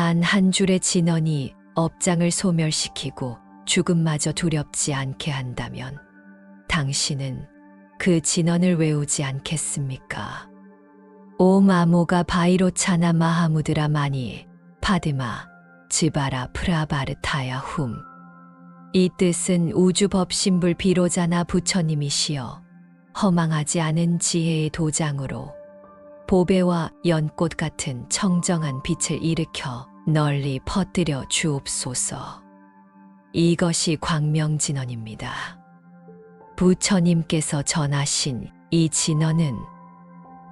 단 한 줄의 진언이 업장을 소멸시키고 죽음마저 두렵지 않게 한다면 당신은 그 진언을 외우지 않겠습니까? 오 마모가 바이로차나 마하무드라 마니 파드마 즈바라 프라바르타야 훔. 이 뜻은 우주법신불 비로자나 부처님이시여 허망하지 않은 지혜의 도장으로 보배와 연꽃 같은 청정한 빛을 일으켜 널리 퍼뜨려 주옵소서. 이것이 광명진언입니다. 부처님께서 전하신 이 진언은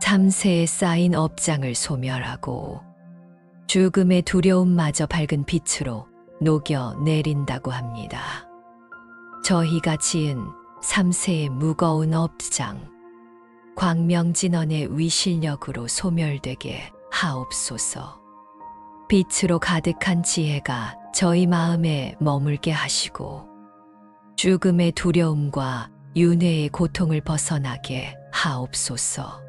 3세에 쌓인 업장을 소멸하고 죽음의 두려움마저 밝은 빛으로 녹여 내린다고 합니다. 저희가 지은 3세의 무거운 업장, 광명진언의 위실력으로 소멸되게 하옵소서. 빛으로 가득한 지혜가 저희 마음에 머물게 하시고 죽음의 두려움과 윤회의 고통을 벗어나게 하옵소서.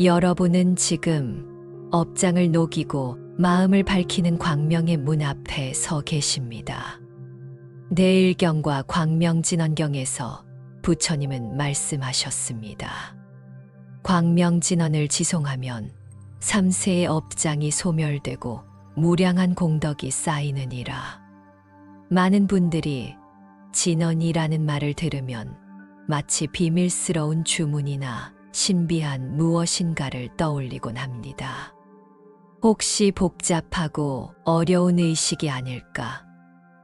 여러분은 지금 업장을 녹이고 마음을 밝히는 광명의 문 앞에 서 계십니다. 내일경과 광명진언경에서 부처님은 말씀하셨습니다. 광명진언을 지송하면 3세의 업장이 소멸되고 무량한 공덕이 쌓이느니라. 많은 분들이 진언이라는 말을 들으면 마치 비밀스러운 주문이나 신비한 무엇인가를 떠올리곤 합니다. 혹시 복잡하고 어려운 의식이 아닐까?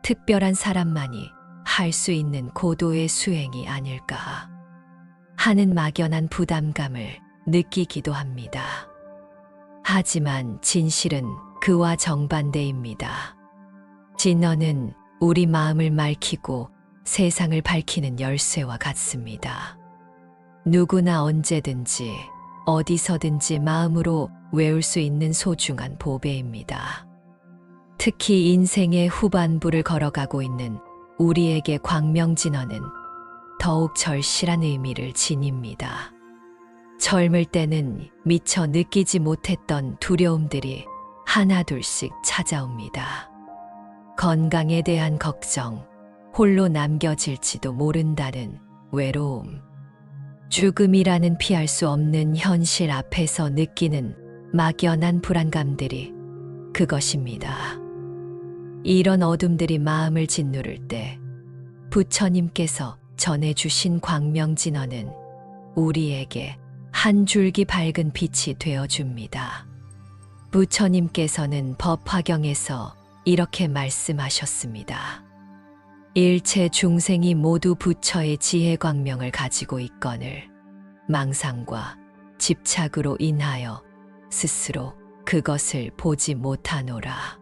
특별한 사람만이 할 수 있는 고도의 수행이 아닐까? 하는 막연한 부담감을 느끼기도 합니다. 하지만 진실은 그와 정반대입니다. 진언은 우리 마음을 맑히고 세상을 밝히는 열쇠와 같습니다. 누구나 언제든지 어디서든지 마음으로 외울 수 있는 소중한 보배입니다. 특히 인생의 후반부를 걸어가고 있는 우리에게 광명진언은 더욱 절실한 의미를 지닙니다. 젊을 때는 미처 느끼지 못했던 두려움들이 하나둘씩 찾아옵니다. 건강에 대한 걱정, 홀로 남겨질지도 모른다는 외로움, 죽음이라는 피할 수 없는 현실 앞에서 느끼는 막연한 불안감들이 그것입니다. 이런 어둠들이 마음을 짓누를 때 부처님께서 전해주신 광명진언은 우리에게 한 줄기 밝은 빛이 되어줍니다. 부처님께서는 법화경에서 이렇게 말씀하셨습니다. 일체 중생이 모두 부처의 지혜 광명을 가지고 있거늘 망상과 집착으로 인하여 스스로 그것을 보지 못하노라.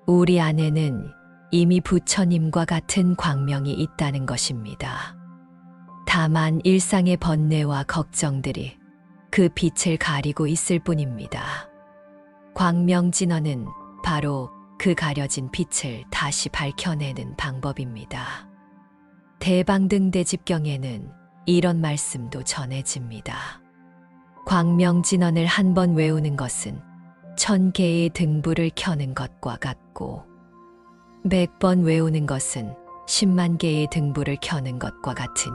우리 안에는 이미 부처님과 같은 광명이 있다는 것입니다. 다만 일상의 번뇌와 걱정들이 그 빛을 가리고 있을 뿐입니다. 광명진언은 바로 그 가려진 빛을 다시 밝혀내는 방법입니다. 대방등대집경에는 이런 말씀도 전해집니다. 광명진언을 한 번 외우는 것은 1000개의 등불을 켜는 것과 같고 100번 외우는 것은 10만 개의 등불을 켜는 것과 같으니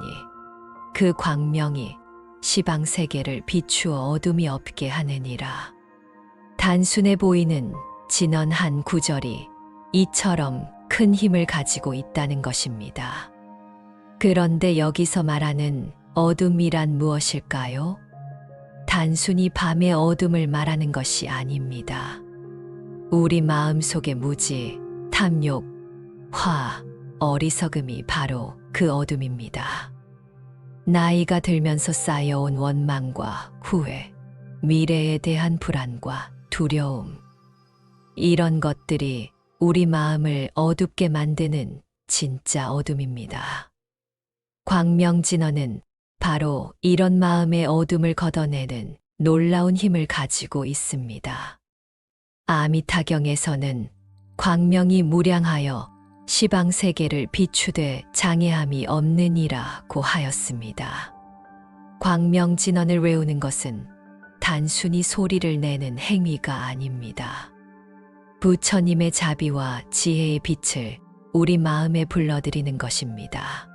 그 광명이 시방세계를 비추어 어둠이 없게 하느니라. 단순해 보이는 진언 한 구절이 이처럼 큰 힘을 가지고 있다는 것입니다. 그런데 여기서 말하는 어둠이란 무엇일까요? 단순히 밤의 어둠을 말하는 것이 아닙니다. 우리 마음속의 무지, 탐욕, 화, 어리석음이 바로 그 어둠입니다. 나이가 들면서 쌓여온 원망과 후회, 미래에 대한 불안과 두려움, 이런 것들이 우리 마음을 어둡게 만드는 진짜 어둠입니다. 광명진언은 바로 이런 마음의 어둠을 걷어내는 놀라운 힘을 가지고 있습니다. 아미타경에서는 광명이 무량하여 시방세계를 비추되 장애함이 없느니라고 하였습니다. 광명진언을 외우는 것은 단순히 소리를 내는 행위가 아닙니다. 부처님의 자비와 지혜의 빛을 우리 마음에 불러들이는 것입니다.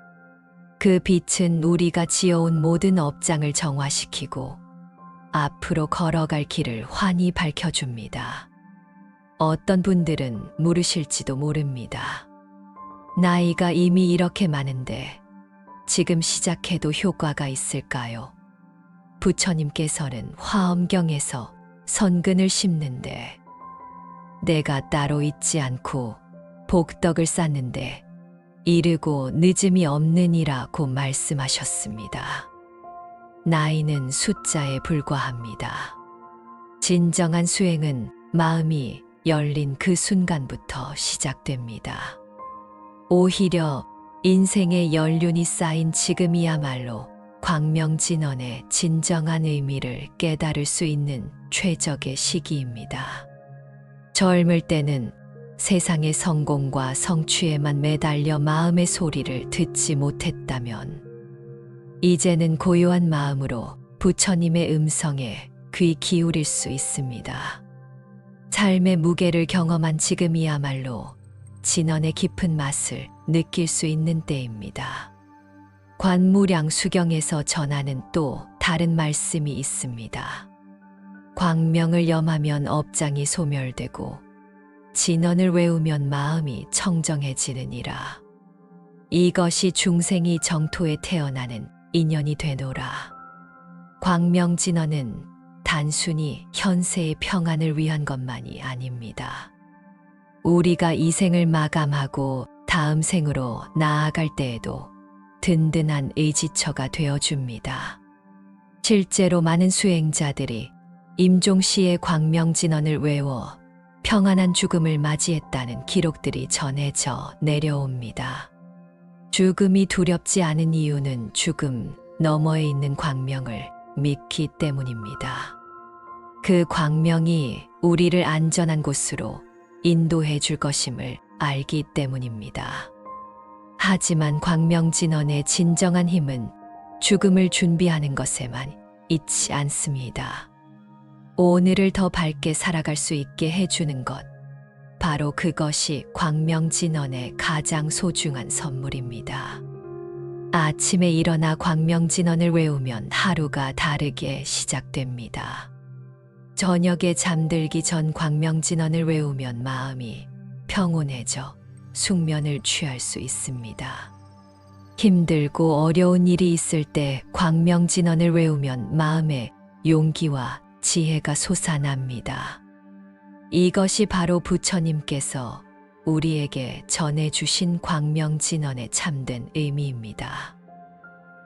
그 빛은 우리가 지어온 모든 업장을 정화시키고 앞으로 걸어갈 길을 환히 밝혀줍니다. 어떤 분들은 물으실지도 모릅니다. 나이가 이미 이렇게 많은데 지금 시작해도 효과가 있을까요? 부처님께서는 화엄경에서 선근을 심는데 내가 따로 있지 않고 복덕을 쌓는데 이르고 늦음이 없느니라고 말씀하셨습니다. 나이는 숫자에 불과합니다. 진정한 수행은 마음이 열린 그 순간부터 시작됩니다. 오히려 인생의 연륜이 쌓인 지금이야말로 광명진언의 진정한 의미를 깨달을 수 있는 최적의 시기입니다. 젊을 때는 세상의 성공과 성취에만 매달려 마음의 소리를 듣지 못했다면 이제는 고요한 마음으로 부처님의 음성에 귀 기울일 수 있습니다. 삶의 무게를 경험한 지금이야말로 진언의 깊은 맛을 느낄 수 있는 때입니다. 관무량수경에서 전하는 또 다른 말씀이 있습니다. 광명을 염하면 업장이 소멸되고 진언을 외우면 마음이 청정해지느니라. 이것이 중생이 정토에 태어나는 인연이 되노라. 광명진언은 단순히 현세의 평안을 위한 것만이 아닙니다. 우리가 이 생을 마감하고 다음 생으로 나아갈 때에도 든든한 의지처가 되어줍니다. 실제로 많은 수행자들이 임종시의 광명진언을 외워 평안한 죽음을 맞이했다는 기록들이 전해져 내려옵니다. 죽음이 두렵지 않은 이유는 죽음 너머에 있는 광명을 믿기 때문입니다. 그 광명이 우리를 안전한 곳으로 인도해 줄 것임을 알기 때문입니다. 하지만 광명진언의 진정한 힘은 죽음을 준비하는 것에만 있지 않습니다. 오늘을 더 밝게 살아갈 수 있게 해주는 것, 바로 그것이 광명진언의 가장 소중한 선물입니다. 아침에 일어나 광명진언을 외우면 하루가 다르게 시작됩니다. 저녁에 잠들기 전 광명진언을 외우면 마음이 평온해져 숙면을 취할 수 있습니다. 힘들고 어려운 일이 있을 때 광명진언을 외우면 마음에 용기와 지혜가 솟아납니다. 이것이 바로 부처님께서 우리에게 전해주신 광명진언의 참된 의미입니다.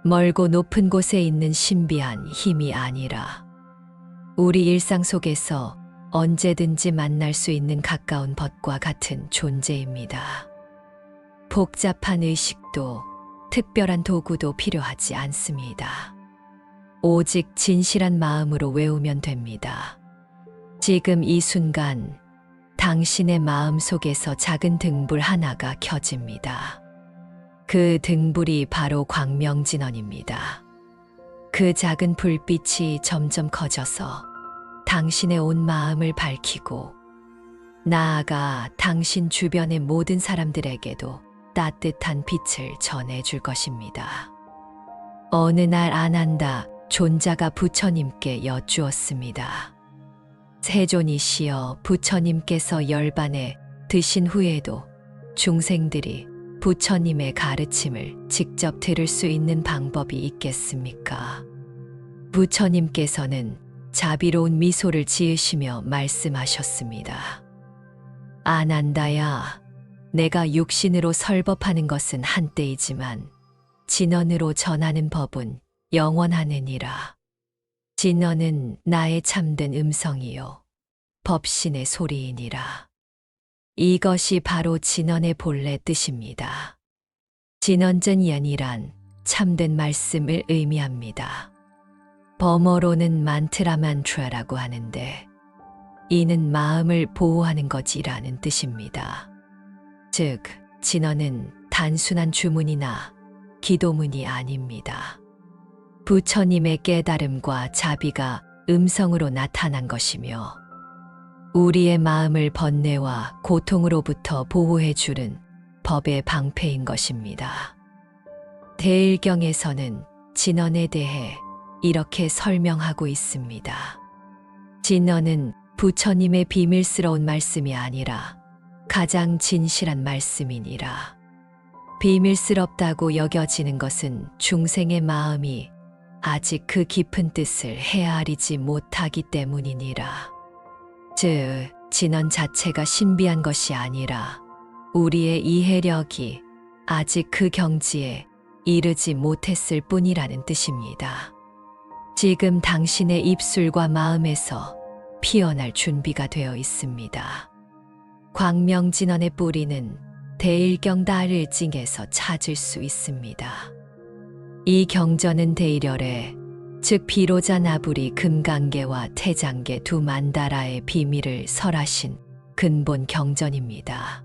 멀고 높은 곳에 있는 신비한 힘이 아니라 우리 일상 속에서 언제든지 만날 수 있는 가까운 벗과 같은 존재입니다. 복잡한 의식도 특별한 도구도 필요하지 않습니다. 오직 진실한 마음으로 외우면 됩니다. 지금 이 순간 당신의 마음 속에서 작은 등불 하나가 켜집니다. 그 등불이 바로 광명진언입니다. 그 작은 불빛이 점점 커져서 당신의 온 마음을 밝히고 나아가 당신 주변의 모든 사람들에게도 따뜻한 빛을 전해줄 것입니다. 어느 날 아난다 존자가 부처님께 여쭈었습니다. 세존이시여, 부처님께서 열반에 드신 후에도 중생들이 부처님의 가르침을 직접 들을 수 있는 방법이 있겠습니까? 부처님께서는 자비로운 미소를 지으시며 말씀하셨습니다. 아난다야, 내가 육신으로 설법하는 것은 한때이지만 진언으로 전하는 법은 영원하느니라. 진언은 나의 참된 음성이요 법신의 소리이니라. 이것이 바로 진언의 본래 뜻입니다. 진언전연이란 참된 말씀을 의미합니다. 범어로는 만트라만트라라고 하는데 이는 마음을 보호하는 것이라는 뜻입니다. 즉, 진언은 단순한 주문이나 기도문이 아닙니다. 부처님의 깨달음과 자비가 음성으로 나타난 것이며 우리의 마음을 번뇌와 고통으로부터 보호해 주는 법의 방패인 것입니다. 대일경에서는 진언에 대해 이렇게 설명하고 있습니다. 진언은 부처님의 비밀스러운 말씀이 아니라 가장 진실한 말씀이니라. 비밀스럽다고 여겨지는 것은 중생의 마음이 아직 그 깊은 뜻을 헤아리지 못하기 때문이니라. 즉, 진언 자체가 신비한 것이 아니라 우리의 이해력이 아직 그 경지에 이르지 못했을 뿐이라는 뜻입니다. 지금 당신의 입술과 마음에서 피어날 준비가 되어 있습니다. 광명진언의 뿌리는 대일경 다일징에서 찾을 수 있습니다. 이 경전은 대일열에, 즉 비로자 나불이 금강계와 태장계 두 만다라의 비밀을 설하신 근본 경전입니다.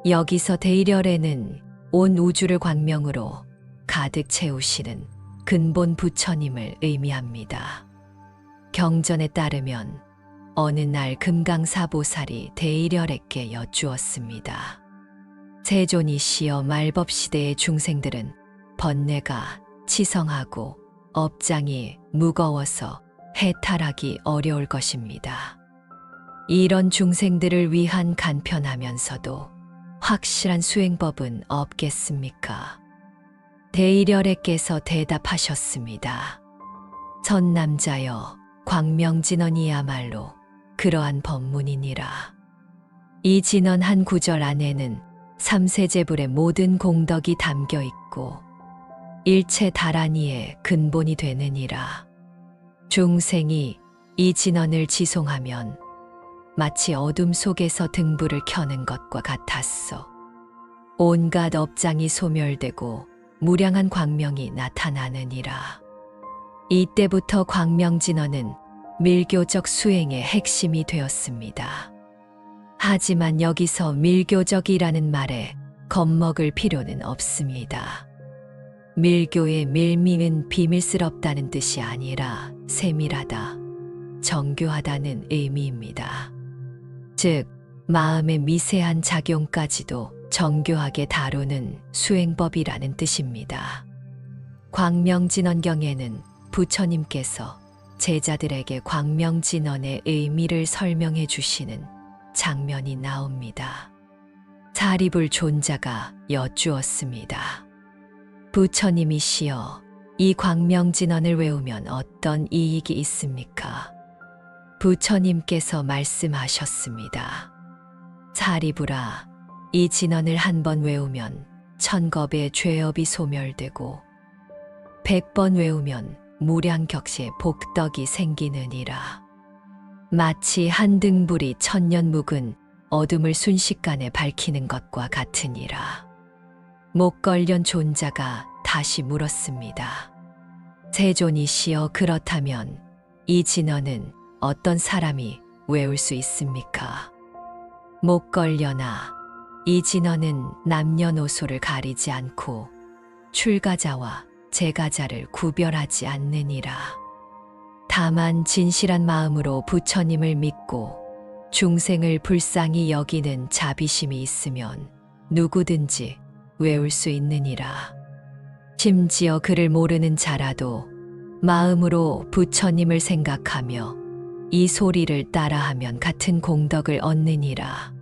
여기서 대일열에는 온 우주를 광명으로 가득 채우시는 근본 부처님을 의미합니다. 경전에 따르면 어느 날 금강사보살이 대일열에게 여쭈었습니다. 세존이시여, 말법시대의 중생들은 번뇌가 치성하고 업장이 무거워서 해탈하기 어려울 것입니다. 이런 중생들을 위한 간편하면서도 확실한 수행법은 없겠습니까? 대일열애께서 대답하셨습니다. 선남자여, 광명진언이야말로 그러한 법문이니라. 이 진언 한 구절 안에는 삼세제불의 모든 공덕이 담겨 있고 일체 다란이의 근본이 되느니라. 중생이 이 진언을 지송하면 마치 어둠 속에서 등불을 켜는 것과 같았어. 온갖 업장이 소멸되고 무량한 광명이 나타나느니라. 이때부터 광명진언은 밀교적 수행의 핵심이 되었습니다. 하지만 여기서 밀교적이라는 말에 겁먹을 필요는 없습니다. 밀교의 밀미는 비밀스럽다는 뜻이 아니라 세밀하다, 정교하다는 의미입니다. 즉, 마음의 미세한 작용까지도 정교하게 다루는 수행법이라는 뜻입니다. 광명진언경에는 부처님께서 제자들에게 광명진언의 의미를 설명해 주시는 장면이 나옵니다. 사리불 존자가 여쭈었습니다. 부처님이시여, 이 광명진언을 외우면 어떤 이익이 있습니까? 부처님께서 말씀하셨습니다. 사리불아, 이 진언을 한 번 외우면 1000겁의 죄업이 소멸되고 100번 외우면 무량격시의 복덕이 생기느니라. 마치 한 등불이 1000년 묵은 어둠을 순식간에 밝히는 것과 같으니라. 목걸련 존자가 다시 물었습니다. 세존이시여, 그렇다면 이 진언은 어떤 사람이 외울 수 있습니까? 목걸련아, 이 진언은 남녀노소를 가리지 않고 출가자와 재가자를 구별하지 않느니라. 다만 진실한 마음으로 부처님을 믿고 중생을 불쌍히 여기는 자비심이 있으면 누구든지 외울 수 있느니라. 심지어 그를 모르는 자라도 마음으로 부처님을 생각하며 이 소리를 따라하면 같은 공덕을 얻느니라.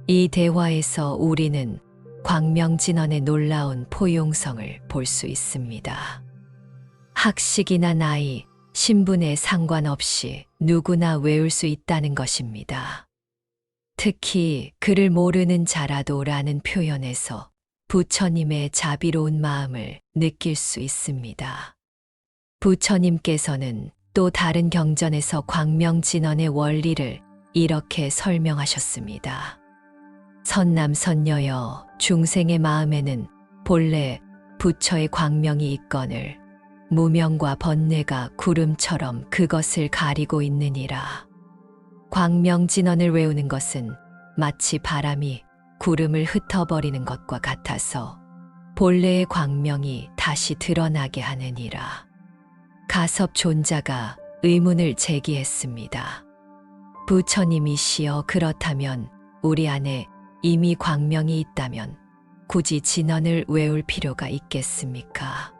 이 대화에서 우리는 광명진언의 놀라운 포용성을 볼 수 있습니다. 학식이나 나이, 신분에 상관없이 누구나 외울 수 있다는 것입니다. 특히 그를 모르는 자라도라는 표현에서 부처님의 자비로운 마음을 느낄 수 있습니다. 부처님께서는 또 다른 경전에서 광명진언의 원리를 이렇게 설명하셨습니다. 선남선녀여, 중생의 마음에는 본래 부처의 광명이 있거늘 무명과 번뇌가 구름처럼 그것을 가리고 있느니라. 광명진언을 외우는 것은 마치 바람이 구름을 흩어버리는 것과 같아서 본래의 광명이 다시 드러나게 하느니라. 가섭 존자가 의문을 제기했습니다. 부처님이시여, 그렇다면 우리 안에 이미 광명이 있다면 굳이 진언을 외울 필요가 있겠습니까?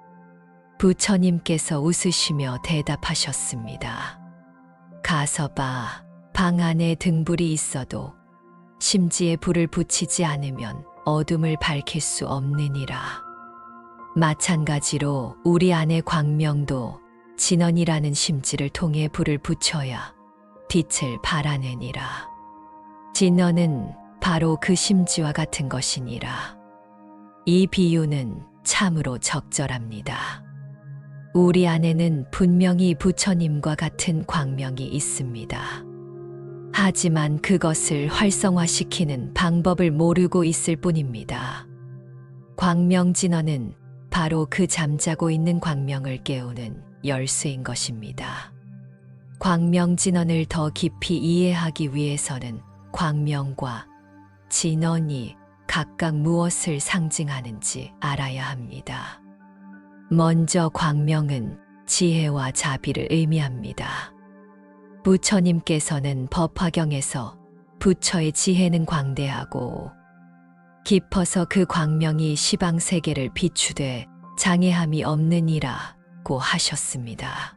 부처님께서 웃으시며 대답하셨습니다. 가서 봐. 방 안에 등불이 있어도 심지에 불을 붙이지 않으면 어둠을 밝힐 수 없느니라. 마찬가지로 우리 안의 광명도 진언이라는 심지를 통해 불을 붙여야 빛을 발하느니라. 진언은 바로 그 심지와 같은 것이니라. 이 비유는 참으로 적절합니다. 우리 안에는 분명히 부처님과 같은 광명이 있습니다. 하지만 그것을 활성화시키는 방법을 모르고 있을 뿐입니다. 광명진언은 바로 그 잠자고 있는 광명을 깨우는 열쇠인 것입니다. 광명진언을 더 깊이 이해하기 위해서는 광명과 진언이 각각 무엇을 상징하는지 알아야 합니다. 먼저 광명은 지혜와 자비를 의미합니다. 부처님께서는 법화경에서 부처의 지혜는 광대하고 깊어서 그 광명이 시방세계를 비추되 장애함이 없느니라고 하셨습니다.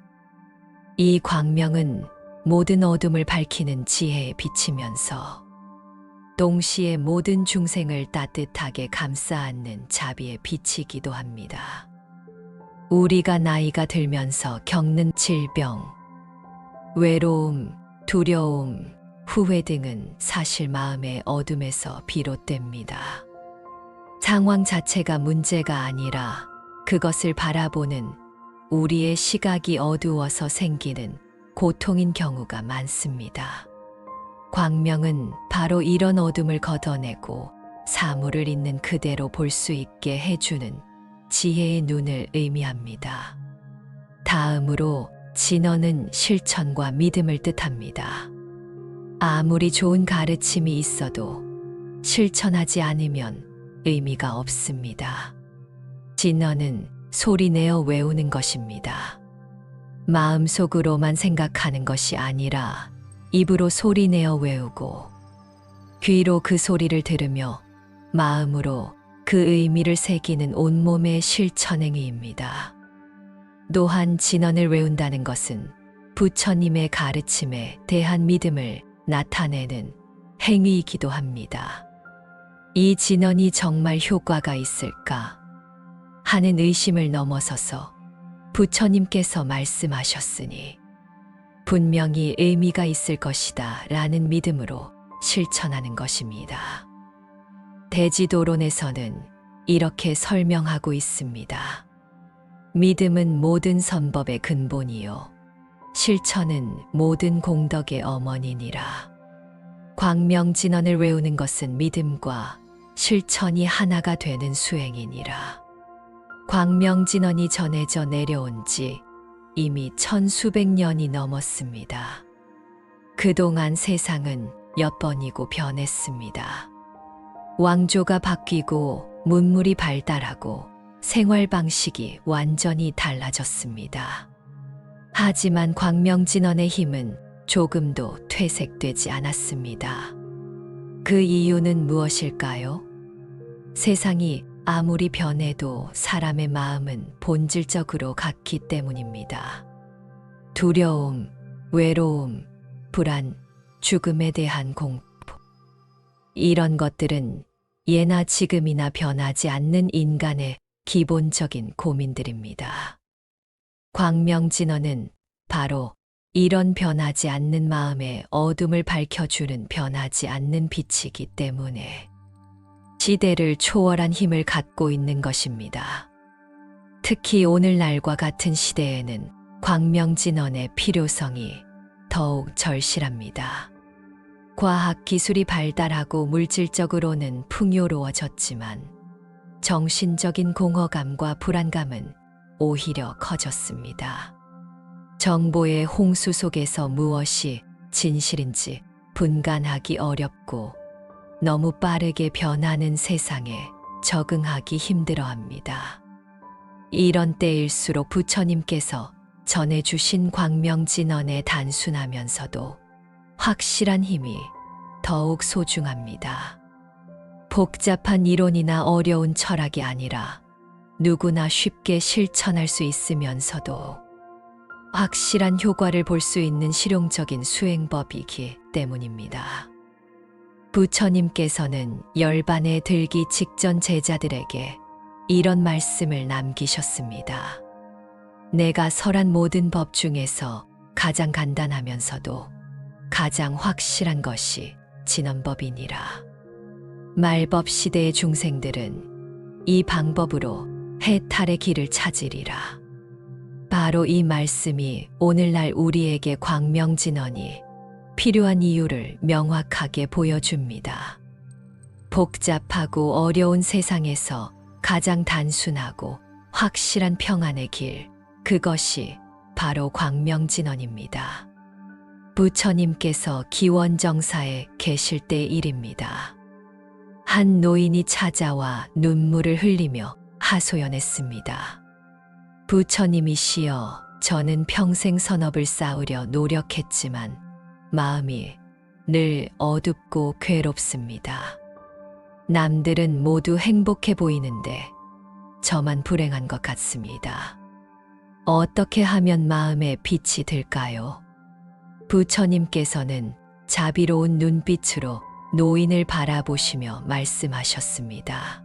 이 광명은 모든 어둠을 밝히는 지혜에 비치면서 동시에 모든 중생을 따뜻하게 감싸 안는 자비의 빛이기도 합니다. 우리가 나이가 들면서 겪는 질병, 외로움, 두려움, 후회 등은 사실 마음의 어둠에서 비롯됩니다. 상황 자체가 문제가 아니라 그것을 바라보는 우리의 시각이 어두워서 생기는 고통인 경우가 많습니다. 광명은 바로 이런 어둠을 걷어내고 사물을 있는 그대로 볼 수 있게 해주는 지혜의 눈을 의미합니다. 다음으로 진언은 실천과 믿음을 뜻합니다. 아무리 좋은 가르침이 있어도 실천하지 않으면 의미가 없습니다. 진언은 소리내어 외우는 것입니다. 마음속으로만 생각하는 것이 아니라 입으로 소리내어 외우고 귀로 그 소리를 들으며 마음으로 그 의미를 새기는 온몸의 실천행위입니다. 또한 진언을 외운다는 것은 부처님의 가르침에 대한 믿음을 나타내는 행위이기도 합니다. 이 진언이 정말 효과가 있을까 하는 의심을 넘어서서 부처님께서 말씀하셨으니 분명히 의미가 있을 것이다 라는 믿음으로 실천하는 것입니다. 대지도론에서는 이렇게 설명하고 있습니다. 믿음은 모든 선법의 근본이요 실천은 모든 공덕의 어머니니라. 광명진언을 외우는 것은 믿음과 실천이 하나가 되는 수행이니라. 광명진언이 전해져 내려온 지 이미 천수백 년이 넘었습니다. 그동안 세상은 몇 번이고 변했습니다. 왕조가 바뀌고 문물이 발달하고 생활 방식이 완전히 달라졌습니다. 하지만 광명진언의 힘은 조금도 퇴색되지 않았습니다. 그 이유는 무엇일까요? 세상이 아무리 변해도 사람의 마음은 본질적으로 같기 때문입니다. 두려움, 외로움, 불안, 죽음에 대한 공포. 이런 것들은 예나 지금이나 변하지 않는 인간의 기본적인 고민들입니다. 광명진언은 바로 이런 변하지 않는 마음의 어둠을 밝혀주는 변하지 않는 빛이기 때문에 시대를 초월한 힘을 갖고 있는 것입니다. 특히 오늘날과 같은 시대에는 광명진언의 필요성이 더욱 절실합니다. 과학기술이 발달하고 물질적으로는 풍요로워졌지만 정신적인 공허감과 불안감은 오히려 커졌습니다. 정보의 홍수 속에서 무엇이 진실인지 분간하기 어렵고 너무 빠르게 변하는 세상에 적응하기 힘들어합니다. 이런 때일수록 부처님께서 전해주신 광명진언의 단순하면서도 확실한 힘이 더욱 소중합니다. 복잡한 이론이나 어려운 철학이 아니라 누구나 쉽게 실천할 수 있으면서도 확실한 효과를 볼 수 있는 실용적인 수행법이기 때문입니다. 부처님께서는 열반에 들기 직전 제자들에게 이런 말씀을 남기셨습니다. 내가 설한 모든 법 중에서 가장 간단하면서도 가장 확실한 것이 진언법이니라. 말법 시대의 중생들은 이 방법으로 해탈의 길을 찾으리라. 바로 이 말씀이 오늘날 우리에게 광명진언이 필요한 이유를 명확하게 보여줍니다. 복잡하고 어려운 세상에서 가장 단순하고 확실한 평안의 길, 그것이 바로 광명진언입니다. 부처님께서 기원정사에 계실 때의 일입니다. 한 노인이 찾아와 눈물을 흘리며 하소연했습니다. 부처님이시여, 저는 평생 선업을 쌓으려 노력했지만 마음이 늘 어둡고 괴롭습니다. 남들은 모두 행복해 보이는데 저만 불행한 것 같습니다. 어떻게 하면 마음에 빛이 들까요? 부처님께서는 자비로운 눈빛으로 노인을 바라보시며 말씀하셨습니다.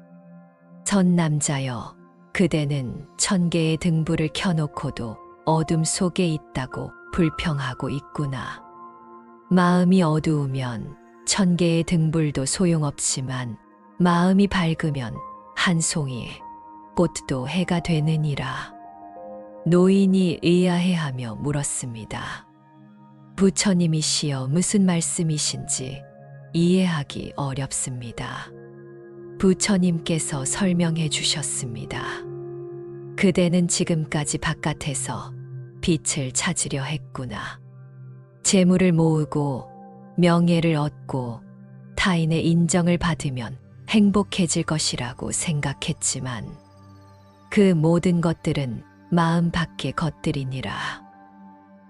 선남자여, 그대는 1000개의 등불을 켜놓고도 어둠 속에 있다고 불평하고 있구나. 마음이 어두우면 1000개의 등불도 소용없지만 마음이 밝으면 한 송이 꽃도 해가 되느니라. 노인이 의아해하며 물었습니다. 부처님이시여, 무슨 말씀이신지 이해하기 어렵습니다. 부처님께서 설명해 주셨습니다. 그대는 지금까지 바깥에서 빛을 찾으려 했구나. 재물을 모으고 명예를 얻고 타인의 인정을 받으면 행복해질 것이라고 생각했지만 그 모든 것들은 마음 밖의 것들이니라.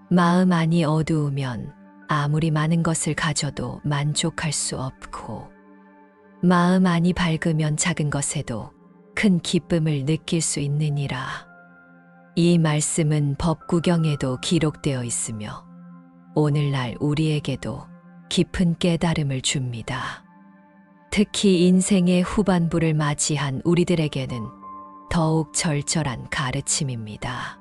마음 안이 어두우면 아무리 많은 것을 가져도 만족할 수 없고, 마음 안이 밝으면 작은 것에도 큰 기쁨을 느낄 수 있느니라. 이 말씀은 법구경에도 기록되어 있으며 오늘날 우리에게도 깊은 깨달음을 줍니다. 특히 인생의 후반부를 맞이한 우리들에게는 더욱 절절한 가르침입니다.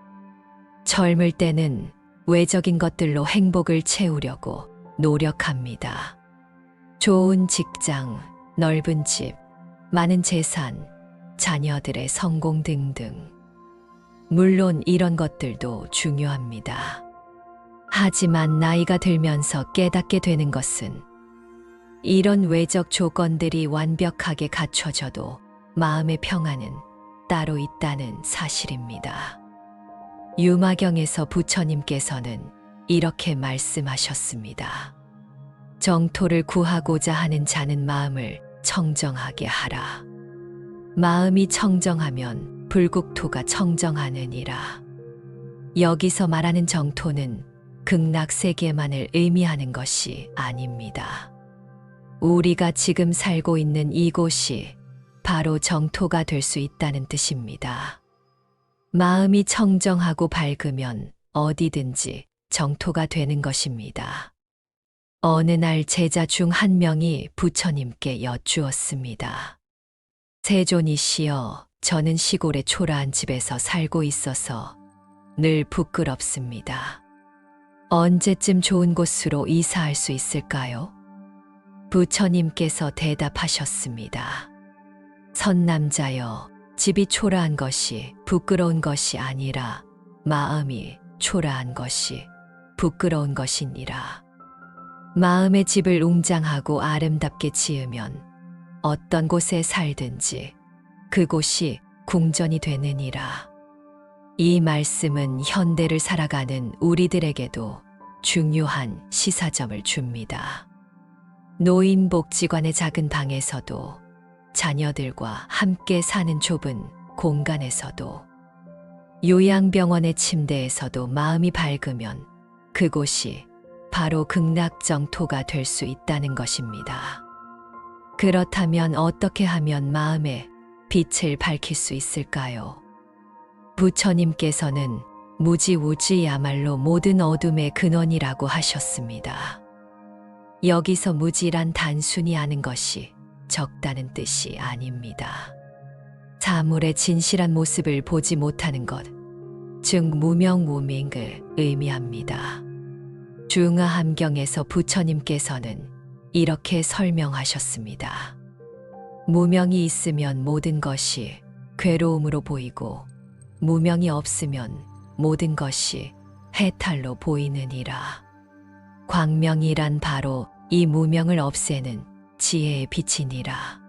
젊을 때는 외적인 것들로 행복을 채우려고 노력합니다. 좋은 직장, 넓은 집, 많은 재산, 자녀들의 성공 등등. 물론 이런 것들도 중요합니다. 하지만 나이가 들면서 깨닫게 되는 것은 이런 외적 조건들이 완벽하게 갖춰져도 마음의 평안은 따로 있다는 사실입니다. 유마경에서 부처님께서는 이렇게 말씀하셨습니다. 정토를 구하고자 하는 자는 마음을 청정하게 하라. 마음이 청정하면 불국토가 청정하느니라. 여기서 말하는 정토는 극락세계만을 의미하는 것이 아닙니다. 우리가 지금 살고 있는 이곳이 바로 정토가 될 수 있다는 뜻입니다. 마음이 청정하고 밝으면 어디든지 정토가 되는 것입니다. 어느 날 제자 중 한 명이 부처님께 여쭈었습니다. 세존이시여, 저는 시골의 초라한 집에서 살고 있어서 늘 부끄럽습니다. 언제쯤 좋은 곳으로 이사할 수 있을까요? 부처님께서 대답하셨습니다. 선남자여, 집이 초라한 것이 부끄러운 것이 아니라 마음이 초라한 것이 부끄러운 것이니라. 마음의 집을 웅장하고 아름답게 지으면 어떤 곳에 살든지 그곳이 궁전이 되느니라. 이 말씀은 현대를 살아가는 우리들에게도 중요한 시사점을 줍니다. 노인복지관의 작은 방에서도, 자녀들과 함께 사는 좁은 공간에서도, 요양병원의 침대에서도 마음이 밝으면 그곳이 바로 극락정토가 될 수 있다는 것입니다. 그렇다면 어떻게 하면 마음의 빛을 밝힐 수 있을까요? 부처님께서는 무지우지야말로 모든 어둠의 근원이라고 하셨습니다. 여기서 무지란 단순히 아는 것이 적다는 뜻이 아닙니다. 사물의 진실한 모습을 보지 못하는 것, 즉 무명무명을 의미합니다. 중화함경에서 부처님께서는 이렇게 설명하셨습니다. 무명이 있으면 모든 것이 괴로움으로 보이고 무명이 없으면 모든 것이 해탈로 보이느니라. 광명이란 바로 이 무명을 없애는 지혜의 빛이니라.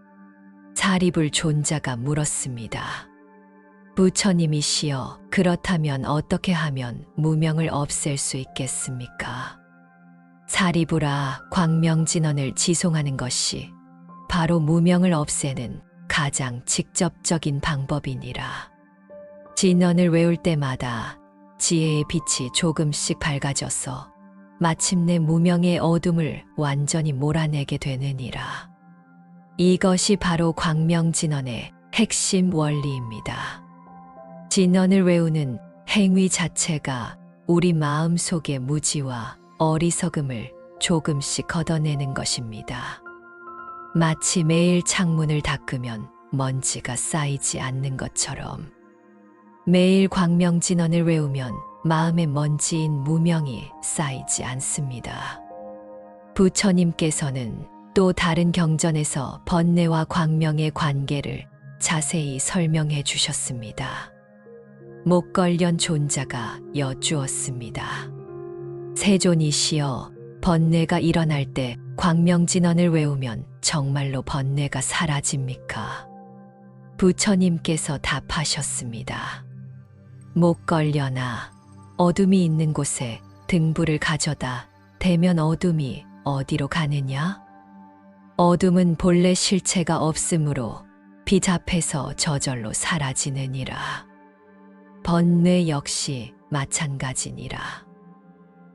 사리불 존자가 물었습니다. 부처님이시여, 그렇다면 어떻게 하면 무명을 없앨 수 있겠습니까? 사리불아, 광명진언을 지송하는 것이 바로 무명을 없애는 가장 직접적인 방법이니라. 진언을 외울 때마다 지혜의 빛이 조금씩 밝아져서 마침내 무명의 어둠을 완전히 몰아내게 되느니라. 이것이 바로 광명진언의 핵심 원리입니다. 진언을 외우는 행위 자체가 우리 마음 속의 무지와 어리석음을 조금씩 걷어내는 것입니다. 마치 매일 창문을 닦으면 먼지가 쌓이지 않는 것처럼 매일 광명진언을 외우면 마음의 먼지인 무명이 쌓이지 않습니다. 부처님께서는 또 다른 경전에서 번뇌와 광명의 관계를 자세히 설명해 주셨습니다. 목걸련 존자가 여쭈었습니다. 세존이시여, 번뇌가 일어날 때 광명진언을 외우면 정말로 번뇌가 사라집니까? 부처님께서 답하셨습니다. 목걸련아, 어둠이 있는 곳에 등불을 가져다 대면 어둠이 어디로 가느냐? 어둠은 본래 실체가 없으므로 빛 앞에서 저절로 사라지느니라. 번뇌 역시 마찬가지니라.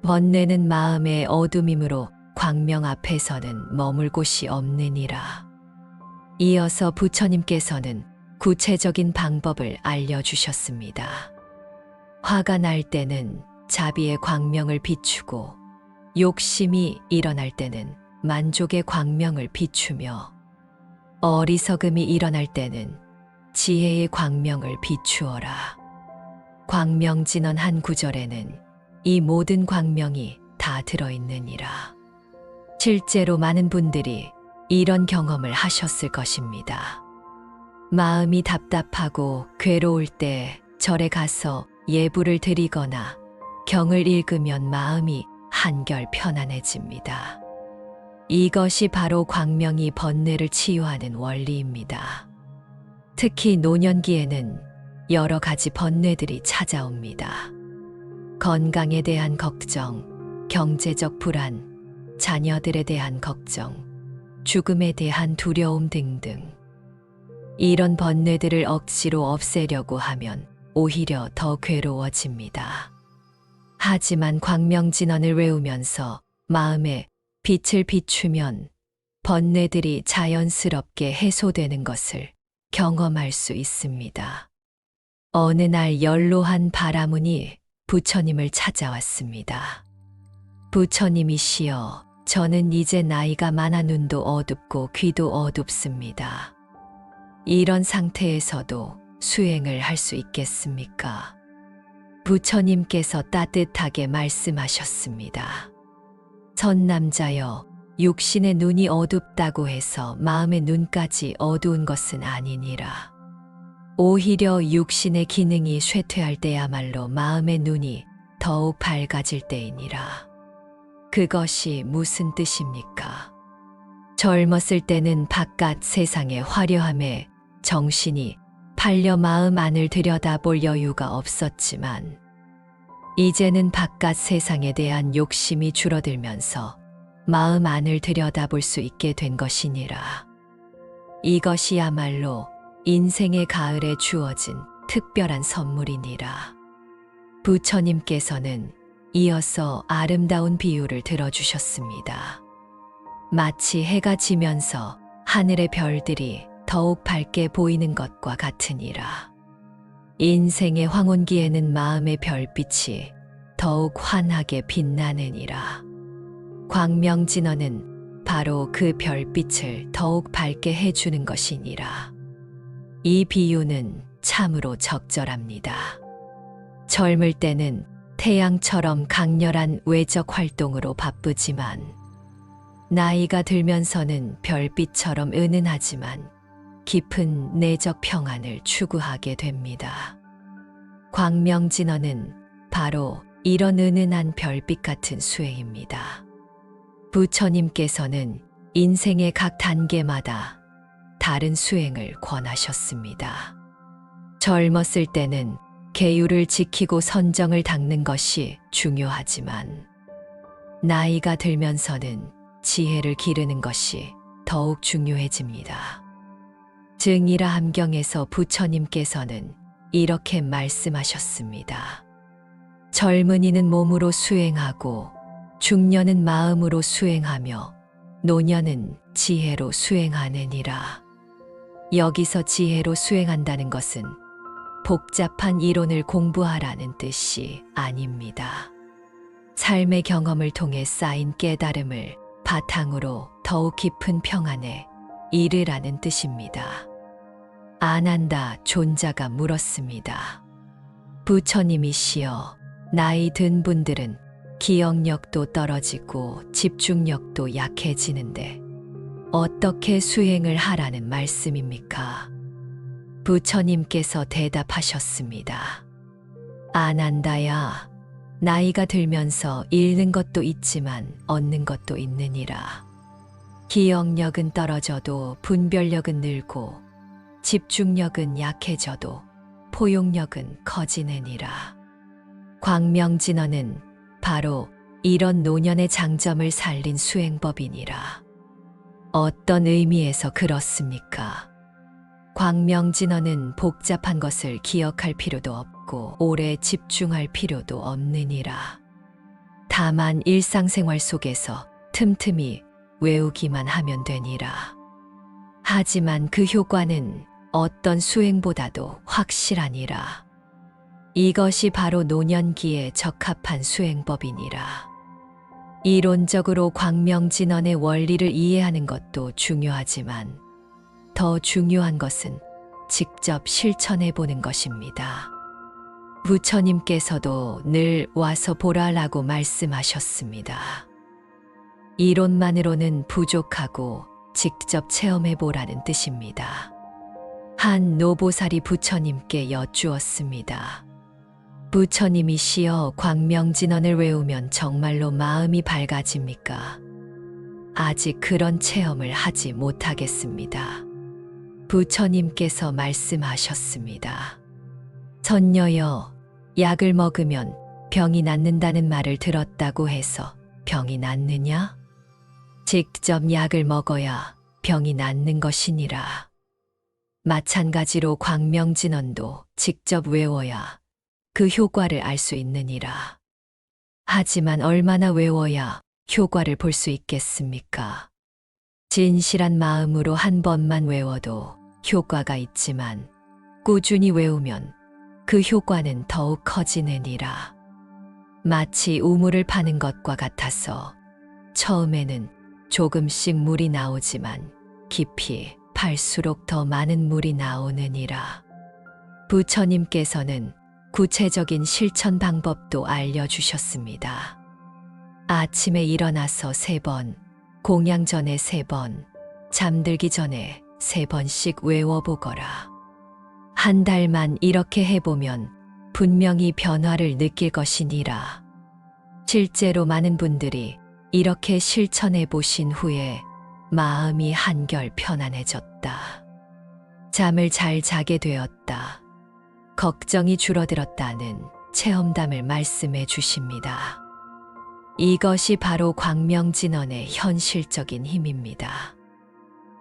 번뇌는 마음의 어둠이므로 광명 앞에서는 머물 곳이 없느니라. 이어서 부처님께서는 구체적인 방법을 알려주셨습니다. 화가 날 때는 자비의 광명을 비추고 욕심이 일어날 때는 만족의 광명을 비추며 어리석음이 일어날 때는 지혜의 광명을 비추어라. 광명진언 한 구절에는 이 모든 광명이 다 들어있느니라. 실제로 많은 분들이 이런 경험을 하셨을 것입니다. 마음이 답답하고 괴로울 때 절에 가서 예불을 드리거나 경을 읽으면 마음이 한결 편안해집니다. 이것이 바로 광명이 번뇌를 치유하는 원리입니다. 특히 노년기에는 여러 가지 번뇌들이 찾아옵니다. 건강에 대한 걱정, 경제적 불안, 자녀들에 대한 걱정, 죽음에 대한 두려움 등등. 이런 번뇌들을 억지로 없애려고 하면 오히려 더 괴로워집니다. 하지만 광명진언을 외우면서 마음에 빛을 비추면 번뇌들이 자연스럽게 해소되는 것을 경험할 수 있습니다. 어느 날 연로한 바라문이 부처님을 찾아왔습니다. 부처님이시여, 저는 이제 나이가 많아 눈도 어둡고 귀도 어둡습니다. 이런 상태에서도 수행을 할 수 있겠습니까? 부처님께서 따뜻하게 말씀하셨습니다. 선남자여, 육신의 눈이 어둡다고 해서 마음의 눈까지 어두운 것은 아니니라. 오히려 육신의 기능이 쇠퇴할 때야말로 마음의 눈이 더욱 밝아질 때이니라. 그것이 무슨 뜻입니까? 젊었을 때는 바깥 세상의 화려함에 정신이 팔려 마음 안을 들여다볼 여유가 없었지만 이제는 바깥 세상에 대한 욕심이 줄어들면서 마음 안을 들여다볼 수 있게 된 것이니라. 이것이야말로 인생의 가을에 주어진 특별한 선물이니라. 부처님께서는 이어서 아름다운 비유를 들어주셨습니다. 마치 해가 지면서 하늘의 별들이 더욱 밝게 보이는 것과 같으니라. 인생의 황혼기에는 마음의 별빛이 더욱 환하게 빛나느니라. 광명진언은 바로 그 별빛을 더욱 밝게 해주는 것이니라. 이 비유는 참으로 적절합니다. 젊을 때는 태양처럼 강렬한 외적 활동으로 바쁘지만 나이가 들면서는 별빛처럼 은은하지만 깊은 내적 평안을 추구하게 됩니다. 광명진언은 바로 이런 은은한 별빛 같은 수행입니다. 부처님께서는 인생의 각 단계마다 다른 수행을 권하셨습니다. 젊었을 때는 계율을 지키고 선정을 닦는 것이 중요하지만 나이가 들면서는 지혜를 기르는 것이 더욱 중요해집니다. 증이라 함경에서 부처님께서는 이렇게 말씀하셨습니다. 젊은이는 몸으로 수행하고 중년은 마음으로 수행하며 노년은 지혜로 수행하느니라. 여기서 지혜로 수행한다는 것은 복잡한 이론을 공부하라는 뜻이 아닙니다. 삶의 경험을 통해 쌓인 깨달음을 바탕으로 더욱 깊은 평안에 이르라는 뜻입니다. 아난다 존자가 물었습니다. 부처님이시여, 나이 든 분들은 기억력도 떨어지고 집중력도 약해지는데 어떻게 수행을 하라는 말씀입니까? 부처님께서 대답하셨습니다. 아난다야, 나이가 들면서 잃는 것도 있지만 얻는 것도 있느니라. 기억력은 떨어져도 분별력은 늘고 집중력은 약해져도 포용력은 커지느니라. 광명진언은 바로 이런 노년의 장점을 살린 수행법이니라. 어떤 의미에서 그렇습니까? 광명진언은 복잡한 것을 기억할 필요도 없고 오래 집중할 필요도 없느니라. 다만 일상생활 속에서 틈틈이 외우기만 하면 되니라. 하지만 그 효과는 어떤 수행보다도 확실하니라. 이것이 바로 노년기에 적합한 수행법이니라. 이론적으로 광명진언의 원리를 이해하는 것도 중요하지만 더 중요한 것은 직접 실천해 보는 것입니다. 부처님께서도 늘 와서 보라라고 말씀하셨습니다. 이론만으로는 부족하고 직접 체험해 보라는 뜻입니다. 한 노보살이 부처님께 여쭈었습니다. 부처님이시여, 광명진언을 외우면 정말로 마음이 밝아집니까? 아직 그런 체험을 하지 못하겠습니다. 부처님께서 말씀하셨습니다. 선녀여, 약을 먹으면 병이 낫는다는 말을 들었다고 해서 병이 낫느냐? 직접 약을 먹어야 병이 낫는 것이니라. 마찬가지로 광명진언도 직접 외워야 그 효과를 알 수 있느니라. 하지만 얼마나 외워야 효과를 볼 수 있겠습니까? 진실한 마음으로 한 번만 외워도 효과가 있지만 꾸준히 외우면 그 효과는 더욱 커지느니라. 마치 우물을 파는 것과 같아서 처음에는 조금씩 물이 나오지만 깊이 팔수록 더 많은 물이 나오느니라. 부처님께서는 구체적인 실천 방법도 알려주셨습니다. 아침에 일어나서 3번, 공양 전에 3번, 잠들기 전에 3번씩 외워보거라. 한 달만 이렇게 해보면 분명히 변화를 느낄 것이니라. 실제로 많은 분들이 이렇게 실천해 보신 후에 마음이 한결 편안해졌다. 잠을 잘 자게 되었다. 걱정이 줄어들었다는 체험담을 말씀해 주십니다. 이것이 바로 광명진언의 현실적인 힘입니다.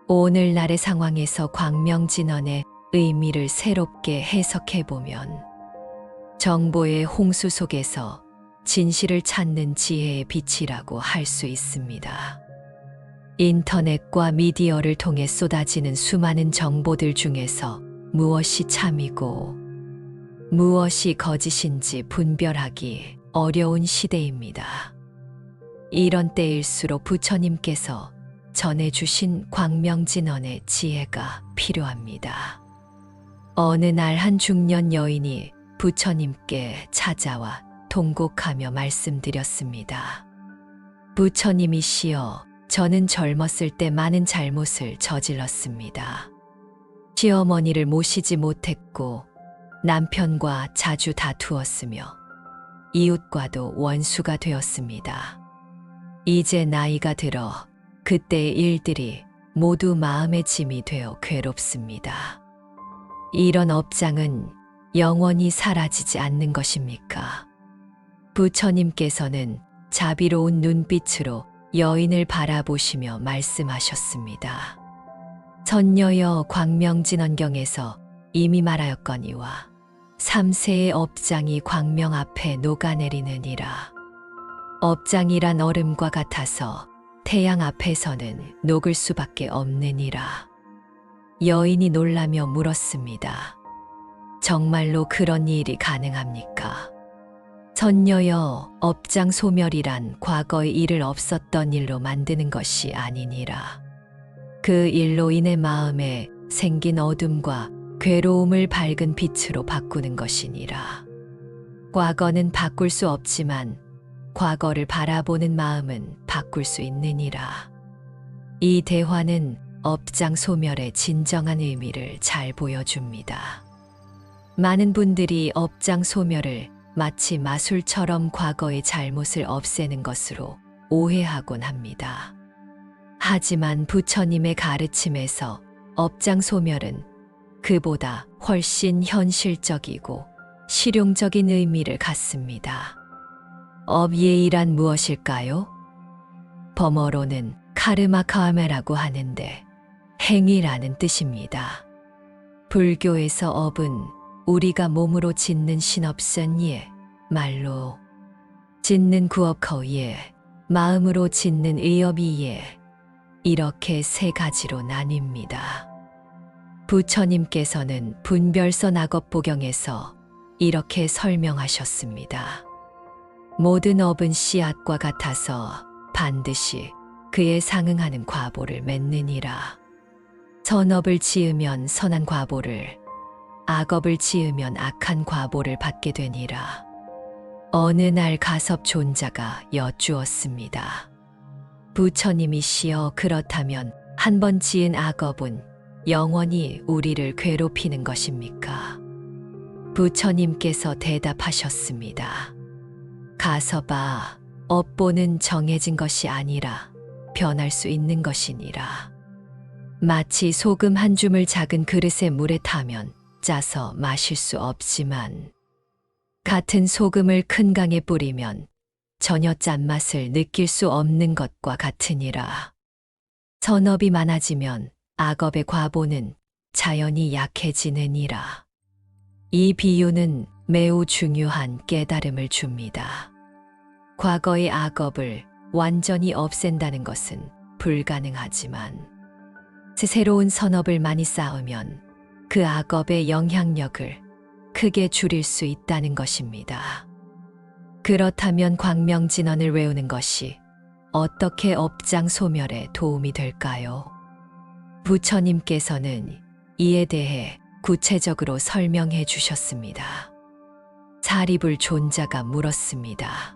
오늘날의 상황에서 광명진언의 의미를 새롭게 해석해 보면 정보의 홍수 속에서 진실을 찾는 지혜의 빛이라고 할 수 있습니다. 인터넷과 미디어를 통해 쏟아지는 수많은 정보들 중에서 무엇이 참이고 무엇이 거짓인지 분별하기 어려운 시대입니다. 이런 때일수록 부처님께서 전해주신 광명진언의 지혜가 필요합니다. 어느 날 한 중년 여인이 부처님께 찾아와 통곡하며 말씀드렸습니다. 부처님이시여, 저는 젊었을 때 많은 잘못을 저질렀습니다. 시어머니를 모시지 못했고 남편과 자주 다투었으며 이웃과도 원수가 되었습니다. 이제 나이가 들어 그때의 일들이 모두 마음의 짐이 되어 괴롭습니다. 이런 업장은 영원히 사라지지 않는 것입니까? 부처님께서는 자비로운 눈빛으로 여인을 바라보시며 말씀하셨습니다. 선녀여, 광명진언경에서 이미 말하였거니와 3세의 업장이 광명 앞에 녹아내리느니라. 업장이란 얼음과 같아서 태양 앞에서는 녹을 수밖에 없느니라. 여인이 놀라며 물었습니다. 정말로 그런 일이 가능합니까? 선녀여, 업장 소멸이란 과거의 일을 없었던 일로 만드는 것이 아니니라. 그 일로 인해 마음에 생긴 어둠과 괴로움을 밝은 빛으로 바꾸는 것이니라. 과거는 바꿀 수 없지만 과거를 바라보는 마음은 바꿀 수 있느니라. 이 대화는 업장 소멸의 진정한 의미를 잘 보여줍니다. 많은 분들이 업장 소멸을 마치 마술처럼 과거의 잘못을 없애는 것으로 오해하곤 합니다. 하지만 부처님의 가르침에서 업장 소멸은 그보다 훨씬 현실적이고 실용적인 의미를 갖습니다. 업예의란 무엇일까요? 범어로는 카르마카메라고 하는데 행위라는 뜻입니다. 불교에서 업은 우리가 몸으로 짓는 신업선 예, 말로 짓는 구업커 예, 마음으로 짓는 의업이 예, 이렇게 세 가지로 나뉩니다. 부처님께서는 분별선 악업보경에서 이렇게 설명하셨습니다. 모든 업은 씨앗과 같아서 반드시 그에 상응하는 과보를 맺느니라. 선업을 지으면 선한 과보를, 악업을 지으면 악한 과보를 받게 되니라. 어느 날 가섭 존자가 여쭈었습니다. 부처님이시여, 그렇다면 한 번 지은 악업은 영원히 우리를 괴롭히는 것입니까? 부처님께서 대답하셨습니다. 가섭아, 업보는 정해진 것이 아니라 변할 수 있는 것이니라. 마치 소금 한 줌을 작은 그릇에 물에 타면 짜서 마실 수 없지만 같은 소금을 큰 강에 뿌리면 전혀 짠맛을 느낄 수 없는 것과 같으니라. 선업이 많아지면 악업의 과보는 자연히 약해지느니라. 이 비유는 매우 중요한 깨달음을 줍니다. 과거의 악업을 완전히 없앤다는 것은 불가능하지만 새로운 선업을 많이 쌓으면 그 악업의 영향력을 크게 줄일 수 있다는 것입니다. 그렇다면 광명진언을 외우는 것이 어떻게 업장 소멸에 도움이 될까요? 부처님께서는 이에 대해 구체적으로 설명해 주셨습니다. 사리불 존자가 물었습니다.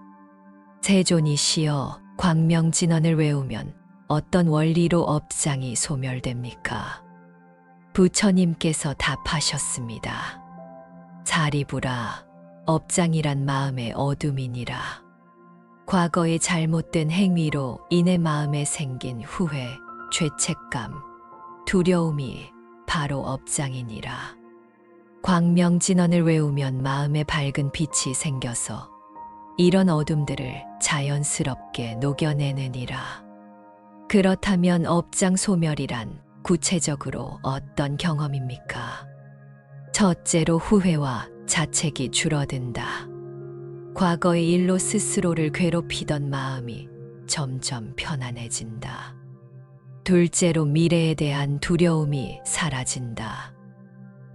세존이시여, 광명진언을 외우면 어떤 원리로 업장이 소멸됩니까? 부처님께서 답하셨습니다. 사리불아, 업장이란 마음의 어둠이니라. 과거의 잘못된 행위로 인해 마음에 생긴 후회, 죄책감, 두려움이 바로 업장이니라. 광명진언을 외우면 마음에 밝은 빛이 생겨서 이런 어둠들을 자연스럽게 녹여내느니라. 그렇다면 업장 소멸이란 구체적으로 어떤 경험입니까? 첫째로 후회와 자책이 줄어든다. 과거의 일로 스스로를 괴롭히던 마음이 점점 편안해진다. 둘째로 미래에 대한 두려움이 사라진다.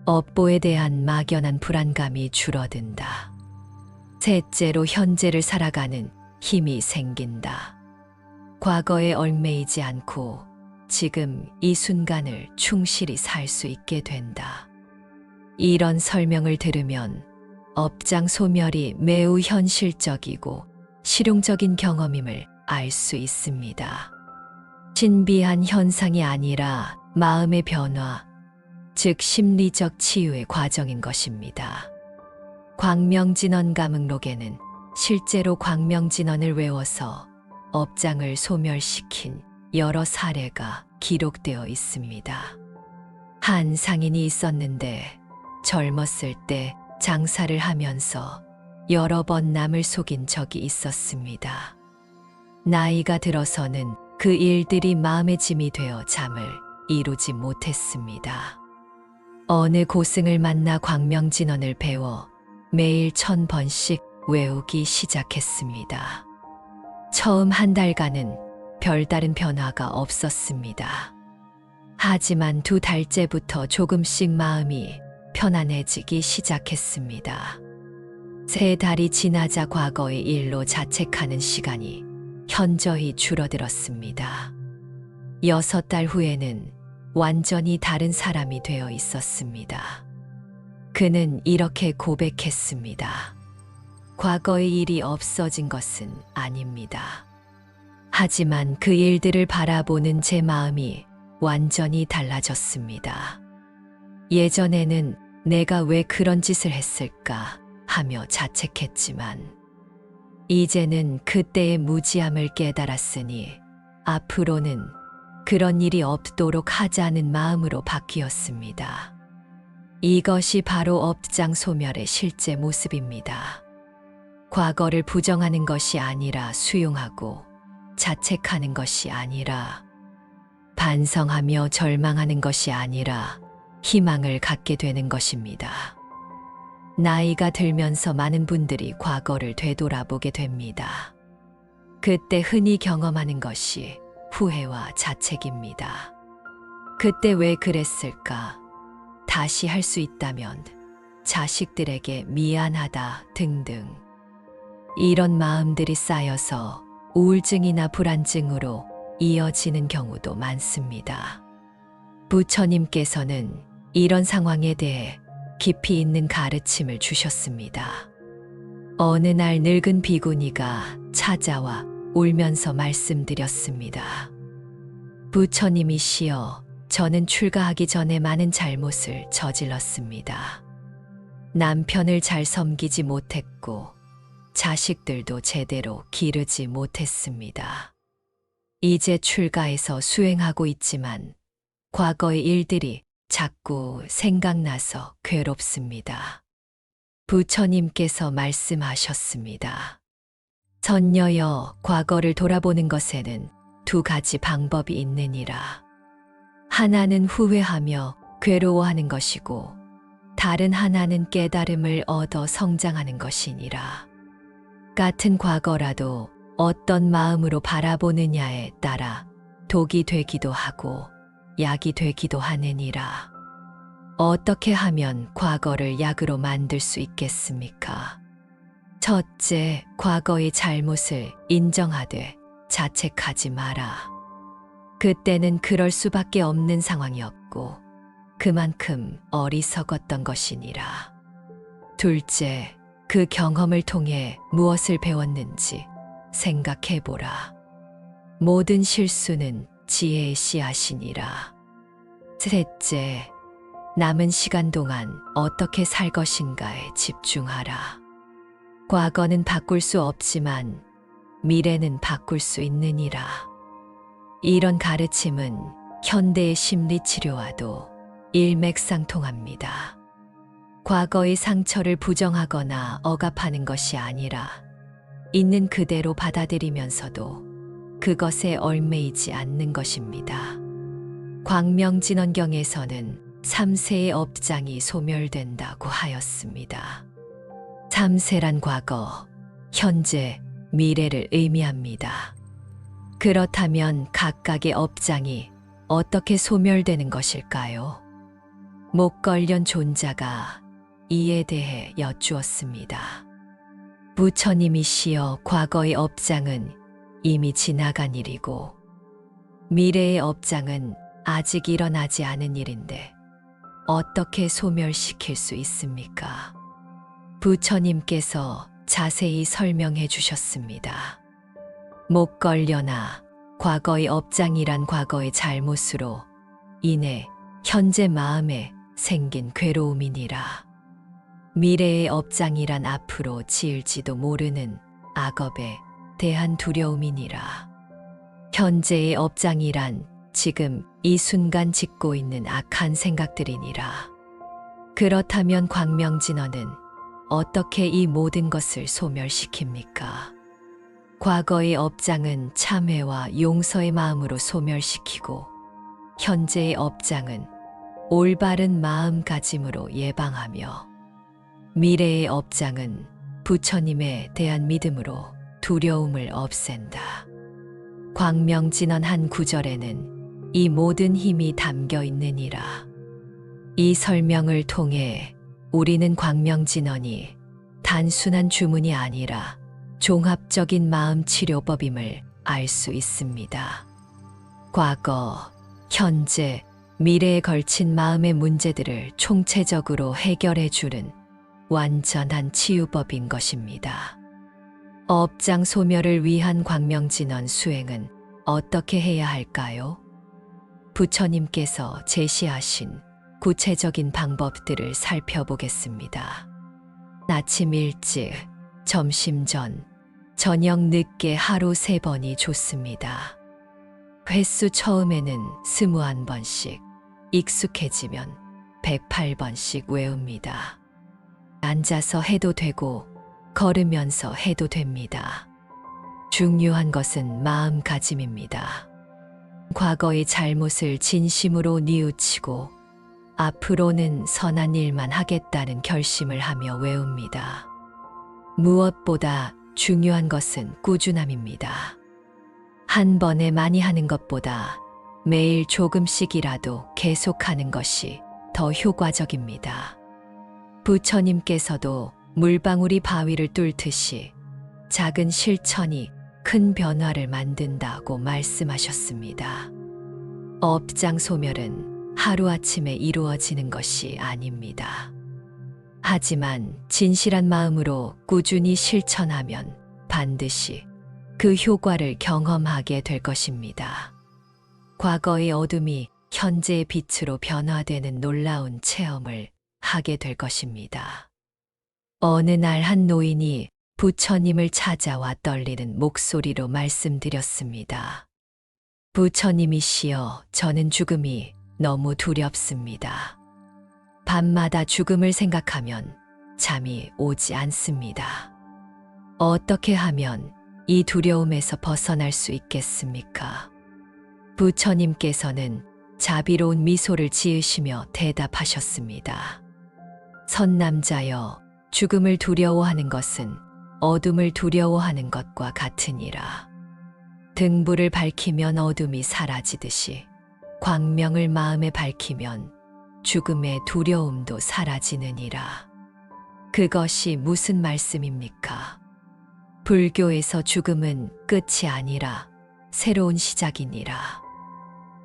업보에 대한 막연한 불안감이 줄어든다. 셋째로 현재를 살아가는 힘이 생긴다. 과거에 얽매이지 않고 지금 이 순간을 충실히 살 수 있게 된다. 이런 설명을 들으면 업장 소멸이 매우 현실적이고 실용적인 경험임을 알 수 있습니다. 신비한 현상이 아니라 마음의 변화, 즉 심리적 치유의 과정인 것입니다. 광명진언 감흥록에는 실제로 광명진언을 외워서 업장을 소멸시킨 여러 사례가 기록되어 있습니다. 한 상인이 있었는데 젊었을 때 장사를 하면서 여러 번 남을 속인 적이 있었습니다. 나이가 들어서는 그 일들이 마음의 짐이 되어 잠을 이루지 못했습니다. 어느 고승을 만나 광명진언을 배워 매일 1000번씩 외우기 시작했습니다. 처음 한 달간은 별다른 변화가 없었습니다. 하지만 2달째부터 조금씩 마음이 편안해지기 시작했습니다. 3달이 지나자 과거의 일로 자책하는 시간이 현저히 줄어들었습니다. 6달 후에는 완전히 다른 사람이 되어 있었습니다. 그는 이렇게 고백했습니다. 과거의 일이 없어진 것은 아닙니다. 하지만 그 일들을 바라보는 제 마음이 완전히 달라졌습니다. 예전에는 내가 왜 그런 짓을 했을까 하며 자책했지만 이제는 그때의 무지함을 깨달았으니 앞으로는 그런 일이 없도록 하자는 마음으로 바뀌었습니다. 이것이 바로 업장 소멸의 실제 모습입니다. 과거를 부정하는 것이 아니라 수용하고 자책하는 것이 아니라 반성하며 절망하는 것이 아니라 희망을 갖게 되는 것입니다. 나이가 들면서 많은 분들이 과거를 되돌아보게 됩니다. 그때 흔히 경험하는 것이 후회와 자책입니다. 그때 왜 그랬을까? 다시 할 수 있다면 자식들에게 미안하다 등등. 이런 마음들이 쌓여서 우울증이나 불안증으로 이어지는 경우도 많습니다. 부처님께서는 이런 상황에 대해 깊이 있는 가르침을 주셨습니다. 어느 날 늙은 비구니가 찾아와 울면서 말씀드렸습니다. 부처님이시여, 저는 출가하기 전에 많은 잘못을 저질렀습니다. 남편을 잘 섬기지 못했고 자식들도 제대로 기르지 못했습니다. 이제 출가해서 수행하고 있지만 과거의 일들이 자꾸 생각나서 괴롭습니다. 부처님께서 말씀하셨습니다. 선녀여, 과거를 돌아보는 것에는 2가지 방법이 있느니라. 하나는 후회하며 괴로워하는 것이고 다른 하나는 깨달음을 얻어 성장하는 것이니라. 같은 과거라도 어떤 마음으로 바라보느냐에 따라 독이 되기도 하고 약이 되기도 하느니라. 어떻게 하면 과거를 약으로 만들 수 있겠습니까? 첫째, 과거의 잘못을 인정하되 자책하지 마라. 그때는 그럴 수밖에 없는 상황이었고 그만큼 어리석었던 것이니라. 둘째, 그 경험을 통해 무엇을 배웠는지 생각해보라. 모든 실수는 지혜의 씨앗이니라. 셋째, 남은 시간 동안 어떻게 살 것인가에 집중하라. 과거는 바꿀 수 없지만 미래는 바꿀 수 있느니라. 이런 가르침은 현대의 심리치료와도 일맥상통합니다. 과거의 상처를 부정하거나 억압하는 것이 아니라 있는 그대로 받아들이면서도 그것에 얽매이지 않는 것입니다. 광명진언경에서는 3세의 업장이 소멸된다고 하였습니다. 3세란 과거, 현재, 미래를 의미합니다. 그렇다면 각각의 업장이 어떻게 소멸되는 것일까요? 목걸련 존자가 이에 대해 여쭈었습니다. 부처님이시여, 과거의 업장은 이미 지나간 일이고 미래의 업장은 아직 일어나지 않은 일인데 어떻게 소멸시킬 수 있습니까? 부처님께서 자세히 설명해 주셨습니다. 목걸려나 과거의 업장이란 과거의 잘못으로 인해 현재 마음에 생긴 괴로움이니라. 미래의 업장이란 앞으로 지을지도 모르는 악업에 대한 두려움이니라. 현재의 업장이란 지금 이 순간 짓고 있는 악한 생각들이니라. 그렇다면 광명진언은 어떻게 이 모든 것을 소멸시킵니까? 과거의 업장은 참회와 용서의 마음으로 소멸시키고 현재의 업장은 올바른 마음가짐으로 예방하며 미래의 업장은 부처님에 대한 믿음으로 두려움을 없앤다. 광명진언 한 구절에는 이 모든 힘이 담겨 있느니라. 이 설명을 통해 우리는 광명진언이 단순한 주문이 아니라 종합적인 마음 치료법임을 알 수 있습니다. 과거, 현재, 미래에 걸친 마음의 문제들을 총체적으로 해결해 주는 완전한 치유법인 것입니다. 업장 소멸을 위한 광명진언 수행은 어떻게 해야 할까요? 부처님께서 제시하신 구체적인 방법들을 살펴보겠습니다. 아침 일찍, 점심 전, 저녁 늦게 하루 3번이 좋습니다. 횟수 처음에는 21번씩, 익숙해지면 108번씩 외웁니다. 앉아서 해도 되고 걸으면서 해도 됩니다. 중요한 것은 마음가짐입니다. 과거의 잘못을 진심으로 뉘우치고 앞으로는 선한 일만 하겠다는 결심을 하며 외웁니다. 무엇보다 중요한 것은 꾸준함입니다. 한 번에 많이 하는 것보다 매일 조금씩이라도 계속하는 것이 더 효과적입니다. 부처님께서도 물방울이 바위를 뚫듯이 작은 실천이 큰 변화를 만든다고 말씀하셨습니다. 업장 소멸은 하루아침에 이루어지는 것이 아닙니다. 하지만 진실한 마음으로 꾸준히 실천하면 반드시 그 효과를 경험하게 될 것입니다. 과거의 어둠이 현재의 빛으로 변화되는 놀라운 체험을 하게 될 것입니다. 어느 날 한 노인이 부처님을 찾아와 떨리는 목소리로 말씀드렸습니다. 부처님이시여, 저는 죽음이 너무 두렵습니다. 밤마다 죽음을 생각하면 잠이 오지 않습니다. 어떻게 하면 이 두려움에서 벗어날 수 있겠습니까? 부처님께서는 자비로운 미소를 지으시며 대답하셨습니다. 선남자여, 죽음을 두려워하는 것은 어둠을 두려워하는 것과 같으니라. 등불을 밝히면 어둠이 사라지듯이 광명을 마음에 밝히면 죽음의 두려움도 사라지느니라. 그것이 무슨 말씀입니까? 불교에서 죽음은 끝이 아니라 새로운 시작이니라.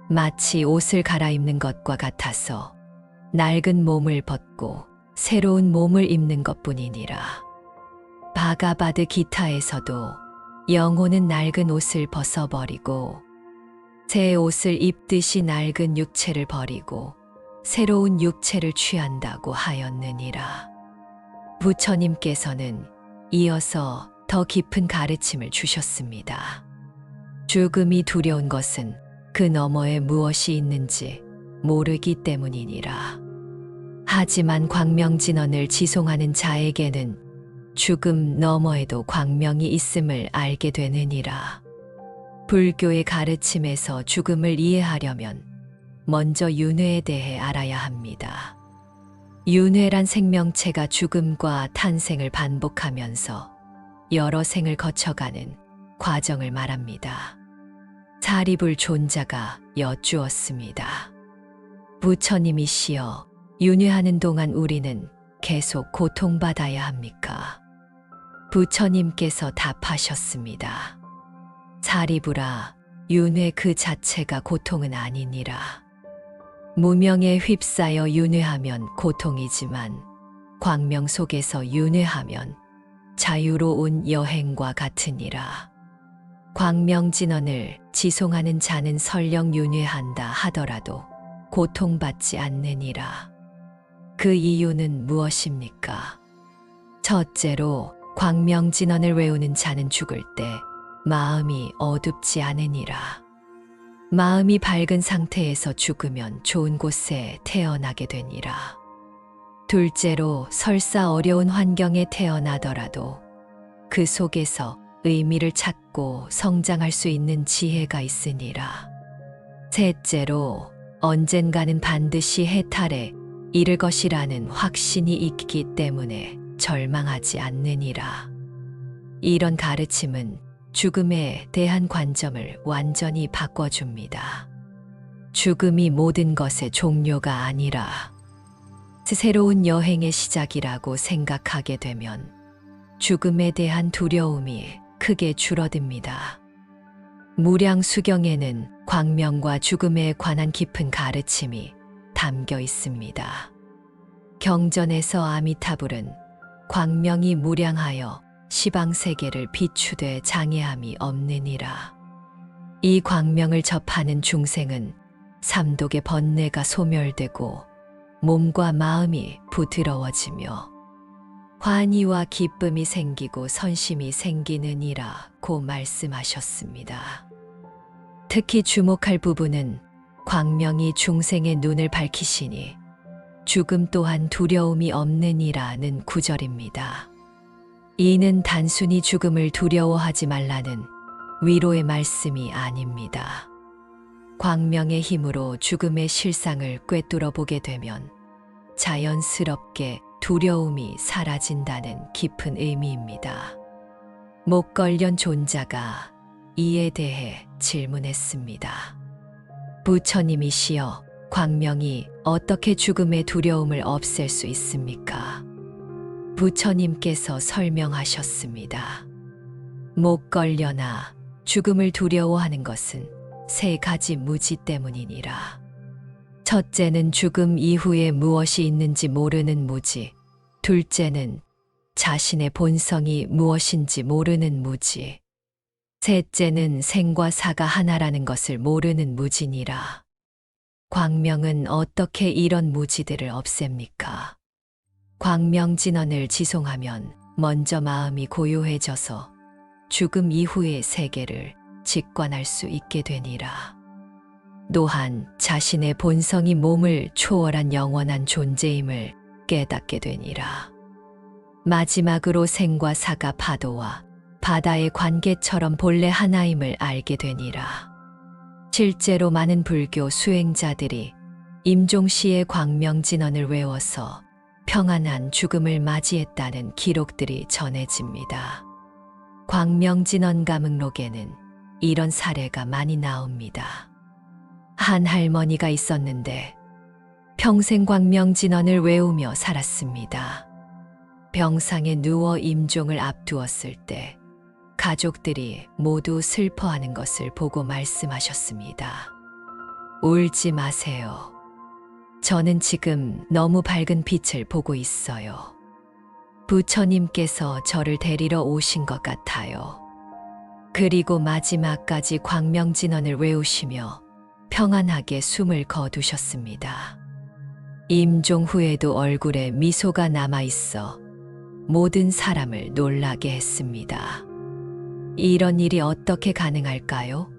마치 옷을 갈아입는 것과 같아서 낡은 몸을 벗고 새로운 몸을 입는 것뿐이니라. 바가바드 기타에서도 영혼은 낡은 옷을 벗어버리고 새 옷을 입듯이 낡은 육체를 버리고 새로운 육체를 취한다고 하였느니라. 부처님께서는 이어서 더 깊은 가르침을 주셨습니다. 죽음이 두려운 것은 그 너머에 무엇이 있는지 모르기 때문이니라. 하지만 광명진언을 지송하는 자에게는 죽음 너머에도 광명이 있음을 알게 되느니라. 불교의 가르침에서 죽음을 이해하려면 먼저 윤회에 대해 알아야 합니다. 윤회란 생명체가 죽음과 탄생을 반복하면서 여러 생을 거쳐가는 과정을 말합니다. 사리불 존자가 여쭈었습니다. 부처님이시여, 윤회하는 동안 우리는 계속 고통받아야 합니까? 부처님께서 답하셨습니다. 사리불아, 윤회 그 자체가 고통은 아니니라. 무명에 휩싸여 윤회하면 고통이지만 광명 속에서 윤회하면 자유로운 여행과 같으니라. 광명진언을 지송하는 자는 설령 윤회한다 하더라도 고통받지 않느니라. 그 이유는 무엇입니까? 첫째로 광명진언을 외우는 자는 죽을 때 마음이 어둡지 않으니라. 마음이 밝은 상태에서 죽으면 좋은 곳에 태어나게 되니라. 둘째로 설사 어려운 환경에 태어나더라도 그 속에서 의미를 찾고 성장할 수 있는 지혜가 있으니라. 셋째로 언젠가는 반드시 해탈에 이를 것이라는 확신이 있기 때문에 절망하지 않느니라. 이런 가르침은 죽음에 대한 관점을 완전히 바꿔줍니다. 죽음이 모든 것의 종료가 아니라 새로운 여행의 시작이라고 생각하게 되면 죽음에 대한 두려움이 크게 줄어듭니다. 무량수경에는 광명과 죽음에 관한 깊은 가르침이 담겨 있습니다. 경전에서 아미타불은 광명이 무량하여 시방세계를 비추되 장애함이 없느니라. 이 광명을 접하는 중생은 삼독의 번뇌가 소멸되고 몸과 마음이 부드러워지며 환희와 기쁨이 생기고 선심이 생기느니라고 말씀하셨습니다. 특히 주목할 부분은 광명이 중생의 눈을 밝히시니 죽음 또한 두려움이 없느니라는 구절입니다. 이는 단순히 죽음을 두려워하지 말라는 위로의 말씀이 아닙니다. 광명의 힘으로 죽음의 실상을 꿰뚫어 보게 되면 자연스럽게 두려움이 사라진다는 깊은 의미입니다. 목걸련 존자가 이에 대해 질문했습니다. 부처님이시여, 광명이 어떻게 죽음의 두려움을 없앨 수 있습니까? 부처님께서 설명하셨습니다. 목걸려나 죽음을 두려워하는 것은 세 가지 무지 때문이니라. 첫째는 죽음 이후에 무엇이 있는지 모르는 무지, 둘째는 자신의 본성이 무엇인지 모르는 무지, 셋째는 생과 사가 하나라는 것을 모르는 무지니라. 광명은 어떻게 이런 무지들을 없앱니까? 광명진언을 지송하면 먼저 마음이 고요해져서 죽음 이후의 세계를 직관할 수 있게 되니라. 또한 자신의 본성이 몸을 초월한 영원한 존재임을 깨닫게 되니라. 마지막으로 생과 사가 파도와 바다의 관계처럼 본래 하나임을 알게 되니라. 실제로 많은 불교 수행자들이 임종시의 광명진언을 외워서 평안한 죽음을 맞이했다는 기록들이 전해집니다. 광명진언 가문록에는 이런 사례가 많이 나옵니다. 한 할머니가 있었는데 평생 광명진언을 외우며 살았습니다. 병상에 누워 임종을 앞두었을 때 가족들이 모두 슬퍼하는 것을 보고 말씀하셨습니다. 울지 마세요. 저는 지금 너무 밝은 빛을 보고 있어요. 부처님께서 저를 데리러 오신 것 같아요. 그리고 마지막까지 광명진언을 외우시며 평안하게 숨을 거두셨습니다. 임종 후에도 얼굴에 미소가 남아있어 모든 사람을 놀라게 했습니다. 이런 일이 어떻게 가능할까요?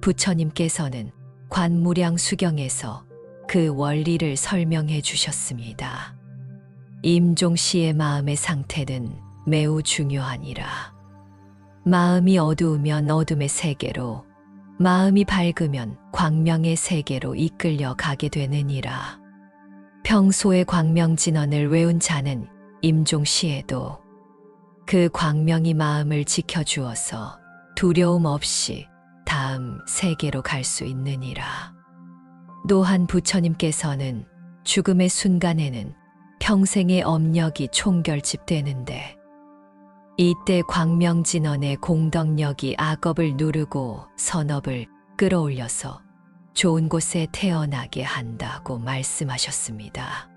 부처님께서는 관무량수경에서 그 원리를 설명해 주셨습니다. 임종 씨의 마음의 상태는 매우 중요하니라. 마음이 어두우면 어둠의 세계로, 마음이 밝으면 광명의 세계로 이끌려 가게 되느니라. 평소에 광명진언을 외운 자는 임종 시에도 그 광명이 마음을 지켜주어서 두려움 없이 다음 세계로 갈 수 있느니라. 또한 부처님께서는 죽음의 순간에는 평생의 업력이 총결집되는데 이때 광명진언의 공덕력이 악업을 누르고 선업을 끌어올려서 좋은 곳에 태어나게 한다고 말씀하셨습니다.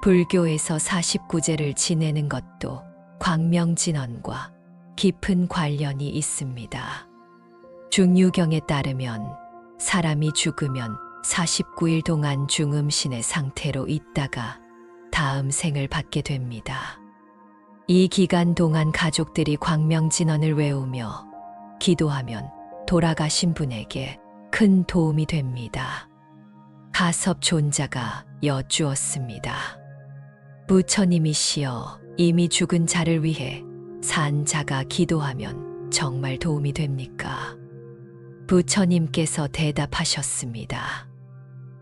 불교에서 49제를 지내는 것도 광명진언과 깊은 관련이 있습니다. 중유경에 따르면 사람이 죽으면 49일 동안 중음신의 상태로 있다가 다음 생을 받게 됩니다. 이 기간 동안 가족들이 광명진언을 외우며 기도하면 돌아가신 분에게 큰 도움이 됩니다. 가섭존자가 여쭈었습니다. 부처님이시여, 이미 죽은 자를 위해 산 자가 기도하면 정말 도움이 됩니까? 부처님께서 대답하셨습니다.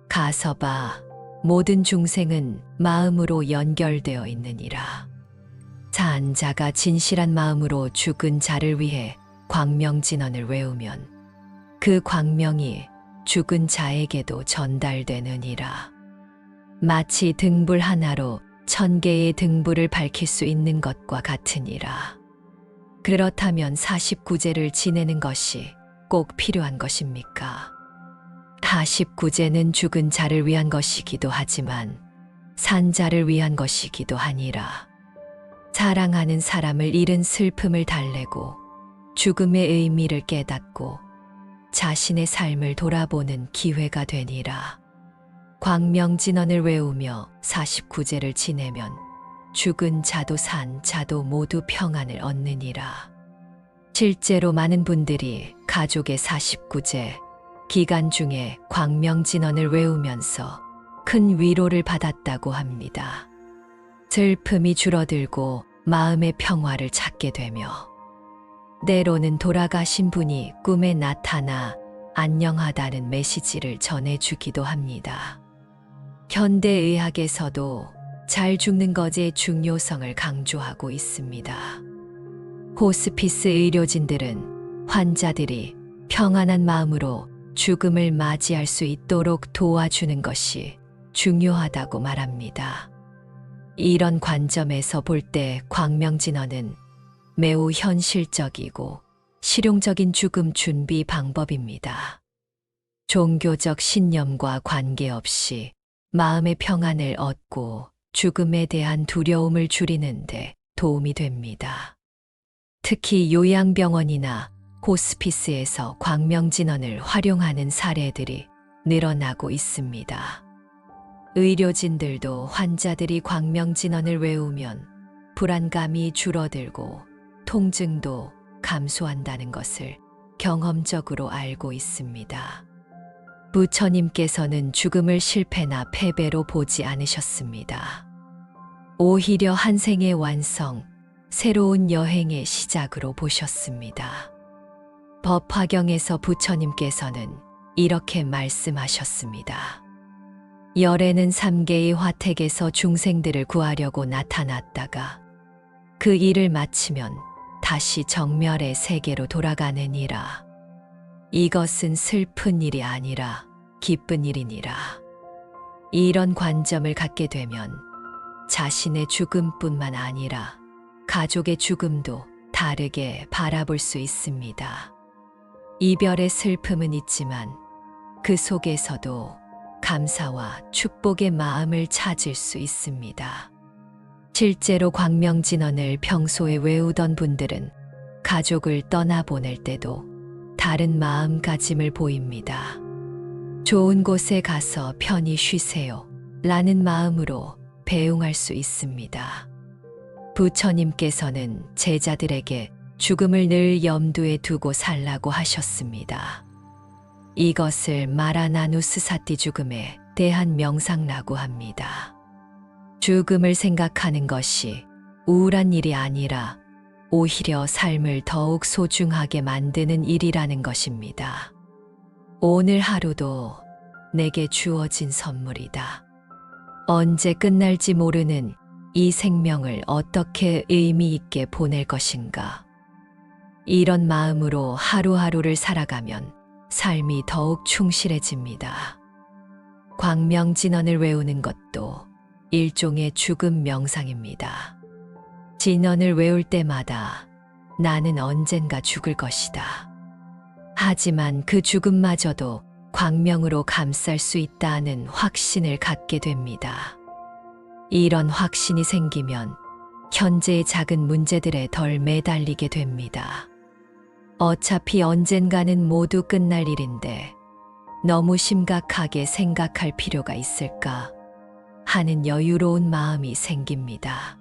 가섭아, 모든 중생은 마음으로 연결되어 있느니라. 산 자가 진실한 마음으로 죽은 자를 위해 광명진언을 외우면 그 광명이 죽은 자에게도 전달되느니라. 마치 등불 하나로 1000개의 등불을 밝힐 수 있는 것과 같으니라. 그렇다면 49제를 지내는 것이 꼭 필요한 것입니까? 49제는 죽은 자를 위한 것이기도 하지만 산 자를 위한 것이기도 하니라. 사랑하는 사람을 잃은 슬픔을 달래고 죽음의 의미를 깨닫고 자신의 삶을 돌아보는 기회가 되니라. 광명진언을 외우며 49제를 지내면 죽은 자도 산 자도 모두 평안을 얻느니라. 실제로 많은 분들이 가족의 49제 기간 중에 광명진언을 외우면서 큰 위로를 받았다고 합니다. 슬픔이 줄어들고 마음의 평화를 찾게 되며 때로는 돌아가신 분이 꿈에 나타나 안녕하다는 메시지를 전해주기도 합니다. 현대의학에서도 잘 죽는 것의 중요성을 강조하고 있습니다. 호스피스 의료진들은 환자들이 평안한 마음으로 죽음을 맞이할 수 있도록 도와주는 것이 중요하다고 말합니다. 이런 관점에서 볼 때 광명진언은 매우 현실적이고 실용적인 죽음 준비 방법입니다. 종교적 신념과 관계없이 마음의 평안을 얻고 죽음에 대한 두려움을 줄이는데 도움이 됩니다. 특히 요양병원이나 호스피스에서 광명진언을 활용하는 사례들이 늘어나고 있습니다. 의료진들도 환자들이 광명진언을 외우면 불안감이 줄어들고 통증도 감소한다는 것을 경험적으로 알고 있습니다. 부처님께서는 죽음을 실패나 패배로 보지 않으셨습니다. 오히려 한 생의 완성, 새로운 여행의 시작으로 보셨습니다. 법화경에서 부처님께서는 이렇게 말씀하셨습니다. 열애는 3개의 화택에서 중생들을 구하려고 나타났다가 그 일을 마치면 다시 정멸의 세계로 돌아가느니라. 이것은 슬픈 일이 아니라 기쁜 일이니라. 이런 관점을 갖게 되면 자신의 죽음뿐만 아니라 가족의 죽음도 다르게 바라볼 수 있습니다. 이별의 슬픔은 있지만 그 속에서도 감사와 축복의 마음을 찾을 수 있습니다. 실제로 광명진언을 평소에 외우던 분들은 가족을 떠나보낼 때도 다른 마음가짐을 보입니다. 좋은 곳에 가서 편히 쉬세요 라는 마음으로 배웅할 수 있습니다. 부처님께서는 제자들에게 죽음을 늘 염두에 두고 살라고 하셨습니다. 이것을 마라나누스사티 죽음에 대한 명상라고 합니다. 죽음을 생각하는 것이 우울한 일이 아니라 오히려 삶을 더욱 소중하게 만드는 일이라는 것입니다. 오늘 하루도 내게 주어진 선물이다. 언제 끝날지 모르는 이 생명을 어떻게 의미 있게 보낼 것인가. 이런 마음으로 하루하루를 살아가면 삶이 더욱 충실해집니다. 광명진언을 외우는 것도 일종의 죽음 명상입니다. 진언을 외울 때마다 나는 언젠가 죽을 것이다. 하지만 그 죽음마저도 광명으로 감쌀 수 있다는 확신을 갖게 됩니다. 이런 확신이 생기면 현재의 작은 문제들에 덜 매달리게 됩니다. 어차피 언젠가는 모두 끝날 일인데 너무 심각하게 생각할 필요가 있을까 하는 여유로운 마음이 생깁니다.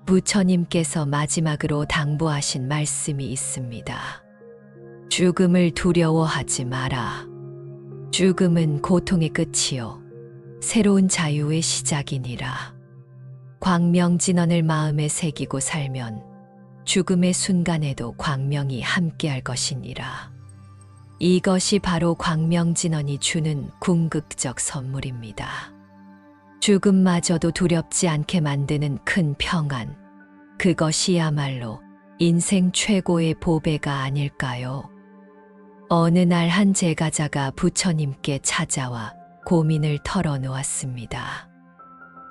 부처님께서 마지막으로 당부하신 말씀이 있습니다. 죽음을 두려워하지 마라. 죽음은 고통의 끝이요 새로운 자유의 시작이니라. 광명진언을 마음에 새기고 살면 죽음의 순간에도 광명이 함께할 것이니라. 이것이 바로 광명진언이 주는 궁극적 선물입니다. 죽음마저도 두렵지 않게 만드는 큰 평안, 그것이야말로 인생 최고의 보배가 아닐까요? 어느 날 한 제가자가 부처님께 찾아와 고민을 털어놓았습니다.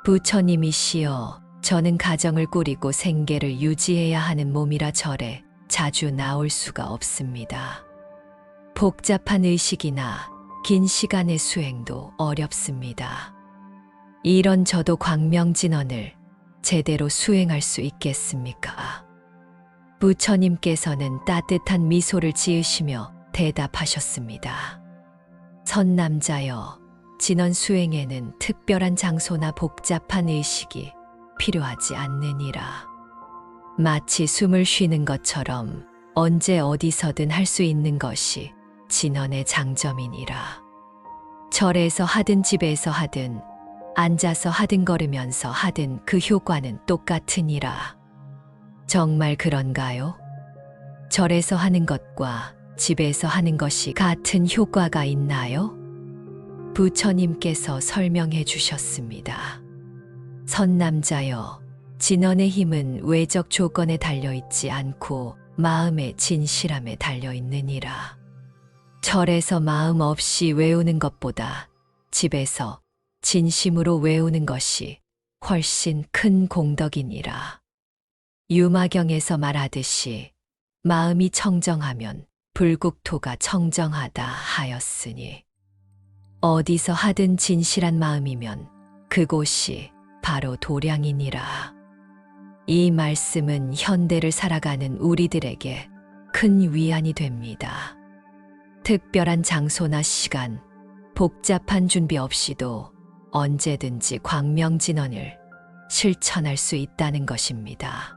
부처님이시여, 저는 가정을 꾸리고 생계를 유지해야 하는 몸이라 절에 자주 나올 수가 없습니다. 복잡한 의식이나 긴 시간의 수행도 어렵습니다. 이런 저도 광명진언을 제대로 수행할 수 있겠습니까? 부처님께서는 따뜻한 미소를 지으시며 대답하셨습니다. 선남자여, 진언 수행에는 특별한 장소나 복잡한 의식이 필요하지 않느니라. 마치 숨을 쉬는 것처럼 언제 어디서든 할 수 있는 것이 진언의 장점이니라. 절에서 하든 집에서 하든 앉아서 하든 걸으면서 하든 그 효과는 똑같으니라. 정말 그런가요? 절에서 하는 것과 집에서 하는 것이 같은 효과가 있나요? 부처님께서 설명해 주셨습니다. 선남자여, 진언의 힘은 외적 조건에 달려있지 않고 마음의 진실함에 달려있느니라. 절에서 마음 없이 외우는 것보다 집에서 진심으로 외우는 것이 훨씬 큰 공덕이니라. 유마경에서 말하듯이 마음이 청정하면 불국토가 청정하다 하였으니, 어디서 하든 진실한 마음이면 그곳이 바로 도량이니라. 이 말씀은 현대를 살아가는 우리들에게 큰 위안이 됩니다. 특별한 장소나 시간, 복잡한 준비 없이도 언제든지 광명진언을 실천할 수 있다는 것입니다.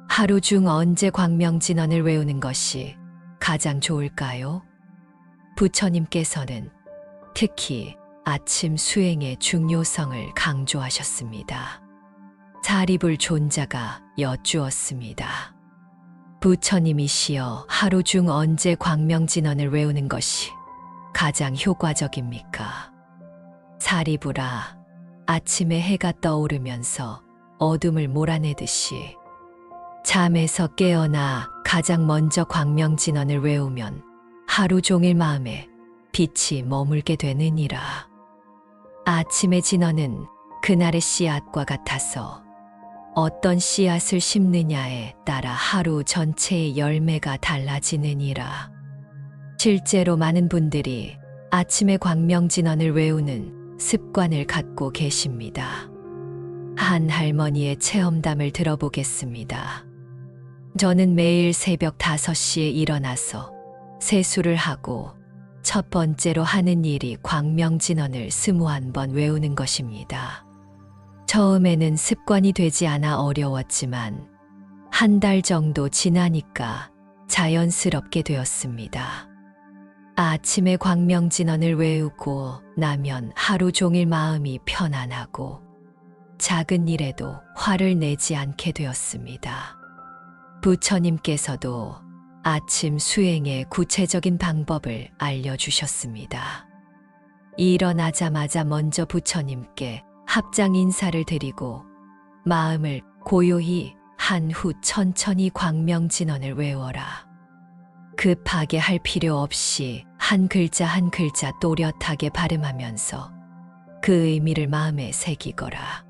하루 중 언제 광명진언을 외우는 것이 가장 좋을까요? 부처님께서는 특히 아침 수행의 중요성을 강조하셨습니다. 사리불 존자가 여쭈었습니다. 부처님이시여, 하루 중 언제 광명진언을 외우는 것이 가장 효과적입니까? 사리불아, 아침에 해가 떠오르면서 어둠을 몰아내듯이 잠에서 깨어나 가장 먼저 광명진언을 외우면 하루 종일 마음에 빛이 머물게 되느니라. 아침의 진언은 그날의 씨앗과 같아서 어떤 씨앗을 심느냐에 따라 하루 전체의 열매가 달라지느니라. 실제로 많은 분들이 아침에 광명진언을 외우는 습관을 갖고 계십니다. 한 할머니의 체험담을 들어보겠습니다. 저는 매일 새벽 5시에 일어나서 세수를 하고 첫 번째로 하는 일이 광명진언을 21번 외우는 것입니다. 처음에는 습관이 되지 않아 어려웠지만 한 달 정도 지나니까 자연스럽게 되었습니다. 아침에 광명진언을 외우고 나면 하루 종일 마음이 편안하고 작은 일에도 화를 내지 않게 되었습니다. 부처님께서도 아침 수행의 구체적인 방법을 알려주셨습니다. 일어나자마자 먼저 부처님께 합장 인사를 드리고 마음을 고요히 한 후 천천히 광명진언을 외워라. 급하게 할 필요 없이 한 글자 한 글자 또렷하게 발음하면서 그 의미를 마음에 새기거라.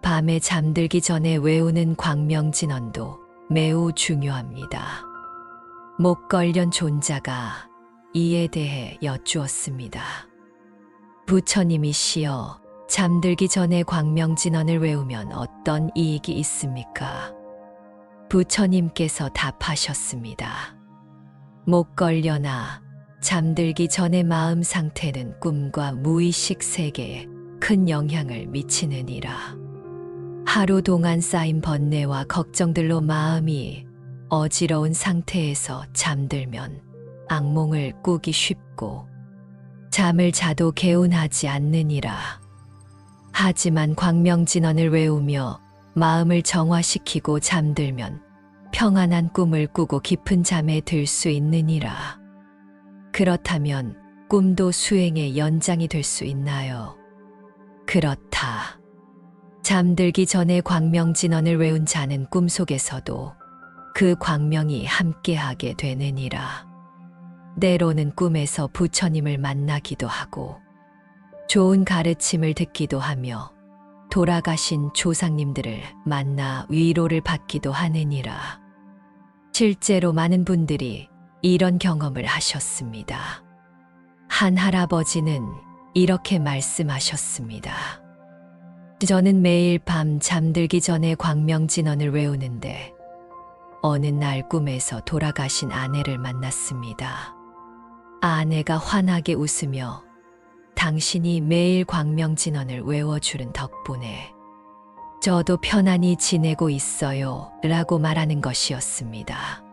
밤에 잠들기 전에 외우는 광명진언도 매우 중요합니다. 목걸련 존자가 이에 대해 여쭈었습니다. 부처님이시여, 잠들기 전에 광명진언을 외우면 어떤 이익이 있습니까? 부처님께서 답하셨습니다. 목걸려나 잠들기 전의 마음 상태는 꿈과 무의식 세계에 큰 영향을 미치느니라. 하루 동안 쌓인 번뇌와 걱정들로 마음이 어지러운 상태에서 잠들면 악몽을 꾸기 쉽고 잠을 자도 개운하지 않느니라. 하지만 광명진언을 외우며 마음을 정화시키고 잠들면 평안한 꿈을 꾸고 깊은 잠에 들 수 있느니라. 그렇다면 꿈도 수행의 연장이 될 수 있나요? 그렇다. 잠들기 전에 광명진언을 외운 자는 꿈속에서도 그 광명이 함께하게 되느니라. 때로는 꿈에서 부처님을 만나기도 하고 좋은 가르침을 듣기도 하며 돌아가신 조상님들을 만나 위로를 받기도 하느니라. 실제로 많은 분들이 이런 경험을 하셨습니다. 한 할아버지는 이렇게 말씀하셨습니다. 저는 매일 밤 잠들기 전에 광명진언을 외우는데 어느 날 꿈에서 돌아가신 아내를 만났습니다. 아내가 환하게 웃으며 당신이 매일 광명진언을 외워주는 덕분에 저도 편안히 지내고 있어요 라고 말하는 것이었습니다.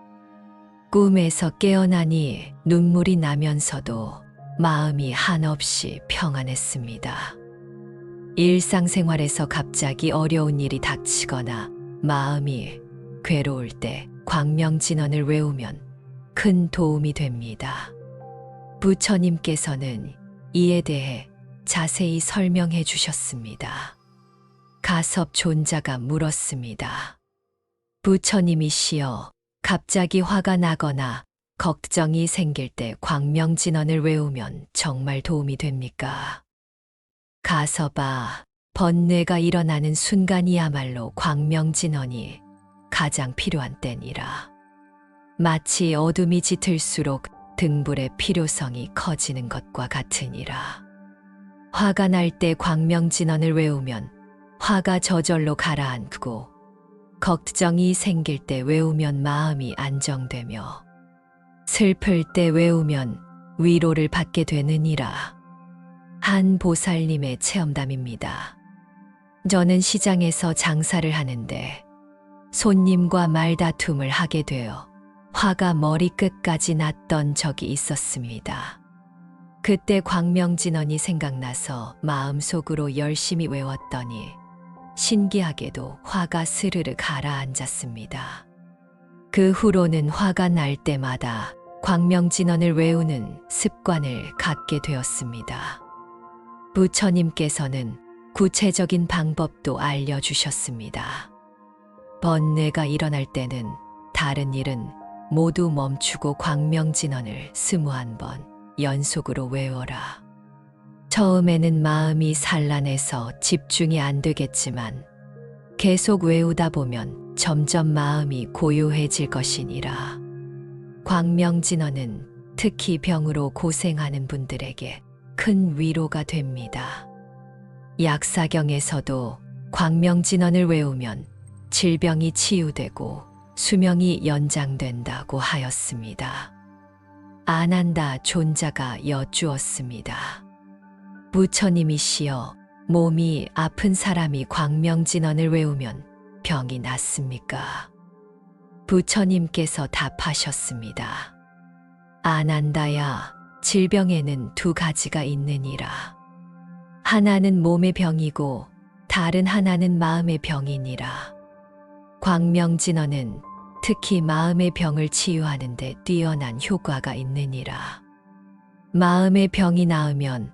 꿈에서 깨어나니 눈물이 나면서도 마음이 한없이 평안했습니다. 일상생활에서 갑자기 어려운 일이 닥치거나 마음이 괴로울 때 광명진언을 외우면 큰 도움이 됩니다. 부처님께서는 이에 대해 자세히 설명해 주셨습니다. 가섭 존자가 물었습니다. 부처님이시여, 갑자기 화가 나거나 걱정이 생길 때 광명진언을 외우면 정말 도움이 됩니까? 가섭아, 번뇌가 일어나는 순간이야말로 광명진언이 가장 필요한 때니라. 마치 어둠이 짙을수록 등불의 필요성이 커지는 것과 같으니라. 화가 날 때 광명진언을 외우면 화가 저절로 가라앉고 걱정이 생길 때 외우면 마음이 안정되며 슬플 때 외우면 위로를 받게 되느니라. 한 보살님의 체험담입니다. 저는 시장에서 장사를 하는데 손님과 말다툼을 하게 되어 화가 머리끝까지 났던 적이 있었습니다. 그때 광명진언이 생각나서 마음속으로 열심히 외웠더니 신기하게도 화가 스르르 가라앉았습니다. 그 후로는 화가 날 때마다 광명진언을 외우는 습관을 갖게 되었습니다. 부처님께서는 구체적인 방법도 알려주셨습니다. 번뇌가 일어날 때는 다른 일은 모두 멈추고 광명진언을 21번 연속으로 외워라. 처음에는 마음이 산란해서 집중이 안 되겠지만 계속 외우다 보면 점점 마음이 고요해질 것이니라. 광명진언은 특히 병으로 고생하는 분들에게 큰 위로가 됩니다. 약사경에서도 광명진언을 외우면 질병이 치유되고 수명이 연장된다고 하였습니다. 아난다 존자가 여쭈었습니다. 부처님이시여, 몸이 아픈 사람이 광명진언을 외우면 병이 낫습니까? 부처님께서 답하셨습니다. 아난다야, 질병에는 두 가지가 있느니라. 하나는 몸의 병이고 다른 하나는 마음의 병이니라. 광명진언은 특히 마음의 병을 치유하는 데 뛰어난 효과가 있느니라. 마음의 병이 나으면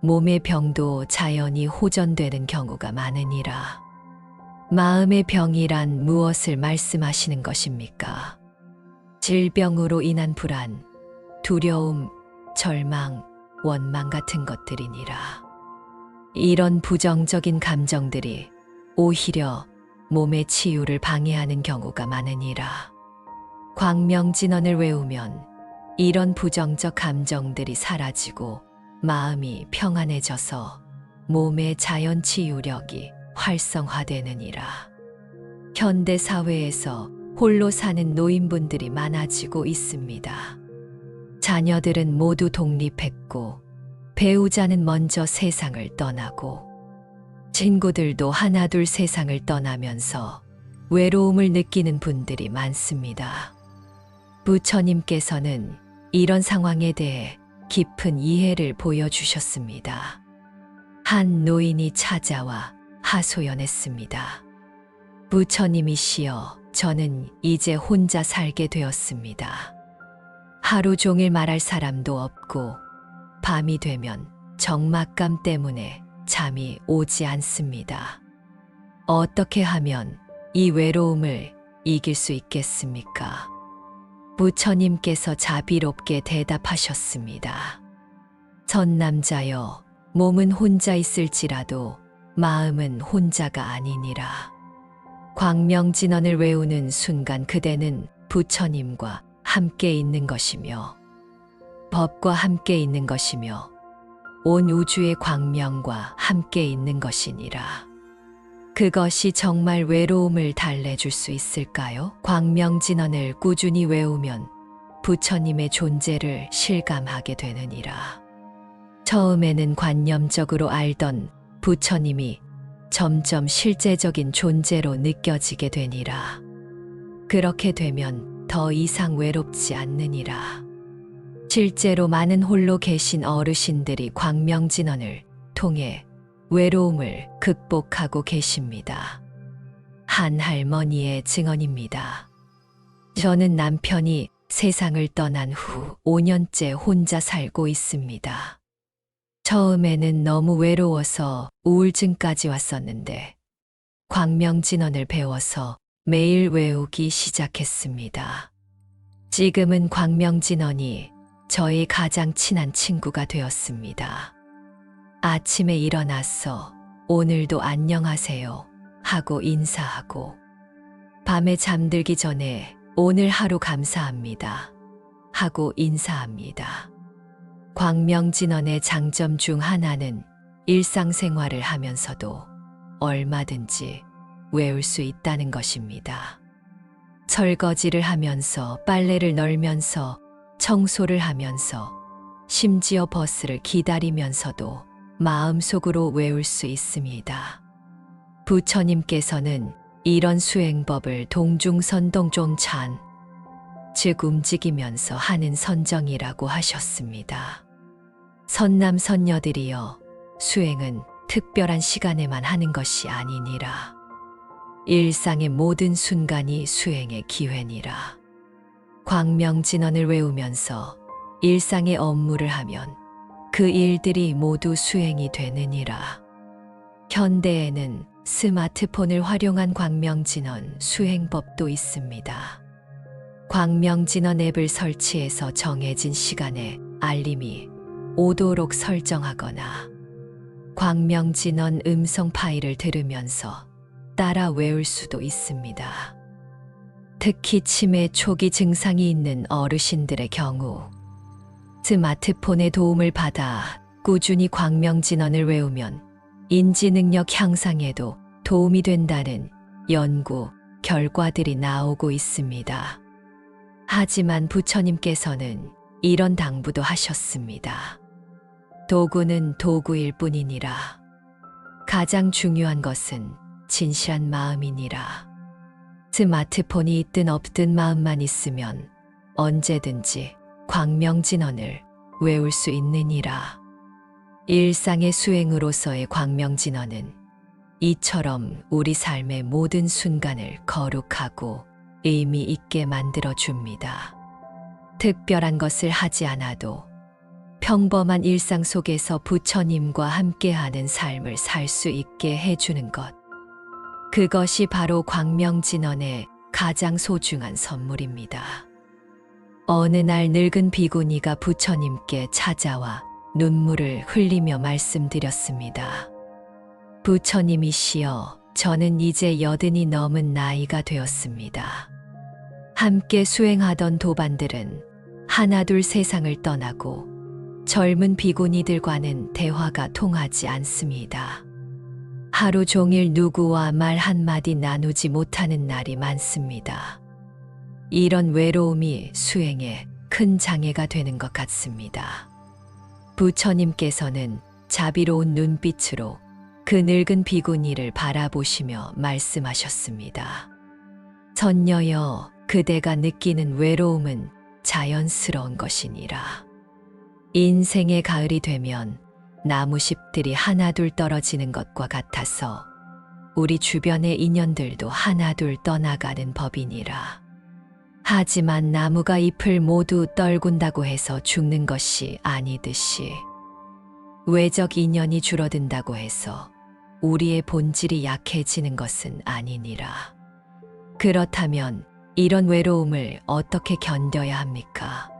몸의 병도 자연히 호전되는 경우가 많으니라. 마음의 병이란 무엇을 말씀하시는 것입니까? 질병으로 인한 불안, 두려움, 절망, 원망 같은 것들이니라. 이런 부정적인 감정들이 오히려 몸의 치유를 방해하는 경우가 많으니라. 광명진언을 외우면 이런 부정적 감정들이 사라지고 마음이 평안해져서 몸의 자연 치유력이 활성화되느니라. 현대 사회에서 홀로 사는 노인분들이 많아지고 있습니다. 자녀들은 모두 독립했고 배우자는 먼저 세상을 떠나고 친구들도 하나둘 세상을 떠나면서 외로움을 느끼는 분들이 많습니다. 부처님께서는 이런 상황에 대해 깊은 이해를 보여주셨습니다. 한 노인이 찾아와 하소연했습니다. 부처님이시여, 저는 이제 혼자 살게 되었습니다. 하루 종일 말할 사람도 없고 밤이 되면 적막감 때문에 잠이 오지 않습니다. 어떻게 하면 이 외로움을 이길 수 있겠습니까? 부처님께서 자비롭게 대답하셨습니다. 선남자여, 몸은 혼자 있을지라도 마음은 혼자가 아니니라. 광명진언을 외우는 순간 그대는 부처님과 함께 있는 것이며 법과 함께 있는 것이며 온 우주의 광명과 함께 있는 것이니라. 그것이 정말 외로움을 달래줄 수 있을까요? 광명진언을 꾸준히 외우면 부처님의 존재를 실감하게 되느니라. 처음에는 관념적으로 알던 부처님이 점점 실제적인 존재로 느껴지게 되니라. 그렇게 되면 더 이상 외롭지 않느니라. 실제로 많은 홀로 계신 어르신들이 광명진언을 통해 외로움을 극복하고 계십니다. 한 할머니의 증언입니다. 저는 남편이 세상을 떠난 후 5년째 혼자 살고 있습니다. 처음에는 너무 외로워서 우울증까지 왔었는데 광명진언을 배워서 매일 외우기 시작했습니다. 지금은 광명진언이 저의 가장 친한 친구가 되었습니다. 아침에 일어나서 오늘도 안녕하세요 하고 인사하고 밤에 잠들기 전에 오늘 하루 감사합니다 하고 인사합니다. 광명진언의 장점 중 하나는 일상생활을 하면서도 얼마든지 외울 수 있다는 것입니다. 설거지를 하면서 빨래를 널면서 청소를 하면서 심지어 버스를 기다리면서도 마음속으로 외울 수 있습니다. 부처님께서는 이런 수행법을 동중선동종찬, 즉 움직이면서 하는 선정이라고 하셨습니다. 선남 선녀들이여, 수행은 특별한 시간에만 하는 것이 아니니라. 일상의 모든 순간이 수행의 기회니라. 광명진언을 외우면서 일상의 업무를 하면 그 일들이 모두 수행이 되느니라. 현대에는 스마트폰을 활용한 광명진언 수행법도 있습니다. 광명진언 앱을 설치해서 정해진 시간에 알림이 오도록 설정하거나 광명진언 음성 파일을 들으면서 따라 외울 수도 있습니다. 특히 치매 초기 증상이 있는 어르신들의 경우 스마트폰의 도움을 받아 꾸준히 광명진언을 외우면 인지 능력 향상에도 도움이 된다는 연구 결과들이 나오고 있습니다. 하지만 부처님께서는 이런 당부도 하셨습니다. 도구는 도구일 뿐이니라. 가장 중요한 것은 진실한 마음이니라. 스마트폰이 있든 없든 마음만 있으면 언제든지 광명진언을 외울 수 있느니라. 일상의 수행으로서의 광명진언은 이처럼 우리 삶의 모든 순간을 거룩하고 의미 있게 만들어줍니다. 특별한 것을 하지 않아도 평범한 일상 속에서 부처님과 함께하는 삶을 살 수 있게 해주는 것. 그것이 바로 광명진원의 가장 소중한 선물입니다. 어느 날 늙은 비구니가 부처님께 찾아와 눈물을 흘리며 말씀드렸습니다. 부처님이시여, 저는 이제 80이 넘은 나이가 되었습니다. 함께 수행하던 도반들은 하나둘 세상을 떠나고 젊은 비구니들과는 대화가 통하지 않습니다. 하루 종일 누구와 말 한마디 나누지 못하는 날이 많습니다. 이런 외로움이 수행에 큰 장애가 되는 것 같습니다. 부처님께서는 자비로운 눈빛으로 그 늙은 비구니를 바라보시며 말씀하셨습니다. 선녀여, 그대가 느끼는 외로움은 자연스러운 것이니라. 인생의 가을이 되면 나무잎들이 하나둘 떨어지는 것과 같아서 우리 주변의 인연들도 하나둘 떠나가는 법이니라. 하지만 나무가 잎을 모두 떨군다고 해서 죽는 것이 아니듯이 외적 인연이 줄어든다고 해서 우리의 본질이 약해지는 것은 아니니라. 그렇다면 이런 외로움을 어떻게 견뎌야 합니까?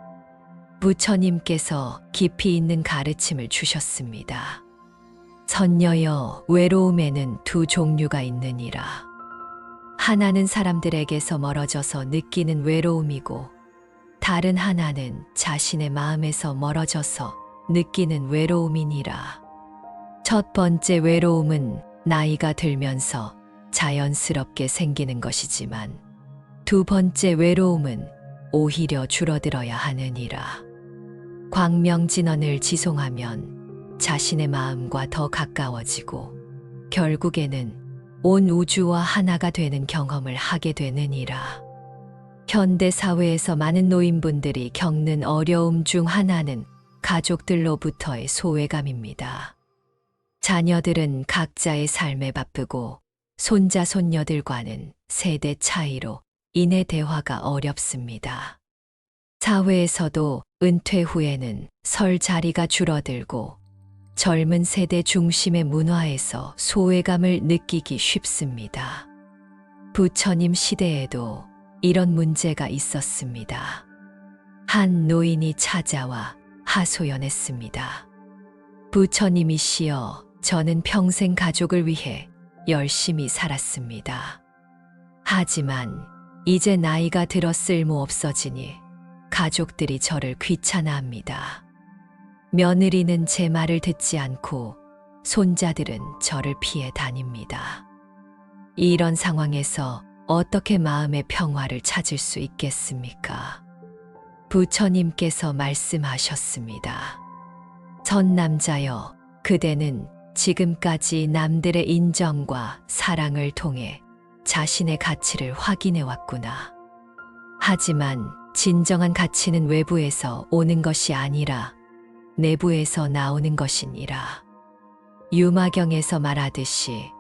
부처님께서 깊이 있는 가르침을 주셨습니다. 선녀여, 외로움에는 두 종류가 있느니라. 하나는 사람들에게서 멀어져서 느끼는 외로움이고, 다른 하나는 자신의 마음에서 멀어져서 느끼는 외로움이니라. 첫 번째 외로움은 나이가 들면서 자연스럽게 생기는 것이지만, 두 번째 외로움은 오히려 줄어들어야 하느니라. 광명진원을 지송하면 자신의 마음과 더 가까워지고 결국에는 온 우주와 하나가 되는 경험을 하게 되느니라. 현대 사회에서 많은 노인분들이 겪는 어려움 중 하나는 가족들로부터의 소외감입니다. 자녀들은 각자의 삶에 바쁘고 손자 손녀들과는 세대 차이로 인해 대화가 어렵습니다. 사회에서도 은퇴 후에는 설 자리가 줄어들고 젊은 세대 중심의 문화에서 소외감을 느끼기 쉽습니다. 부처님 시대에도 이런 문제가 있었습니다. 한 노인이 찾아와 하소연했습니다. 부처님이시여, 저는 평생 가족을 위해 열심히 살았습니다. 하지만 이제 나이가 들어 쓸모없어지니 가족들이 저를 귀찮아합니다. 며느리는 제 말을 듣지 않고 손자들은 저를 피해 다닙니다. 이런 상황에서 어떻게 마음의 평화를 찾을 수 있겠습니까? 부처님께서 말씀하셨습니다. 선남자여, 그대는 지금까지 남들의 인정과 사랑을 통해 자신의 가치를 확인해 왔구나. 하지만 진정한 가치는 외부에서 오는 것이 아니라 내부에서 나오는 것이니라. 유마경에서 말하듯이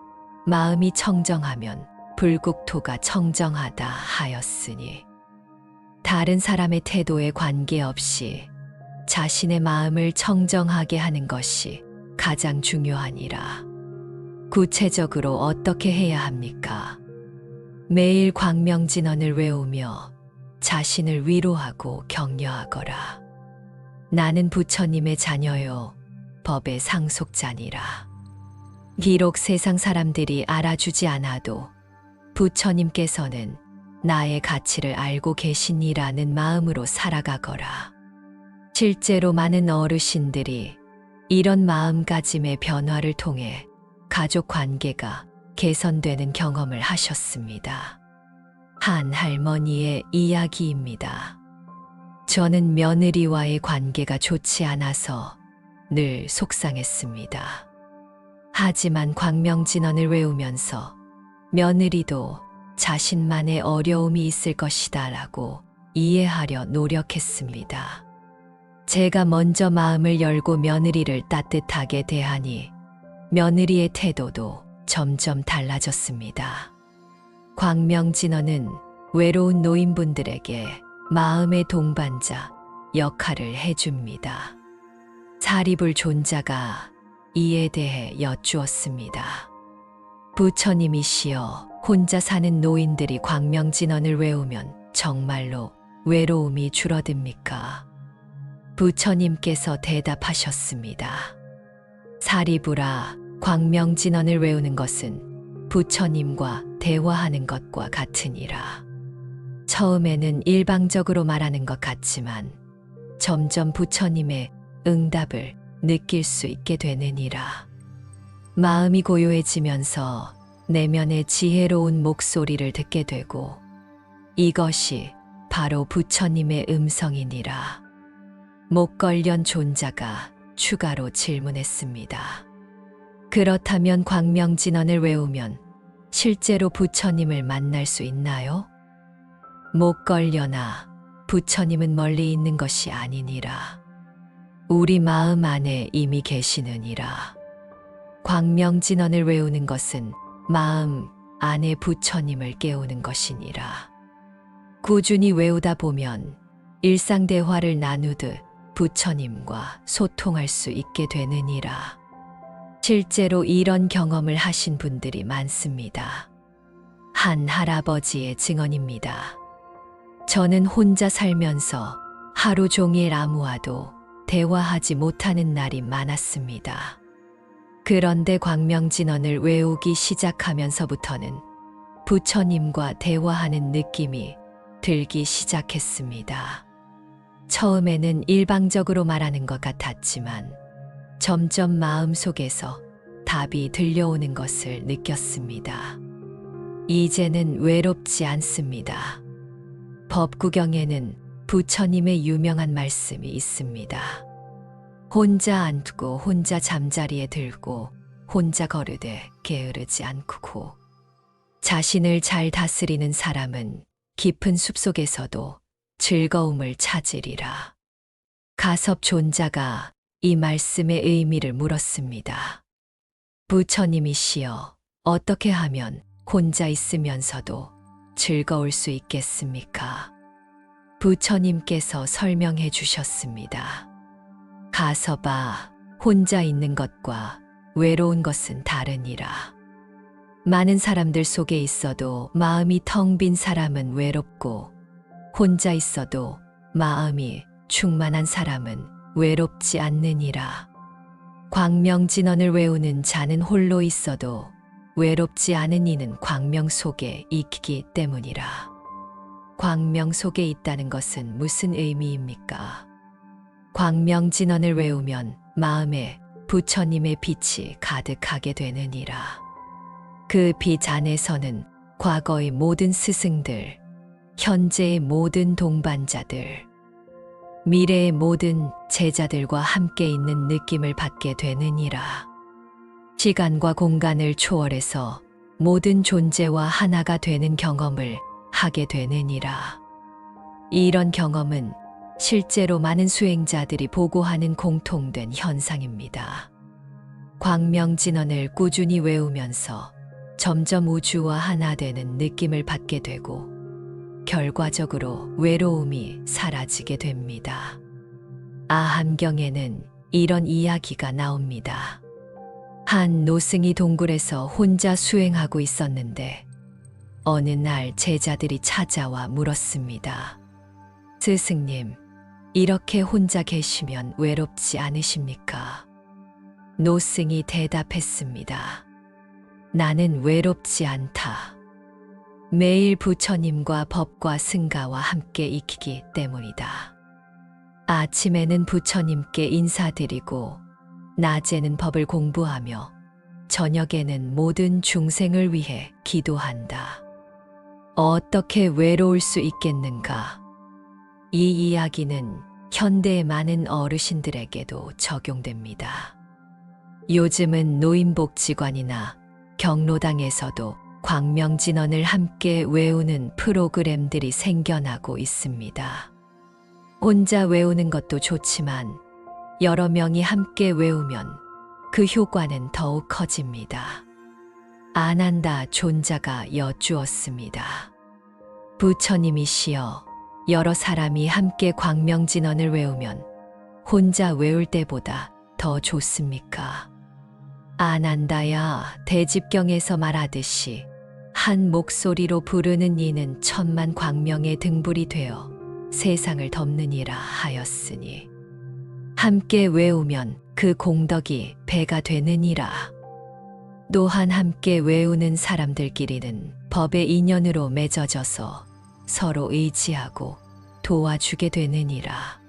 마음이 청정하면 불국토가 청정하다 하였으니, 다른 사람의 태도에 관계없이 자신의 마음을 청정하게 하는 것이 가장 중요하니라. 구체적으로 어떻게 해야 합니까? 매일 광명진원을 외우며 자신을 위로하고 격려하거라. 나는 부처님의 자녀요, 법의 상속자니라. 비록 세상 사람들이 알아주지 않아도 부처님께서는 나의 가치를 알고 계시니라는 마음으로 살아가거라. 실제로 많은 어르신들이 이런 마음가짐의 변화를 통해 가족 관계가 개선되는 경험을 하셨습니다. 한 할머니의 이야기입니다. 저는 며느리와의 관계가 좋지 않아서 늘 속상했습니다. 하지만 광명진원을 외우면서 며느리도 자신만의 어려움이 있을 것이다 라고 이해하려 노력했습니다. 제가 먼저 마음을 열고 며느리를 따뜻하게 대하니 며느리의 태도도 점점 달라졌습니다. 광명진원은 외로운 노인분들에게 마음의 동반자 역할을 해줍니다. 사리불 존자가 이에 대해 여쭈었습니다. 부처님이시여, 혼자 사는 노인들이 광명진언을 외우면 정말로 외로움이 줄어듭니까? 부처님께서 대답하셨습니다. 사리부라, 광명진언을 외우는 것은 부처님과 대화하는 것과 같으니라. 처음에는 일방적으로 말하는 것 같지만 점점 부처님의 응답을 느낄 수 있게 되느니라. 마음이 고요해지면서 내면의 지혜로운 목소리를 듣게 되고 이것이 바로 부처님의 음성이니라. 목걸련 존자가 추가로 질문했습니다. 그렇다면 광명진언을 외우면 실제로 부처님을 만날 수 있나요? 목걸려나 부처님은 멀리 있는 것이 아니니라. 우리 마음 안에 이미 계시느니라. 광명진언을 외우는 것은 마음 안에 부처님을 깨우는 것이니라. 꾸준히 외우다 보면 일상대화를 나누듯 부처님과 소통할 수 있게 되느니라. 실제로 이런 경험을 하신 분들이 많습니다. 한 할아버지의 증언입니다. 저는 혼자 살면서 하루 종일 아무와도 대화하지 못하는 날이 많았습니다. 그런데 광명진언을 외우기 시작하면서부터는 부처님과 대화하는 느낌이 들기 시작했습니다. 처음에는 일방적으로 말하는 것 같았지만 점점 마음속에서 답이 들려오는 것을 느꼈습니다. 이제는 외롭지 않습니다. 법구경에는 부처님의 유명한 말씀이 있습니다. 혼자 앉고 혼자 잠자리에 들고 혼자 거르되 게으르지 않고 자신을 잘 다스리는 사람은 깊은 숲속에서도 즐거움을 찾으리라. 가섭 존자가 이 말씀의 의미를 물었습니다. 부처님이시여, 어떻게 하면 혼자 있으면서도 즐거울 수 있겠습니까? 부처님께서 설명해 주셨습니다. 가섭아, 혼자 있는 것과 외로운 것은 다르니라. 많은 사람들 속에 있어도 마음이 텅 빈 사람은 외롭고 혼자 있어도 마음이 충만한 사람은 외롭지 않느니라. 광명진언을 외우는 자는 홀로 있어도 외롭지 않은 이는 광명 속에 있기 때문이라. 광명 속에 있다는 것은 무슨 의미입니까? 광명진언을 외우면 마음에 부처님의 빛이 가득하게 되느니라. 그 빛 안에서는 과거의 모든 스승들, 현재의 모든 동반자들, 미래의 모든 제자들과 함께 있는 느낌을 받게 되느니라. 시간과 공간을 초월해서 모든 존재와 하나가 되는 경험을 하게 되느니라. 이런 경험은 실제로 많은 수행자들이 보고하는 공통된 현상입니다. 광명진언을 꾸준히 외우면서 점점 우주와 하나 되는 느낌을 받게 되고 결과적으로 외로움이 사라지게 됩니다. 아함경에는 이런 이야기가 나옵니다. 한 노승이 동굴에서 혼자 수행하고 있었는데 어느 날 제자들이 찾아와 물었습니다. 스승님, 이렇게 혼자 계시면 외롭지 않으십니까? 노승이 대답했습니다. 나는 외롭지 않다. 매일 부처님과 법과 승가와 함께 있기 때문이다. 아침에는 부처님께 인사드리고 낮에는 법을 공부하며 저녁에는 모든 중생을 위해 기도한다. 어떻게 외로울 수 있겠는가? 이 이야기는 현대의 많은 어르신들에게도 적용됩니다. 요즘은 노인복지관이나 경로당에서도 광명진언을 함께 외우는 프로그램들이 생겨나고 있습니다. 혼자 외우는 것도 좋지만 여러 명이 함께 외우면 그 효과는 더욱 커집니다. 아난다 존자가 여쭈었습니다. 부처님이시여, 여러 사람이 함께 광명진언을 외우면 혼자 외울 때보다 더 좋습니까? 아난다야 대집경에서 말하듯이 한 목소리로 부르는 이는 천만 광명의 등불이 되어 세상을 덮느니라 하였으니 함께 외우면 그 공덕이 배가 되느니라. 또한 함께 외우는 사람들끼리는 법의 인연으로 맺어져서 서로 의지하고 도와주게 되느니라.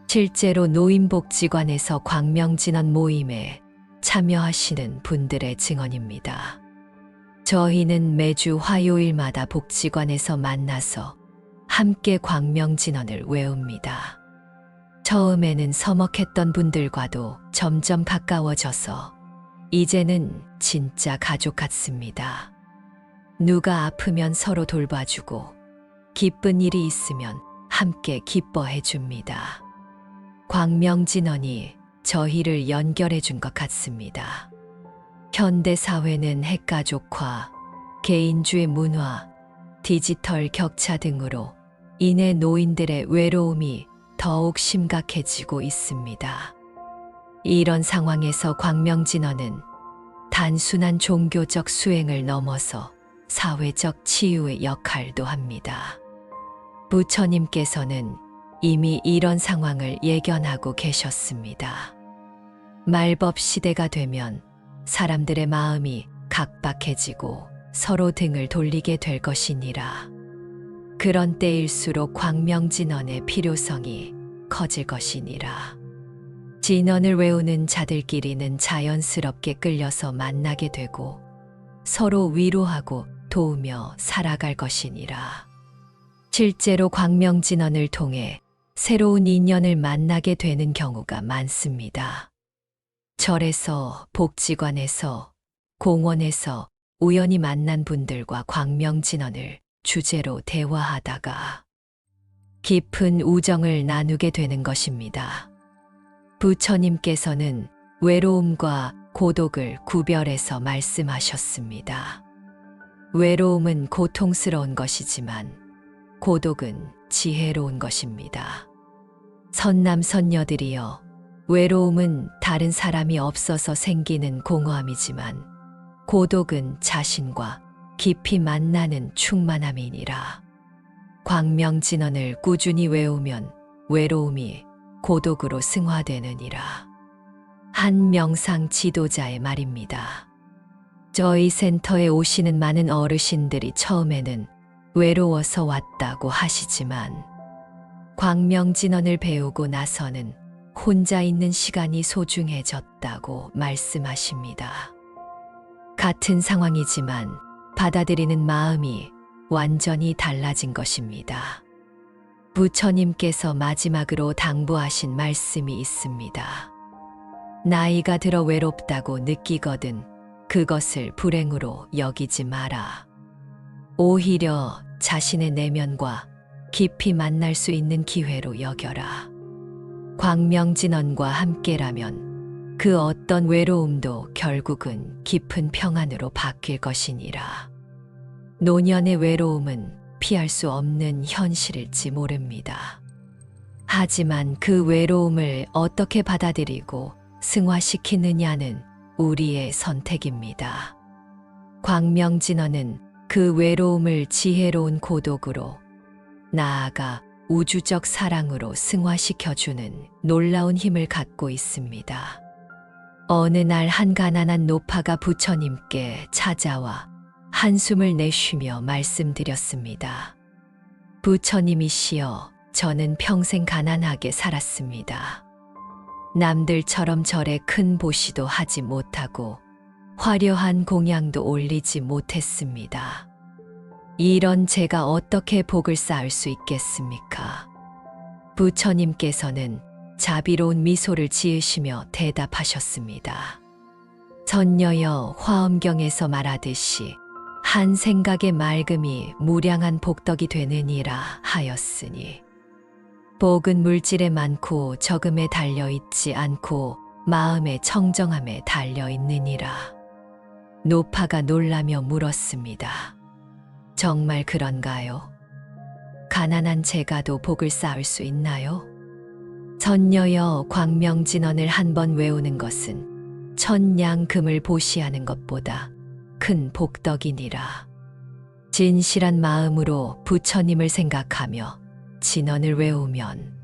실제로 노인복지관에서 광명진원 모임에 참여하시는 분들의 증언입니다. 저희는 매주 화요일마다 복지관에서 만나서 함께 광명진언을 외웁니다. 처음에는 서먹했던 분들과도 점점 가까워져서 이제는 진짜 가족 같습니다. 누가 아프면 서로 돌봐주고 기쁜 일이 있으면 함께 기뻐해 줍니다. 광명진언이 저희를 연결해 준 것 같습니다. 현대 사회는 핵가족화, 개인주의 문화, 디지털 격차 등으로 인해 노인들의 외로움이 더욱 심각해지고 있습니다. 이런 상황에서 광명진언은 단순한 종교적 수행을 넘어서 사회적 치유의 역할도 합니다. 부처님께서는 이미 이런 상황을 예견하고 계셨습니다. 말법 시대가 되면 사람들의 마음이 각박해지고 서로 등을 돌리게 될 것이니라. 그런 때일수록 광명진언의 필요성이 커질 것이니라. 진언을 외우는 자들끼리는 자연스럽게 끌려서 만나게 되고 서로 위로하고 도우며 살아갈 것이니라. 실제로 광명진언을 통해 새로운 인연을 만나게 되는 경우가 많습니다. 절에서, 복지관에서, 공원에서 우연히 만난 분들과 광명진언을 주제로 대화하다가 깊은 우정을 나누게 되는 것입니다. 부처님께서는 외로움과 고독을 구별해서 말씀하셨습니다. 외로움은 고통스러운 것이지만 고독은 지혜로운 것입니다. 선남선녀들이여, 외로움은 다른 사람이 없어서 생기는 공허함이지만 고독은 자신과 깊이 만나는 충만함이니라. 광명진언을 꾸준히 외우면 외로움이 고독으로 승화되느니라. 한 명상 지도자의 말입니다. 저희 센터에 오시는 많은 어르신들이 처음에는 외로워서 왔다고 하시지만 광명진언을 배우고 나서는 혼자 있는 시간이 소중해졌다고 말씀하십니다. 같은 상황이지만 받아들이는 마음이 완전히 달라진 것입니다. 부처님께서 마지막으로 당부하신 말씀이 있습니다. 나이가 들어 외롭다고 느끼거든 그것을 불행으로 여기지 마라. 오히려 자신의 내면과 깊이 만날 수 있는 기회로 여겨라. 광명진언과 함께라면 그 어떤 외로움도 결국은 깊은 평안으로 바뀔 것이니라. 노년의 외로움은 피할 수 없는 현실일지 모릅니다. 하지만 그 외로움을 어떻게 받아들이고 승화시키느냐는 우리의 선택입니다. 광명진언은 그 외로움을 지혜로운 고독으로 나아가 우주적 사랑으로 승화시켜주는 놀라운 힘을 갖고 있습니다. 어느 날 한 가난한 노파가 부처님께 찾아와 한숨을 내쉬며 말씀드렸습니다. 부처님이시여, 저는 평생 가난하게 살았습니다. 남들처럼 절에 큰 보시도 하지 못하고 화려한 공양도 올리지 못했습니다. 이런 제가 어떻게 복을 쌓을 수 있겠습니까? 부처님께서는 자비로운 미소를 지으시며 대답하셨습니다. 선녀여, 화엄경에서 말하듯이 한 생각의 맑음이 무량한 복덕이 되느니라 하였으니 복은 물질에 많고 적음에 달려있지 않고 마음의 청정함에 달려있느니라. 노파가 놀라며 물었습니다. 정말 그런가요? 가난한 제가도 복을 쌓을 수 있나요? 선녀여, 광명진언을 한 번 외우는 것은 천냥 금을 보시하는 것보다 큰 복덕이니라. 진실한 마음으로 부처님을 생각하며 진언을 외우면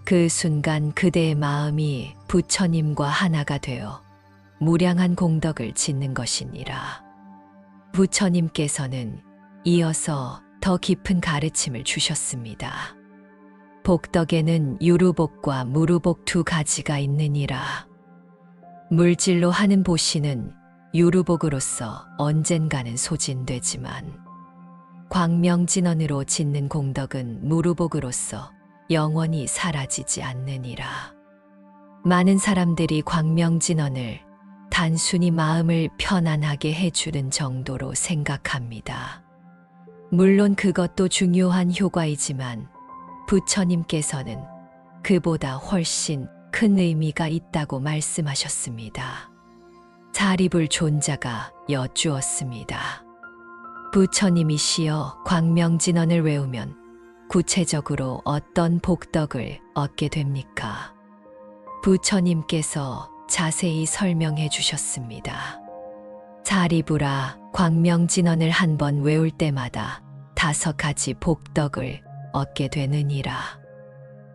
그 순간 그대의 마음이 부처님과 하나가 되어 무량한 공덕을 짓는 것이니라. 부처님께서는 이어서 더 깊은 가르침을 주셨습니다. 복덕에는 유루복과 무루복 두 가지가 있느니라. 물질로 하는 보시는 유루복으로서 언젠가는 소진되지만 광명진언으로 짓는 공덕은 무루복으로서 영원히 사라지지 않느니라. 많은 사람들이 광명진언을 단순히 마음을 편안하게 해주는 정도로 생각합니다. 물론 그것도 중요한 효과이지만 부처님께서는 그보다 훨씬 큰 의미가 있다고 말씀하셨습니다. 사리불 존자가 여쭈었습니다. 부처님이시여 광명진언을 외우면 구체적으로 어떤 복덕을 얻게 됩니까? 부처님께서 자세히 설명해 주셨습니다. 사리불아, 광명진언을 한 번 외울 때마다 5가지 복덕을 얻게 되느니라.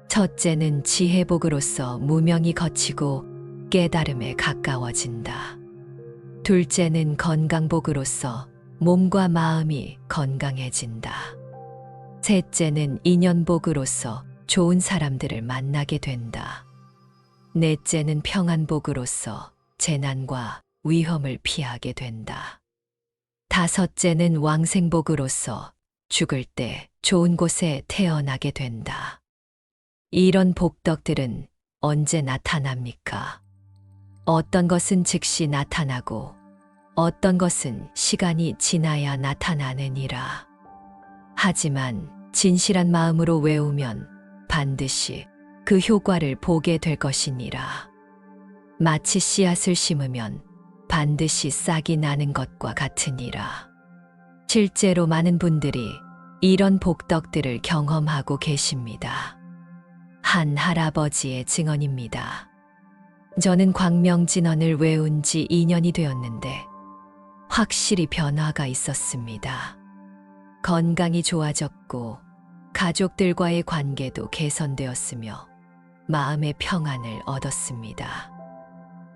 첫째는 지혜복으로서 무명이 거치고 깨달음에 가까워진다. 둘째는 건강복으로서 몸과 마음이 건강해진다. 셋째는 인연복으로서 좋은 사람들을 만나게 된다. 넷째는 평안복으로서 재난과 위험을 피하게 된다. 다섯째는 왕생복으로서 죽을 때 좋은 곳에 태어나게 된다. 이런 복덕들은 언제 나타납니까? 어떤 것은 즉시 나타나고 어떤 것은 시간이 지나야 나타나느니라. 하지만 진실한 마음으로 외우면 반드시 그 효과를 보게 될 것이니라. 마치 씨앗을 심으면 반드시 싹이 나는 것과 같으니라. 실제로 많은 분들이 이런 복덕들을 경험하고 계십니다. 한 할아버지의 증언입니다. 저는 광명진언을 외운 지 2년이 되었는데 확실히 변화가 있었습니다. 건강이 좋아졌고 가족들과의 관계도 개선되었으며 마음의 평안을 얻었습니다.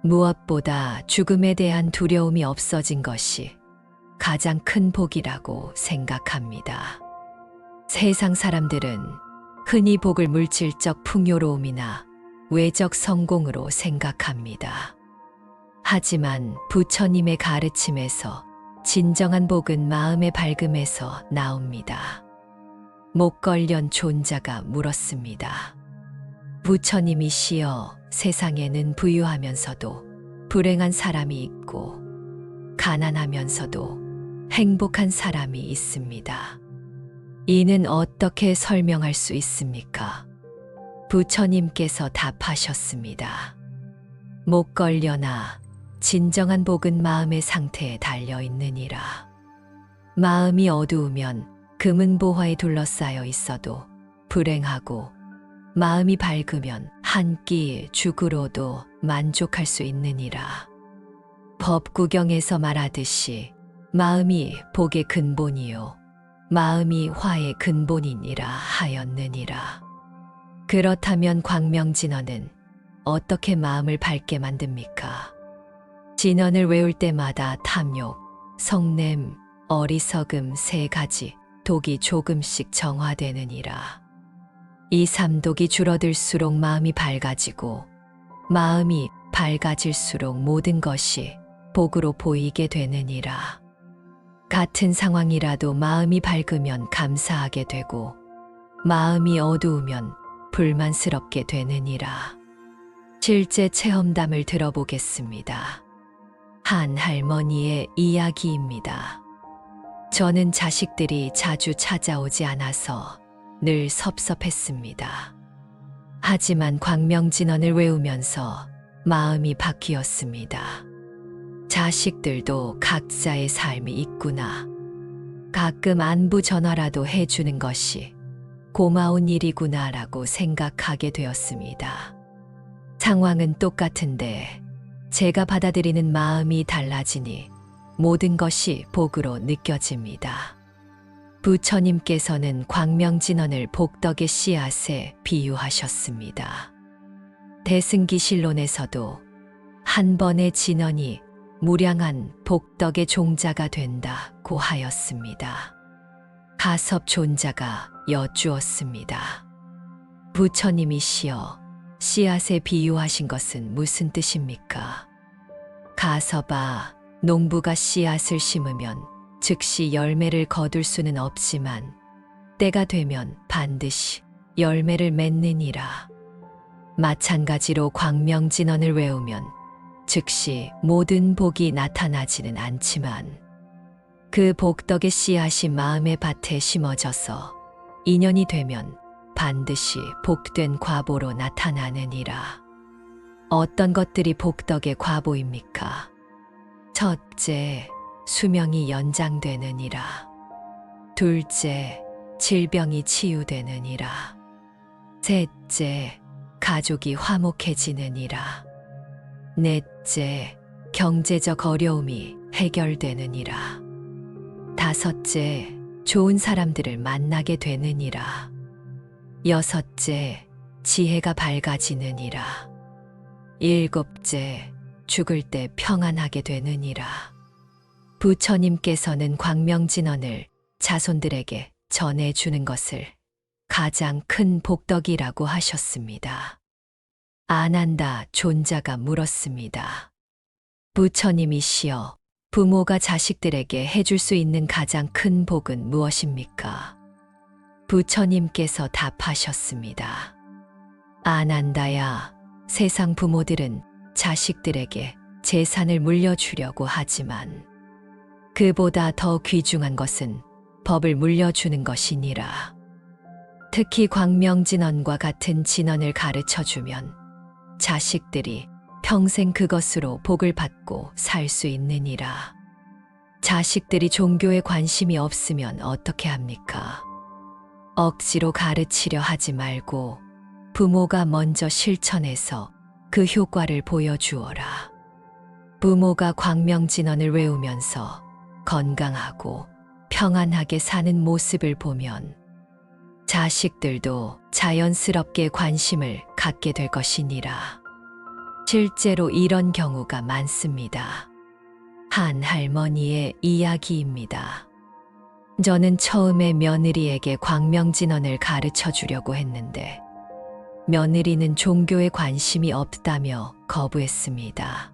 무엇보다 죽음에 대한 두려움이 없어진 것이 가장 큰 복이라고 생각합니다. 세상 사람들은 흔히 복을 물질적 풍요로움이나 외적 성공으로 생각합니다. 하지만 부처님의 가르침에서 진정한 복은 마음의 밝음에서 나옵니다. 목걸련 존자가 물었습니다. 부처님이시여, 세상에는 부유하면서도 불행한 사람이 있고 가난하면서도 행복한 사람이 있습니다. 이는 어떻게 설명할 수 있습니까? 부처님께서 답하셨습니다. 목걸려나 진정한 복은 마음의 상태에 달려 있느니라. 마음이 어두우면 금은 보화에 둘러싸여 있어도 불행하고 마음이 밝으면 한 끼 죽으로도 만족할 수 있느니라. 법구경에서 말하듯이 마음이 복의 근본이요 마음이 화의 근본이니라 하였느니라. 그렇다면 광명진언은 어떻게 마음을 밝게 만듭니까? 진언을 외울 때마다 탐욕, 성냄, 어리석음 3가지 독이 조금씩 정화되느니라. 이 3독이 줄어들수록 마음이 밝아지고 마음이 밝아질수록 모든 것이 복으로 보이게 되느니라. 같은 상황이라도 마음이 밝으면 감사하게 되고 마음이 어두우면 불만스럽게 되느니라. 실제 체험담을 들어보겠습니다. 한 할머니의 이야기입니다. 저는 자식들이 자주 찾아오지 않아서 늘 섭섭했습니다. 하지만 광명진언을 외우면서 마음이 바뀌었습니다. 자식들도 각자의 삶이 있구나. 가끔 안부 전화라도 해주는 것이 고마운 일이구나라고 생각하게 되었습니다. 상황은 똑같은데 제가 받아들이는 마음이 달라지니 모든 것이 복으로 느껴집니다. 부처님께서는 광명진언을 복덕의 씨앗에 비유하셨습니다. 대승기실론에서도 한 번의 진언이 무량한 복덕의 종자가 된다고 하였습니다. 가섭 존자가 여쭈었습니다. 부처님이시여, 씨앗에 비유하신 것은 무슨 뜻입니까? 가섭아, 농부가 씨앗을 심으면 즉시 열매를 거둘 수는 없지만 때가 되면 반드시 열매를 맺느니라. 마찬가지로 광명진언을 외우면 즉시 모든 복이 나타나지는 않지만 그 복덕의 씨앗이 마음의 밭에 심어져서 인연이 되면 반드시 복된 과보로 나타나느니라. 어떤 것들이 복덕의 과보입니까? 첫째, 수명이 연장되느니라. 둘째, 질병이 치유되느니라. 셋째, 가족이 화목해지느니라. 넷째, 경제적 어려움이 해결되느니라. 다섯째, 좋은 사람들을 만나게 되느니라. 여섯째, 지혜가 밝아지느니라. 일곱째, 죽을 때 평안하게 되느니라. 부처님께서는 광명진언을 자손들에게 전해주는 것을 가장 큰 복덕이라고 하셨습니다. 아난다 존자가 물었습니다. 부처님이시여, 부모가 자식들에게 해줄 수 있는 가장 큰 복은 무엇입니까? 부처님께서 답하셨습니다. 아난다야, 세상 부모들은 자식들에게 재산을 물려주려고 하지만 그보다 더 귀중한 것은 법을 물려주는 것이니라. 특히 광명진언과 같은 진언을 가르쳐주면 자식들이 평생 그것으로 복을 받고 살 수 있느니라. 자식들이 종교에 관심이 없으면 어떻게 합니까? 억지로 가르치려 하지 말고 부모가 먼저 실천해서 그 효과를 보여주어라. 부모가 광명진언을 외우면서 건강하고 평안하게 사는 모습을 보면 자식들도 자연스럽게 관심을 갖게 될 것이니라. 실제로 이런 경우가 많습니다. 한 할머니의 이야기입니다. 저는 처음에 며느리에게 광명진언을 가르쳐 주려고 했는데 며느리는 종교에 관심이 없다며 거부했습니다.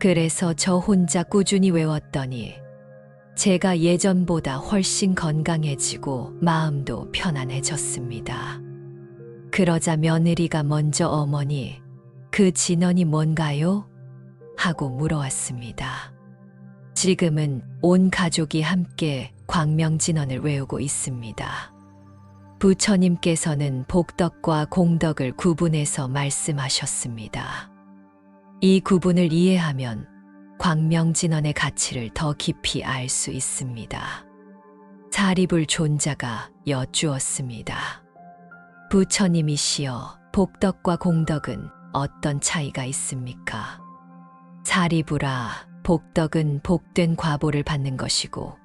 그래서 저 혼자 꾸준히 외웠더니 제가 예전보다 훨씬 건강해지고 마음도 편안해졌습니다. 그러자 며느리가 먼저 어머니, 그 진언이 뭔가요? 하고 물어왔습니다. 지금은 온 가족이 함께 광명진언을 외우고 있습니다. 부처님께서는 복덕과 공덕을 구분해서 말씀하셨습니다. 이 구분을 이해하면 광명진언의 가치를 더 깊이 알 수 있습니다. 사리불 존자가 여쭈었습니다. 부처님이시여, 복덕과 공덕은 어떤 차이가 있습니까? 사리불아, 복덕은 복된 과보를 받는 것이고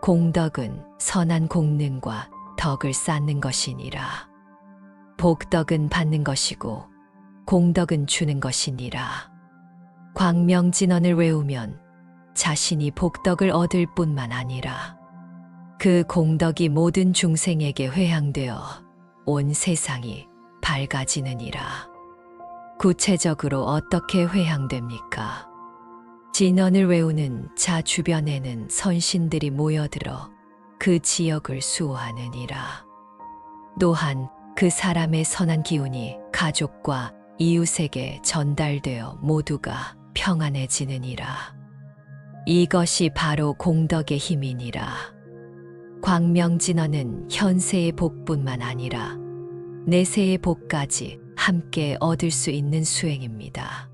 공덕은 선한 공능과 덕을 쌓는 것이니라. 복덕은 받는 것이고 공덕은 주는 것이니라. 광명진언을 외우면 자신이 복덕을 얻을 뿐만 아니라 그 공덕이 모든 중생에게 회향되어 온 세상이 밝아지느니라. 구체적으로 어떻게 회향됩니까? 진언을 외우는 자 주변에는 선신들이 모여들어 그 지역을 수호하느니라. 또한 그 사람의 선한 기운이 가족과 이웃에게 전달되어 모두가 평안해지느니라. 이것이 바로 공덕의 힘이니라. 광명진언은 현세의 복뿐만 아니라 내세의 복까지 함께 얻을 수 있는 수행입니다.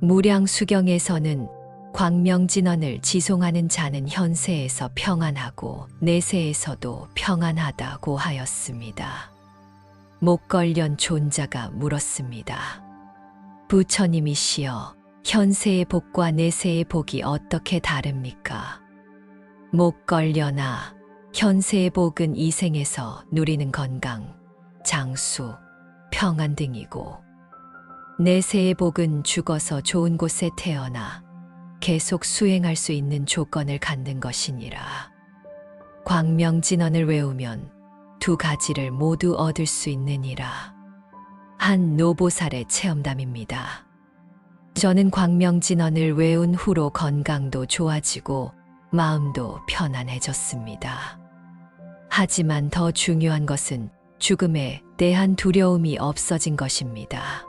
무량수경에서는 광명진언을 지송하는 자는 현세에서 평안하고 내세에서도 평안하다고 하였습니다. 목걸련 존자가 물었습니다. 부처님이시여, 현세의 복과 내세의 복이 어떻게 다릅니까? 목 걸려나 현세의 복은 이 생에서 누리는 건강, 장수, 평안 등이고 내세의 복은 죽어서 좋은 곳에 태어나 계속 수행할 수 있는 조건을 갖는 것이니라. 광명진언을 외우면 두 가지를 모두 얻을 수 있느니라. 한 노보살의 체험담입니다. 저는 광명진언을 외운 후로 건강도 좋아지고 마음도 편안해졌습니다. 하지만 더 중요한 것은 죽음에 대한 두려움이 없어진 것입니다.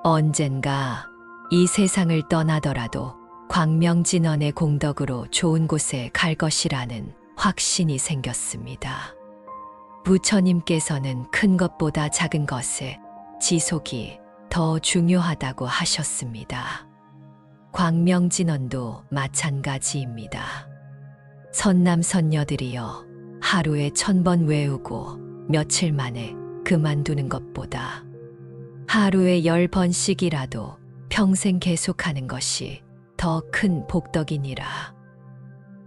언젠가 이 세상을 떠나더라도 광명진언의 공덕으로 좋은 곳에 갈 것이라는 확신이 생겼습니다. 부처님께서는 큰 것보다 작은 것의 지속이 더 중요하다고 하셨습니다. 광명진언도 마찬가지입니다. 선남선녀들이여 하루에 1000번 외우고 며칠 만에 그만두는 것보다 하루에 10번씩이라도 평생 계속하는 것이 더 큰 복덕이니라.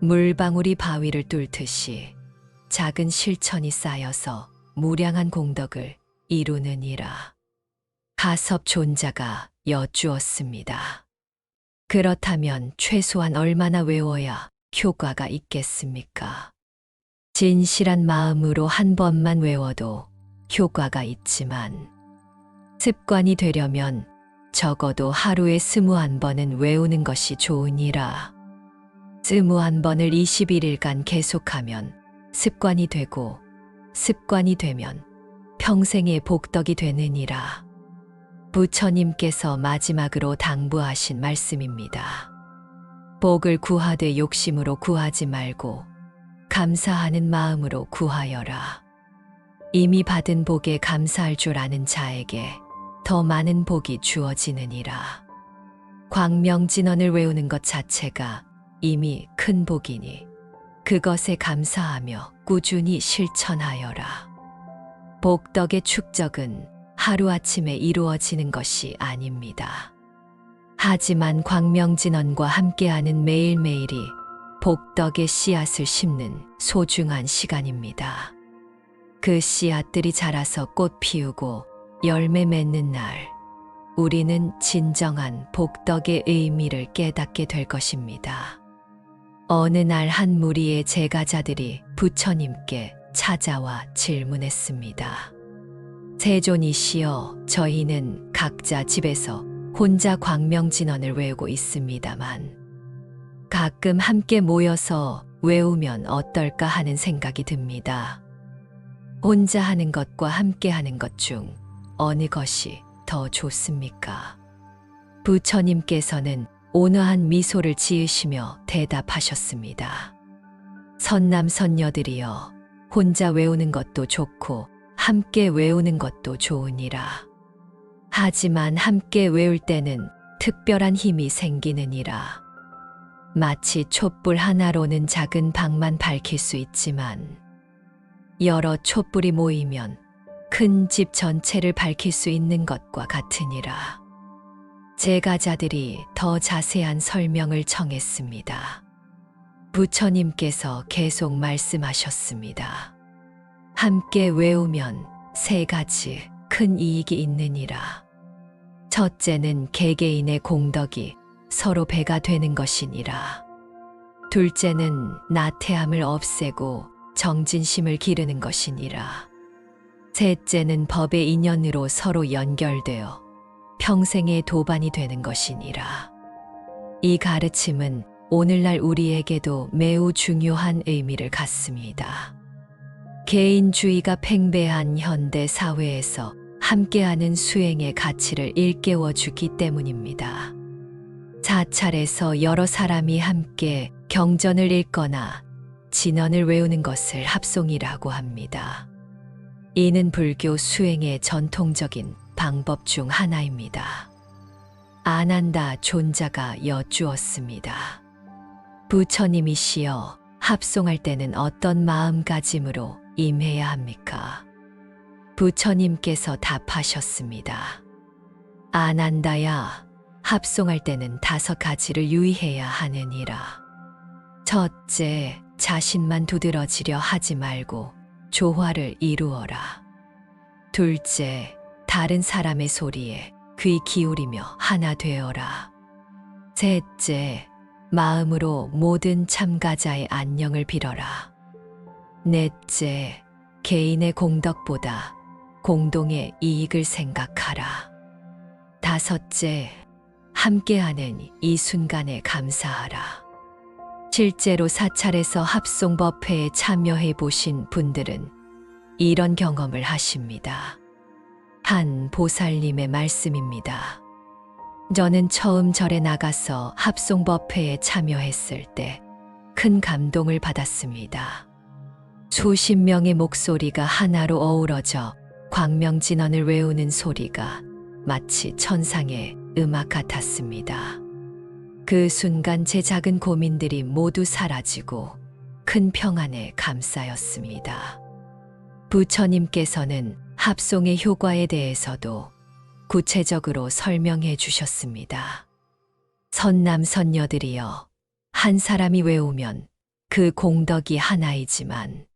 물방울이 바위를 뚫듯이 작은 실천이 쌓여서 무량한 공덕을 이루느니라. 가섭존자가 여쭈었습니다. 그렇다면 최소한 얼마나 외워야 효과가 있겠습니까? 진실한 마음으로 한 번만 외워도 효과가 있지만 습관이 되려면 적어도 하루에 21번은 외우는 것이 좋으니라. 21번을 21일간 계속하면 습관이 되고 습관이 되면 평생의 복덕이 되느니라. 부처님께서 마지막으로 당부하신 말씀입니다. 복을 구하되 욕심으로 구하지 말고 감사하는 마음으로 구하여라. 이미 받은 복에 감사할 줄 아는 자에게 더 많은 복이 주어지느니라. 광명진언을 외우는 것 자체가 이미 큰 복이니 그것에 감사하며 꾸준히 실천하여라. 복덕의 축적은 하루아침에 이루어지는 것이 아닙니다. 하지만 광명진언과 함께하는 매일매일이 복덕의 씨앗을 심는 소중한 시간입니다. 그 씨앗들이 자라서 꽃 피우고 열매 맺는 날, 우리는 진정한 복덕의 의미를 깨닫게 될 것입니다. 어느 날 한 무리의 제가자들이 부처님께 찾아와 질문했습니다. 세존이시여, 저희는 각자 집에서 혼자 광명진언을 외우고 있습니다만 가끔 함께 모여서 외우면 어떨까 하는 생각이 듭니다. 혼자 하는 것과 함께 하는 것 중 어느 것이 더 좋습니까? 부처님께서는 온화한 미소를 지으시며 대답하셨습니다. 선남선녀들이여, 혼자 외우는 것도 좋고 함께 외우는 것도 좋으니라. 하지만 함께 외울 때는 특별한 힘이 생기느니라. 마치 촛불 하나로는 작은 방만 밝힐 수 있지만 여러 촛불이 모이면 큰 집 전체를 밝힐 수 있는 것과 같으니라. 제가자들이 더 자세한 설명을 청했습니다. 부처님께서 계속 말씀하셨습니다. 함께 외우면 3가지 큰 이익이 있느니라. 첫째는 개개인의 공덕이 서로 배가 되는 것이니라. 둘째는 나태함을 없애고 정진심을 기르는 것이니라. 셋째는 법의 인연으로 서로 연결되어 평생의 도반이 되는 것이니라. 이 가르침은 오늘날 우리에게도 매우 중요한 의미를 갖습니다. 개인주의가 팽배한 현대 사회에서 함께하는 수행의 가치를 일깨워 주기 때문입니다. 사찰에서 여러 사람이 함께 경전을 읽거나 진언을 외우는 것을 합송이라고 합니다. 이는 불교 수행의 전통적인 방법 중 하나입니다. 아난다 존자가 여쭈었습니다. 부처님이시여, 합송할 때는 어떤 마음가짐으로 임해야 합니까? 부처님께서 답하셨습니다. 아난다야, 합송할 때는 5가지를 유의해야 하느니라. 첫째, 자신만 두드러지려 하지 말고 조화를 이루어라. 둘째, 다른 사람의 소리에 귀 기울이며 하나 되어라. 셋째, 마음으로 모든 참가자의 안녕을 빌어라. 넷째, 개인의 공덕보다 공동의 이익을 생각하라. 다섯째, 함께하는 이 순간에 감사하라. 실제로 사찰에서 합송법회에 참여해 보신 분들은 이런 경험을 하십니다. 한 보살님의 말씀입니다. 저는 처음 절에 나가서 합송법회에 참여했을 때 큰 감동을 받았습니다. 수십 명의 목소리가 하나로 어우러져 광명진언을 외우는 소리가 마치 천상의 음악 같았습니다. 그 순간 제 작은 고민들이 모두 사라지고 큰 평안에 감싸였습니다. 부처님께서는 합송의 효과에 대해서도 구체적으로 설명해 주셨습니다. 선남선녀들이여, 한 사람이 외우면 그 공덕이 하나이지만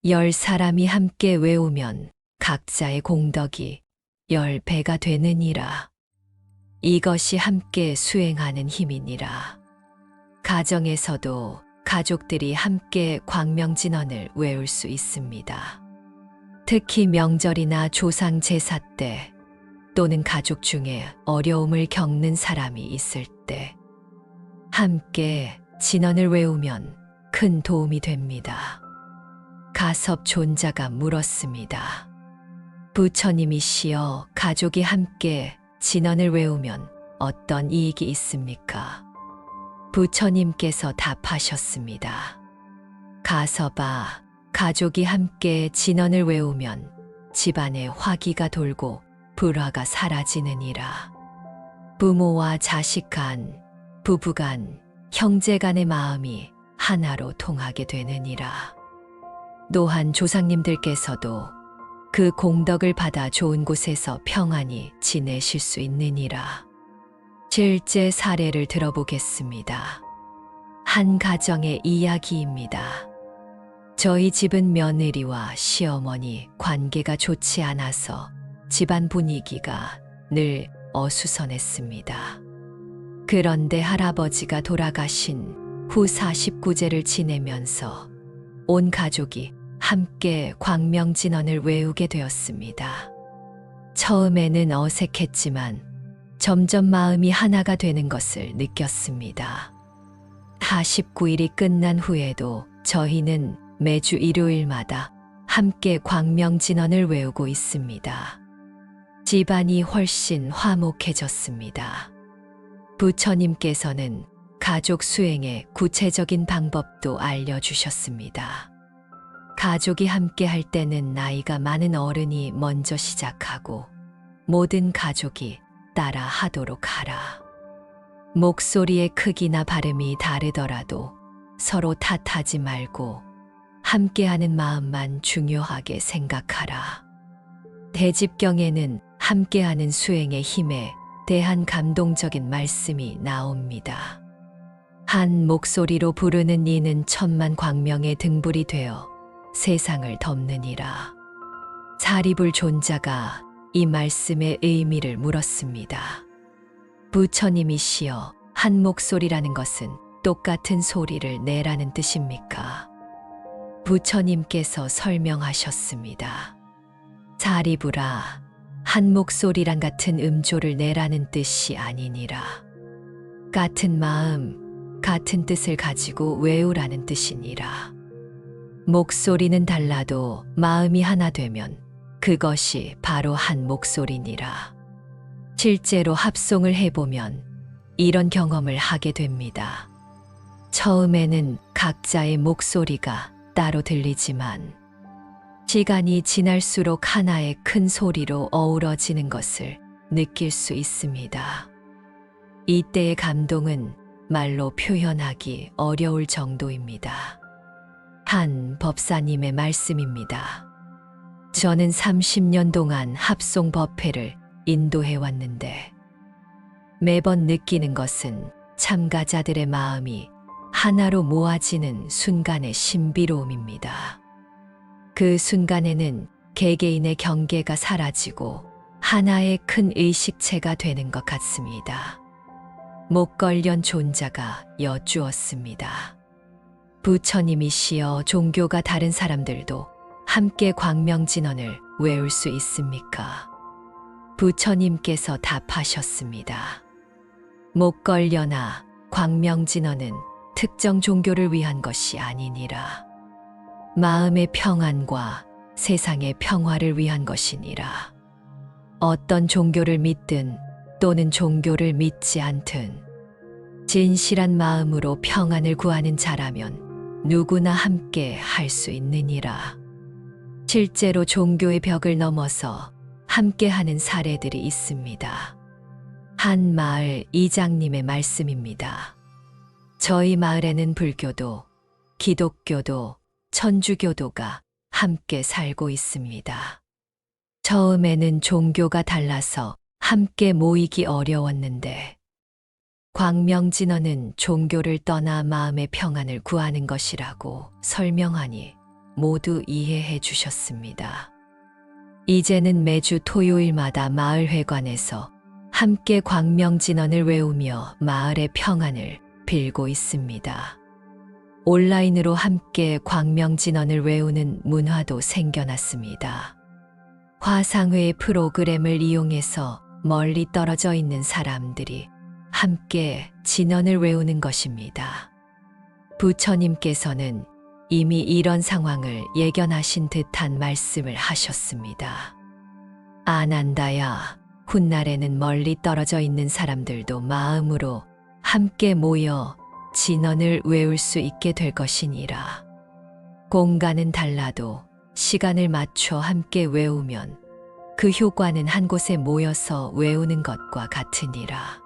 10사람이 함께 외우면 각자의 공덕이 10배가 되느니라. 이것이 함께 수행하는 힘이니라. 가정에서도 가족들이 함께 광명진언을 외울 수 있습니다. 특히 명절이나 조상 제사 때 또는 가족 중에 어려움을 겪는 사람이 있을 때 함께 진언을 외우면 큰 도움이 됩니다. 가섭 존자가 물었습니다. 부처님이시여, 가족이 함께 진언을 외우면 어떤 이익이 있습니까? 부처님께서 답하셨습니다. 가섭아, 가족이 함께 진언을 외우면 집안에 화기가 돌고 불화가 사라지느니라. 부모와 자식 간, 부부 간, 형제 간의 마음이 하나로 통하게 되느니라. 또한 조상님들께서도 그 공덕을 받아 좋은 곳에서 평안히 지내실 수 있느니라. 실제 사례를 들어보겠습니다. 한 가정의 이야기입니다. 저희 집은 며느리와 시어머니 관계가 좋지 않아서 집안 분위기가 늘 어수선했습니다. 그런데 할아버지가 돌아가신 후 49제를 지내면서 온 가족이 함께 광명진언을 외우게 되었습니다. 처음에는 어색했지만 점점 마음이 하나가 되는 것을 느꼈습니다. 49일이 끝난 후에도 저희는 매주 일요일마다 함께 광명진언을 외우고 있습니다. 집안이 훨씬 화목해졌습니다. 부처님께서는 가족 수행의 구체적인 방법도 알려주셨습니다. 가족이 함께 할 때는 나이가 많은 어른이 먼저 시작하고 모든 가족이 따라 하도록 하라. 목소리의 크기나 발음이 다르더라도 서로 탓하지 말고 함께하는 마음만 중요하게 생각하라. 대집경에는 함께하는 수행의 힘에 대한 감동적인 말씀이 나옵니다. 한 목소리로 부르는 이는 천만 광명의 등불이 되어 세상을 덮느니라. 사리불 존자가 이 말씀의 의미를 물었습니다. 부처님이시여, 한 목소리라는 것은 똑같은 소리를 내라는 뜻입니까? 부처님께서 설명하셨습니다. 사리불아, 한 목소리란 같은 음조를 내라는 뜻이 아니니라. 같은 마음, 같은 뜻을 가지고 외우라는 뜻이니라. 목소리는 달라도 마음이 하나 되면 그것이 바로 한 목소리니라. 실제로 합송을 해보면 이런 경험을 하게 됩니다. 처음에는 각자의 목소리가 따로 들리지만 시간이 지날수록 하나의 큰 소리로 어우러지는 것을 느낄 수 있습니다. 이때의 감동은 말로 표현하기 어려울 정도입니다. 한 법사님의 말씀입니다. 저는 30년 동안 합송 법회를 인도해 왔는데 매번 느끼는 것은 참가자들의 마음이 하나로 모아지는 순간의 신비로움입니다. 그 순간에는 개개인의 경계가 사라지고 하나의 큰 의식체가 되는 것 같습니다. 목걸련 존자가 여쭈었습니다. 부처님이시여, 종교가 다른 사람들도 함께 광명진언을 외울 수 있습니까? 부처님께서 답하셨습니다. 목걸련아, 광명진언은 특정 종교를 위한 것이 아니니라. 마음의 평안과 세상의 평화를 위한 것이니라. 어떤 종교를 믿든 또는 종교를 믿지 않든 진실한 마음으로 평안을 구하는 자라면 누구나 함께 할 수 있느니라. 실제로 종교의 벽을 넘어서 함께하는 사례들이 있습니다. 한 마을 이장님의 말씀입니다. 저희 마을에는 불교도, 기독교도, 천주교도가 함께 살고 있습니다. 처음에는 종교가 달라서 함께 모이기 어려웠는데 광명진언은 종교를 떠나 마음의 평안을 구하는 것이라고 설명하니 모두 이해해 주셨습니다. 이제는 매주 토요일마다 마을회관에서 함께 광명진언을 외우며 마을의 평안을 빌고 있습니다. 온라인으로 함께 광명진언을 외우는 문화도 생겨났습니다. 화상회 프로그램을 이용해서 멀리 떨어져 있는 사람들이 함께 진언을 외우는 것입니다. 부처님께서는 이미 이런 상황을 예견하신 듯한 말씀을 하셨습니다. 아난다야, 훗날에는 멀리 떨어져 있는 사람들도 마음으로 함께 모여 진언을 외울 수 있게 될 것이니라. 공간은 달라도 시간을 맞춰 함께 외우면 그 효과는 한 곳에 모여서 외우는 것과 같으니라.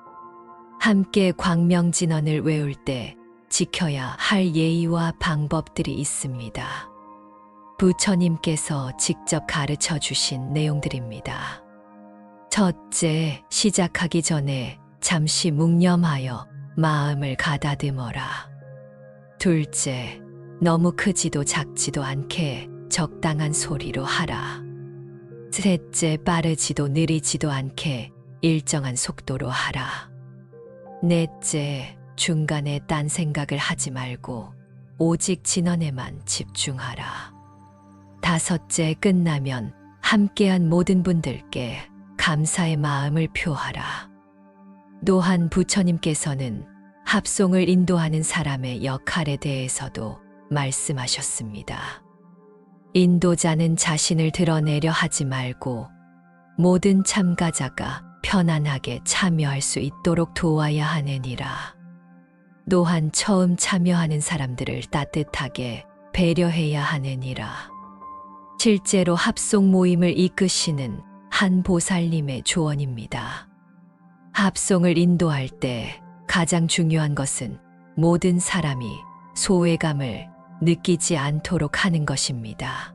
함께 광명진언을 외울 때 지켜야 할 예의와 방법들이 있습니다. 부처님께서 직접 가르쳐 주신 내용들입니다. 첫째, 시작하기 전에 잠시 묵념하여 마음을 가다듬어라. 둘째, 너무 크지도 작지도 않게 적당한 소리로 하라. 셋째, 빠르지도 느리지도 않게 일정한 속도로 하라. 넷째, 중간에 딴 생각을 하지 말고 오직 진언에만 집중하라. 다섯째, 끝나면 함께한 모든 분들께 감사의 마음을 표하라. 또한 부처님께서는 합송을 인도하는 사람의 역할에 대해서도 말씀하셨습니다. 인도자는 자신을 드러내려 하지 말고 모든 참가자가 편안하게 참여할 수 있도록 도와야 하느니라. 또한 처음 참여하는 사람들을 따뜻하게 배려해야 하느니라. 실제로 합송 모임을 이끄시는 한 보살님의 조언입니다. 합송을 인도할 때 가장 중요한 것은 모든 사람이 소외감을 느끼지 않도록 하는 것입니다.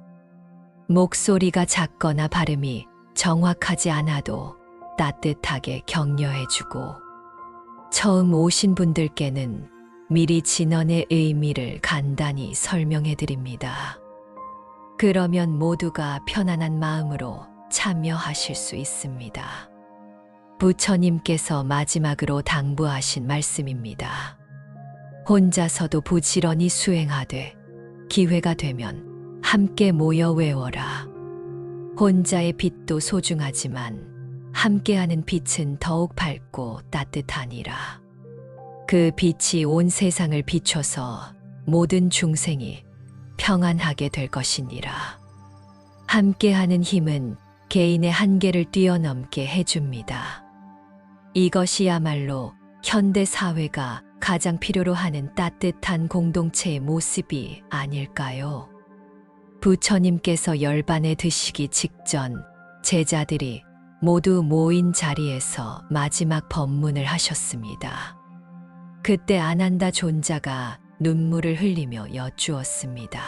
목소리가 작거나 발음이 정확하지 않아도 따뜻하게 격려해주고, 처음 오신 분들께는 미리 진언의 의미를 간단히 설명해드립니다. 그러면 모두가 편안한 마음으로 참여하실 수 있습니다. 부처님께서 마지막으로 당부하신 말씀입니다. 혼자서도 부지런히 수행하되 기회가 되면 함께 모여 외워라. 혼자의 빛도 소중하지만 함께하는 빛은 더욱 밝고 따뜻하니라. 그 빛이 온 세상을 비춰서 모든 중생이 평안하게 될 것이니라. 함께하는 힘은 개인의 한계를 뛰어넘게 해줍니다. 이것이야말로 현대 사회가 가장 필요로 하는 따뜻한 공동체의 모습이 아닐까요? 부처님께서 열반에 드시기 직전 제자들이 모두 모인 자리에서 마지막 법문을 하셨습니다. 그때 아난다 존자가 눈물을 흘리며 여쭈었습니다.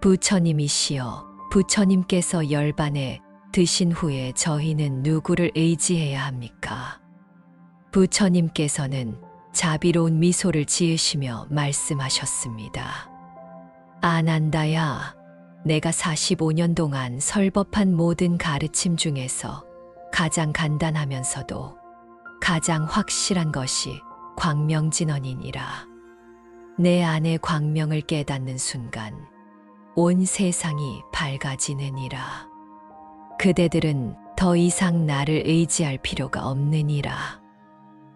부처님이시여, 부처님께서 열반에 드신 후에 저희는 누구를 의지해야 합니까? 부처님께서는 자비로운 미소를 지으시며 말씀하셨습니다. 아난다야, 내가 45년 동안 설법한 모든 가르침 중에서 가장 간단하면서도 가장 확실한 것이 광명진언이니라. 내 안에 광명을 깨닫는 순간 온 세상이 밝아지느니라. 그대들은 더 이상 나를 의지할 필요가 없느니라.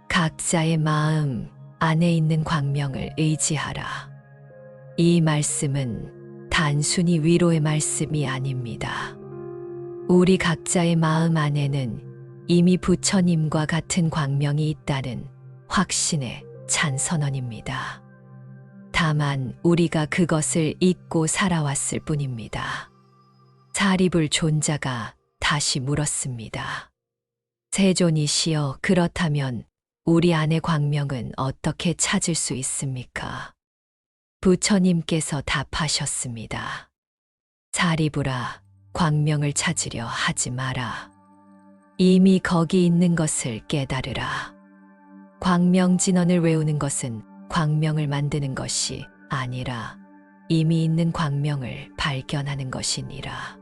각자의 마음 안에 있는 광명을 의지하라. 이 말씀은 단순히 위로의 말씀이 아닙니다. 우리 각자의 마음 안에는 이미 부처님과 같은 광명이 있다는 확신의 찬선언입니다. 다만 우리가 그것을 잊고 살아왔을 뿐입니다. 사리불 존자가 다시 물었습니다. 세존이시여, 그렇다면 우리 안의 광명은 어떻게 찾을 수 있습니까? 부처님께서 답하셨습니다. 사리불아, 광명을 찾으려 하지 마라. 이미 거기 있는 것을 깨달으라. 광명진언을 외우는 것은 광명을 만드는 것이 아니라 이미 있는 광명을 발견하는 것이니라.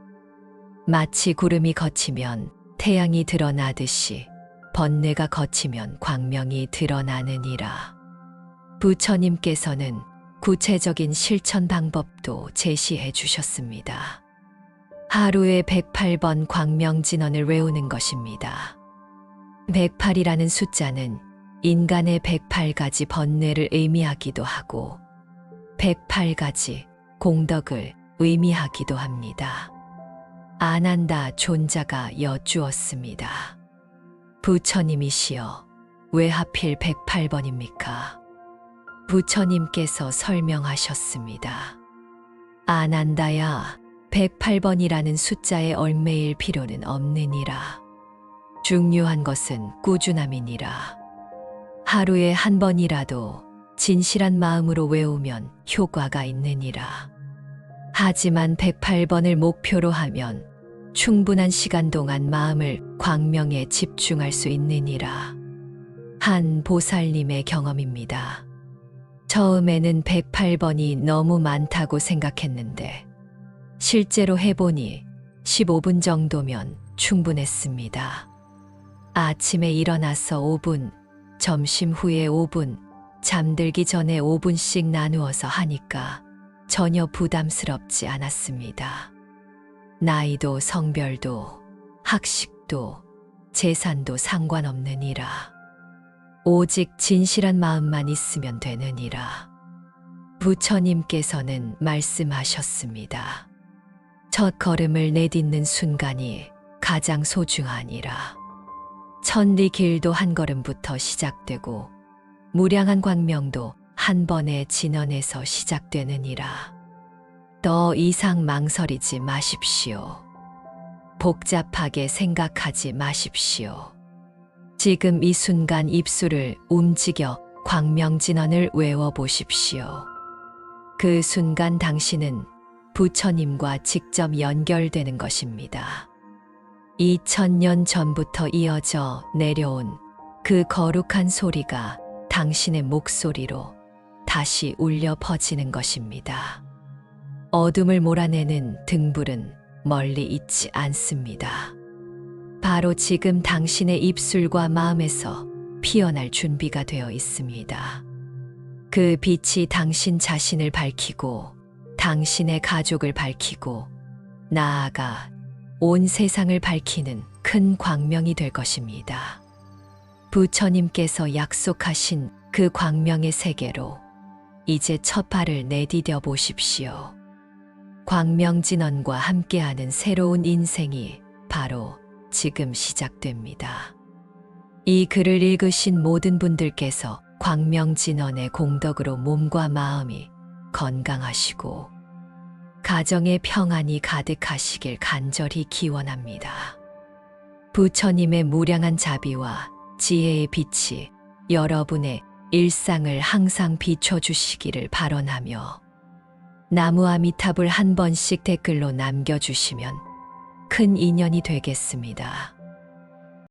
마치 구름이 걷히면 태양이 드러나듯이 번뇌가 걷히면 광명이 드러나느니라. 부처님께서는 구체적인 실천 방법도 제시해 주셨습니다. 하루에 108번 광명진언을 외우는 것입니다. 108이라는 숫자는 인간의 108가지 번뇌를 의미하기도 하고 108가지 공덕을 의미하기도 합니다. 아난다 존자가 여쭈었습니다. 부처님이시여, 왜 하필 108번입니까? 부처님께서 설명하셨습니다. 아난다야, 108번이라는 숫자에 얽매일 필요는 없느니라. 중요한 것은 꾸준함이니라. 하루에 한 번이라도 진실한 마음으로 외우면 효과가 있느니라. 하지만 108번을 목표로 하면 충분한 시간 동안 마음을 광명에 집중할 수 있느니라. 한 보살님의 경험입니다. 처음에는 108번이 너무 많다고 생각했는데 실제로 해보니 15분 정도면 충분했습니다. 아침에 일어나서 5분, 점심 후에 5분, 잠들기 전에 5분씩 나누어서 하니까 전혀 부담스럽지 않았습니다. 나이도 성별도 학식도 재산도 상관없느니라. 오직 진실한 마음만 있으면 되느니라. 부처님께서는 말씀하셨습니다. 첫 걸음을 내딛는 순간이 가장 소중하니라. 천리 길도 한 걸음부터 시작되고 무량한 광명도 한 번의 진언에서 시작되느니라. 더 이상 망설이지 마십시오. 복잡하게 생각하지 마십시오. 지금 이 순간 입술을 움직여 광명진언을 외워보십시오. 그 순간 당신은 부처님과 직접 연결되는 것입니다. 2000년 전부터 이어져 내려온 그 거룩한 소리가 당신의 목소리로 다시 울려 퍼지는 것입니다. 어둠을 몰아내는 등불은 멀리 있지 않습니다. 바로 지금 당신의 입술과 마음에서 피어날 준비가 되어 있습니다. 그 빛이 당신 자신을 밝히고 당신의 가족을 밝히고 나아가 온 세상을 밝히는 큰 광명이 될 것입니다. 부처님께서 약속하신 그 광명의 세계로 이제 첫 발을 내디뎌 보십시오. 광명진언과 함께하는 새로운 인생이 바로 지금 시작됩니다. 이 글을 읽으신 모든 분들께서 광명진언의 공덕으로 몸과 마음이 건강하시고 가정의 평안이 가득하시길 간절히 기원합니다. 부처님의 무량한 자비와 지혜의 빛이 여러분의 일상을 항상 비춰주시기를 발언하며 나무 아미타불 한 번씩 댓글로 남겨주시면 큰 인연이 되겠습니다.